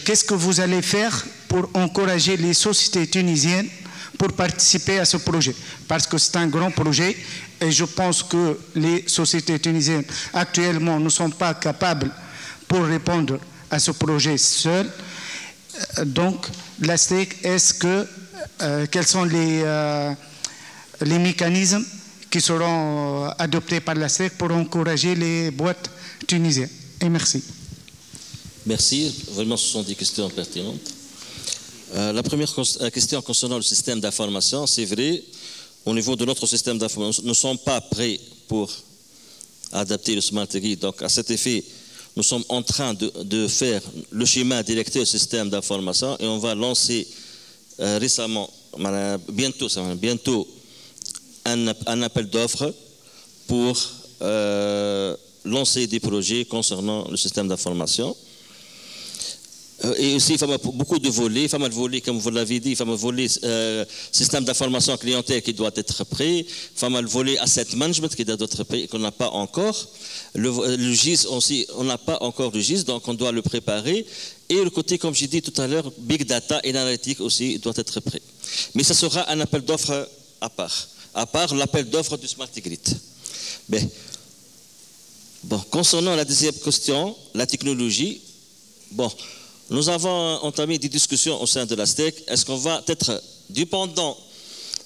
Speaker 8: Qu'est-ce que vous allez faire pour encourager les sociétés tunisiennes pour participer à ce projet? Parce que c'est un grand projet et je pense que les sociétés tunisiennes actuellement ne sont pas capables pour répondre à ce projet seules. Donc, la STEC, quels sont les mécanismes qui seront adoptés par la STEC pour encourager les boîtes tunisiennes? Et merci.
Speaker 15: Merci. Vraiment, ce sont des questions pertinentes. La première question concernant le système d'information, c'est vrai, au niveau de notre système d'information, nous ne sommes pas prêts pour adapter le Smart Grid. Donc, à cet effet, nous sommes en train de faire le schéma directeur système d'information et on va lancer bientôt un appel d'offres pour lancer des projets concernant le système d'information. Et aussi, il y a beaucoup de volets. Il y a le volet, comme vous l'avez dit, il y a le volet système d'information clientèle qui doit être prêt. Il y a le volet asset management qui doit être prêt et qu'on n'a pas encore. Le GIS aussi, on n'a pas encore le GIS, donc on doit le préparer. Et le côté, comme j'ai dit tout à l'heure, big data et analytique aussi doit être prêt. Mais ce sera un appel d'offres à part l'appel d'offres du Smart Grid. Mais, bon, concernant la deuxième question, la technologie, bon, nous avons entamé des discussions au sein de la STEC. Est-ce qu'on va être dépendant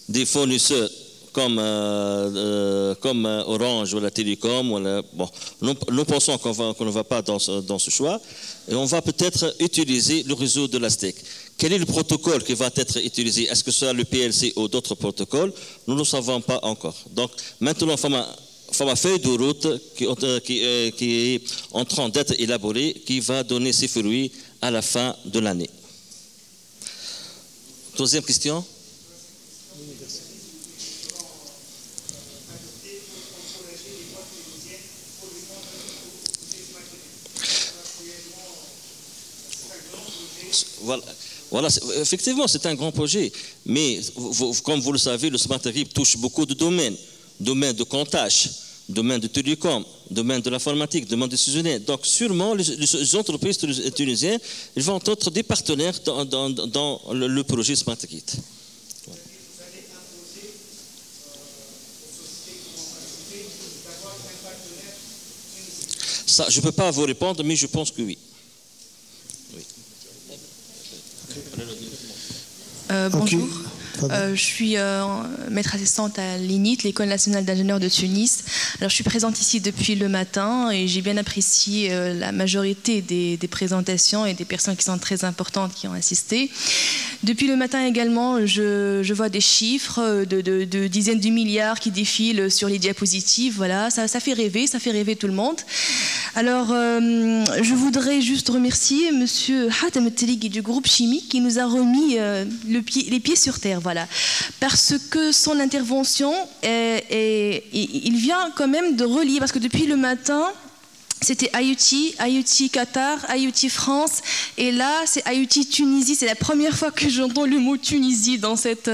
Speaker 15: des fournisseurs comme Orange ou la Télécom bon, nous pensons qu'on ne va pas dans ce choix. Et on va peut-être utiliser le réseau de la STEC. Quel est le protocole qui va être utilisé? Est-ce que ce sera le PLC ou d'autres protocoles? Nous ne le savons pas encore. Donc maintenant, il faut ma feuille de route qui est en train d'être élaborée, qui va donner ses fruits à la fin de l'année. Deuxième question. Voilà, effectivement, c'est un grand projet. Mais comme vous le savez, le Smart Grid touche beaucoup de domaines. Domaine de comptage, domaine de télécom, domaine de l'informatique, domaine décisionnel. Donc sûrement, les entreprises tunisiennes ils vont être des partenaires dans le projet Smart Grid. Ça, je ne peux pas vous répondre, mais je pense que oui.
Speaker 20: Bonjour. Je suis maître assistante à l'INIT, l'École nationale d'ingénieurs de Tunis. Alors, je suis présente ici depuis le matin et j'ai bien apprécié la majorité des présentations et des personnes qui sont très importantes qui ont assisté. Depuis le matin également, je vois des chiffres de dizaines de milliards qui défilent sur les diapositives. Voilà, ça fait rêver tout le monde. Alors, je voudrais juste remercier Monsieur Hatem Teligi du groupe chimique qui nous a remis les pieds sur terre. Voilà. Parce que son intervention, il vient quand même de relier, parce que depuis le matin, c'était IoT Qatar, IoT France, et là c'est IoT Tunisie. C'est la première fois que j'entends le mot Tunisie dans cette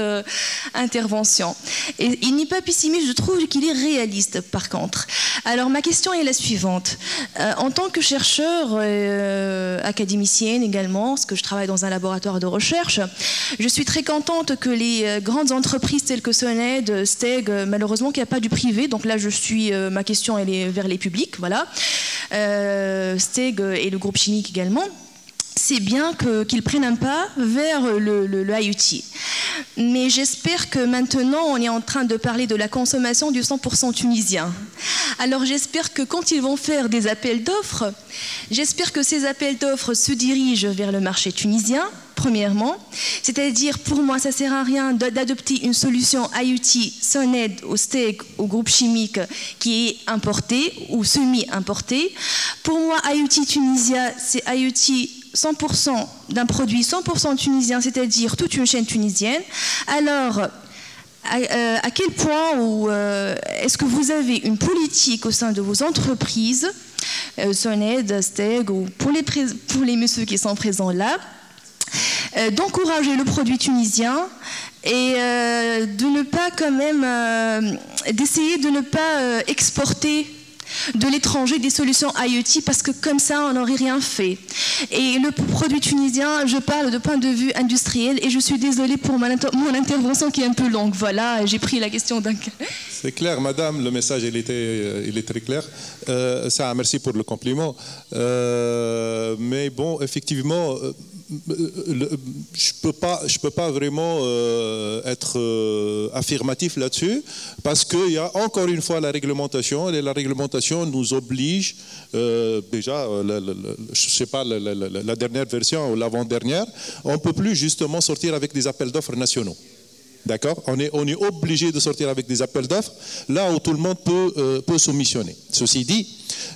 Speaker 20: intervention. Et il n'est pas pessimiste, je trouve qu'il est réaliste par contre. Alors ma question est la suivante. En tant que chercheur, académicienne également, parce que je travaille dans un laboratoire de recherche, je suis très contente que les grandes entreprises telles que Soned, Steg, malheureusement qu'il n'y a pas du privé, donc là ma question elle est vers les publics, voilà. Steg et le groupe chimique également, c'est bien qu'ils prennent un pas vers le IoT. Mais j'espère que maintenant, on est en train de parler de la consommation du 100% tunisien. Alors j'espère que quand ils vont faire des appels d'offres, j'espère que ces appels d'offres se dirigent vers le marché tunisien, premièrement. C'est-à-dire, pour moi, ça ne sert à rien d'adopter une solution IoT Soned au Steg, au groupe chimique, qui est importée ou semi-importée. Pour moi, IoT Tunisia, c'est IoT 100% d'un produit 100% tunisien, c'est-à-dire toute une chaîne tunisienne. Alors, à quel point est-ce que vous avez une politique au sein de vos entreprises, Soned, Steg, ou pour les messieurs qui sont présents là, d'encourager le produit tunisien et de ne pas quand même d'essayer de ne pas exporter de l'étranger des solutions IoT, parce que comme ça on n'aurait rien fait. Et le produit tunisien, je parle de point de vue industriel, et je suis désolée pour mon intervention qui est un peu longue. Voilà, j'ai pris la question d'un...
Speaker 16: C'est clair, madame, le message il est très clair. Ça, merci pour le compliment. Mais bon, effectivement, je peux pas vraiment être affirmatif là-dessus, parce qu'il y a encore une fois la réglementation, et la réglementation nous oblige, déjà, je sais pas, la dernière version ou l'avant-dernière, on ne peut plus justement sortir avec des appels d'offres nationaux. D'accord, on est obligé de sortir avec des appels d'offres, là où tout le monde peut soumissionner. Ceci dit,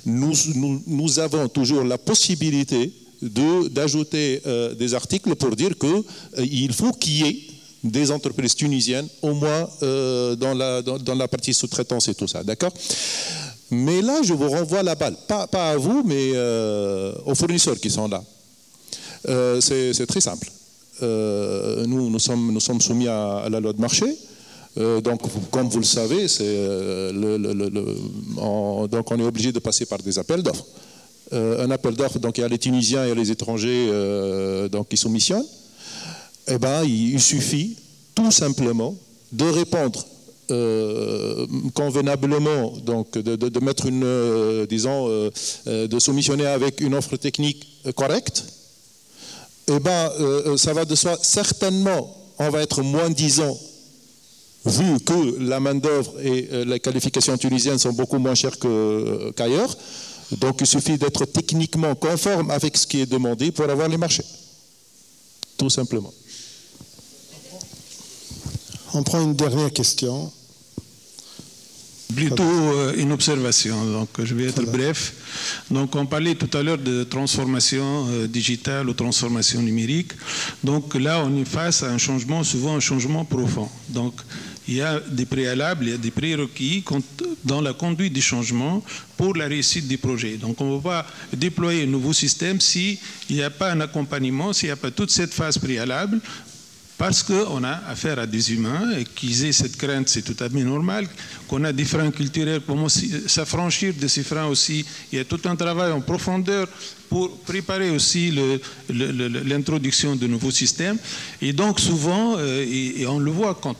Speaker 16: nous avons toujours la possibilité d'ajouter des articles pour dire qu'il faut qu'il y ait des entreprises tunisiennes, au moins dans la partie sous-traitance et tout ça, d'accord? Mais là, je vous renvoie la balle, pas à vous, mais aux fournisseurs qui sont là. C'est très simple. Nous sommes soumis à la loi de marché. Donc, comme vous le savez, donc on est obligé de passer par des appels d'offres. Un appel d'offres, donc il y a les Tunisiens et les étrangers donc, qui soumissionnent. Eh ben, il suffit tout simplement de répondre convenablement, donc de mettre une, disons, de soumissionner avec une offre technique correcte. Eh ben, ça va de soi. Certainement, on va être moins disant, vu que la main-d'œuvre et les qualifications tunisiennes sont beaucoup moins chères qu'ailleurs. Donc, il suffit d'être techniquement conforme avec ce qui est demandé pour avoir les marchés. Tout simplement.
Speaker 1: On prend une dernière question.
Speaker 21: Plutôt une observation, donc je vais être bref. Donc on parlait tout à l'heure de transformation digitale ou transformation numérique. Donc là on est face à un changement, souvent un changement profond. Donc il y a des préalables, il y a des prérequis dans la conduite des changements pour la réussite des projets. Donc on ne va pas déployer un nouveau système s'il n'y a pas un accompagnement, s'il n'y a pas toute cette phase préalable. Parce qu'on a affaire à des humains et qu'ils aient cette crainte, c'est tout à fait normal. Qu'on a des freins culturels, comment s'affranchir de ces freins aussi. Il y a tout un travail en profondeur pour préparer aussi l'introduction de nouveaux systèmes. Et donc souvent, et on le voit quand,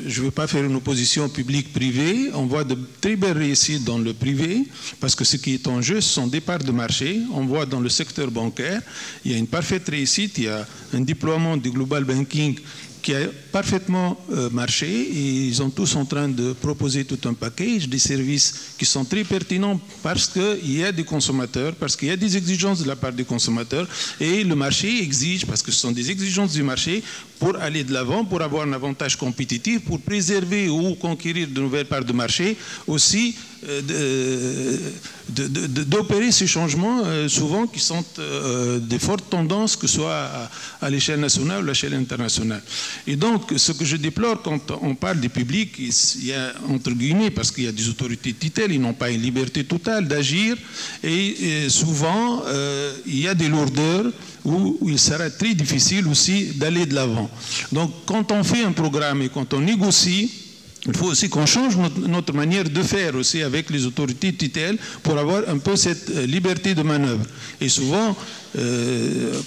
Speaker 21: je ne veux pas faire une opposition publique-privée, on voit de très belles réussites dans le privé, parce que ce qui est en jeu, ce sont des parts de marché. On voit dans le secteur bancaire, il y a une parfaite réussite, il y a un déploiement du global banking qui a parfaitement marché et ils sont tous en train de proposer tout un package des services qui sont très pertinents parce qu'il y a des consommateurs, parce qu'il y a des exigences de la part des consommateurs et le marché exige, parce que ce sont des exigences du marché, pour aller de l'avant, pour avoir un avantage compétitif, pour préserver ou conquérir de nouvelles parts de marché, aussi d'opérer ces changements souvent qui sont des fortes tendances, que ce soit à l'échelle nationale ou à l'échelle internationale. Et donc, ce que je déplore quand on parle des publics, il y a, entre guillemets, parce qu'il y a des autorités de tutelle, ils n'ont pas une liberté totale d'agir, et souvent, il y a des lourdeurs où il sera très difficile aussi d'aller de l'avant. Donc, quand on fait un programme et quand on négocie, il faut aussi qu'on change notre manière de faire aussi avec les autorités de tutelle pour avoir un peu cette liberté de manœuvre. Et souvent,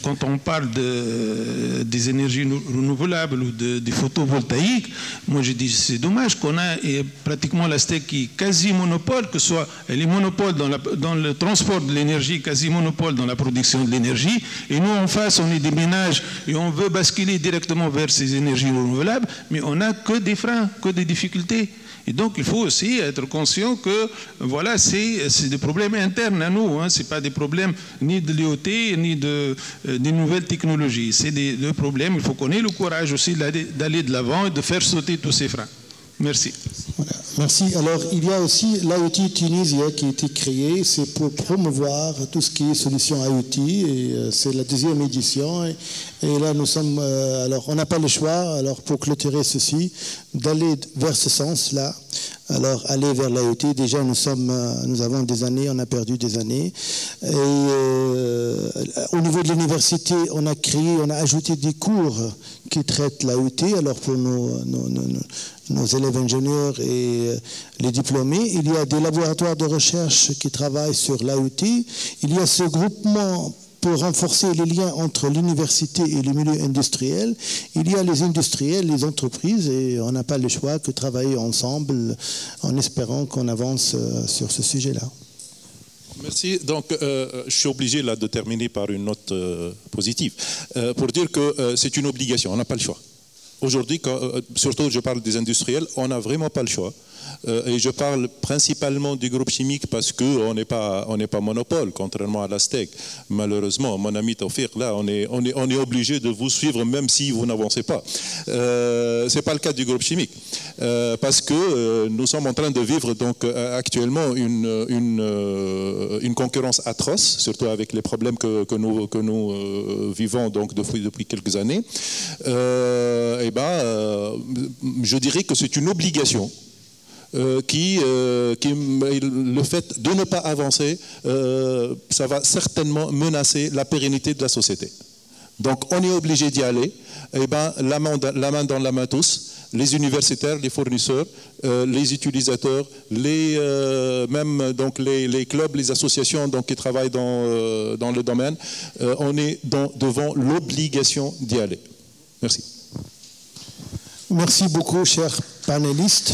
Speaker 21: quand on parle des énergies renouvelables ou des photovoltaïques, moi je dis c'est dommage qu'on a pratiquement l'Astec qui est quasi monopole, que ce soit les monopoles dans le transport de l'énergie, quasi monopole dans la production de l'énergie, et nous en face on est des ménages et on veut basculer directement vers ces énergies renouvelables, mais on n'a que des freins, que des difficultés. Et donc, il faut aussi être conscient que, voilà, c'est des problèmes internes à nous. Hein. Ce n'est pas des problèmes ni de l'IoT, ni des nouvelles technologies. C'est des problèmes. Il faut qu'on ait le courage aussi d'aller de l'avant et de faire sauter tous ces freins. Merci.
Speaker 1: Voilà. Merci. Alors, il y a aussi l'IoT Tunisie qui a été créé. C'est pour promouvoir tout ce qui est solution IoT. Et c'est la 2e édition. Et là, nous sommes... alors, on n'a pas le choix, alors pour clôturer ceci, d'aller vers ce sens-là. Alors, aller vers l'IoT, déjà, nous avons des années, on a perdu des années. Et au niveau de l'université, on a ajouté des cours qui traitent l'IoT. Alors, pour nos élèves ingénieurs et les diplômés, il y a des laboratoires de recherche qui travaillent sur l'IoT. Il y a ce groupement pour renforcer les liens entre l'université et le milieu industriel. Il y a les industriels, les entreprises, et on n'a pas le choix que travailler ensemble en espérant qu'on avance sur ce sujet-là.
Speaker 16: Merci. Donc, je suis obligé là de terminer par une note positive pour dire que c'est une obligation, on n'a pas le choix. Aujourd'hui, surtout je parle des industriels, on n'a vraiment pas le choix. et je parle principalement du groupe chimique parce qu'on n'est pas monopole, contrairement à l'Astec. Malheureusement, mon ami Taufik, là, on est obligé de vous suivre même si vous n'avancez pas. Ce n'est pas le cas du groupe chimique, parce que nous sommes en train de vivre donc, actuellement une concurrence atroce, surtout avec les problèmes que nous vivons donc, depuis quelques années. Je dirais que c'est une obligation le fait de ne pas avancer, ça va certainement menacer la pérennité de la société. Donc on est obligé d'y aller, la main dans la main tous, les universitaires, les fournisseurs, les utilisateurs, même donc les clubs, les associations donc, qui travaillent dans le domaine, on est devant l'obligation d'y aller. Merci.
Speaker 1: Merci beaucoup, chers panélistes,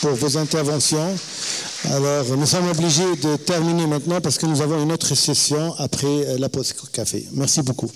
Speaker 1: pour vos interventions. Alors, nous sommes obligés de terminer maintenant parce que nous avons une autre session après la pause café. Merci beaucoup.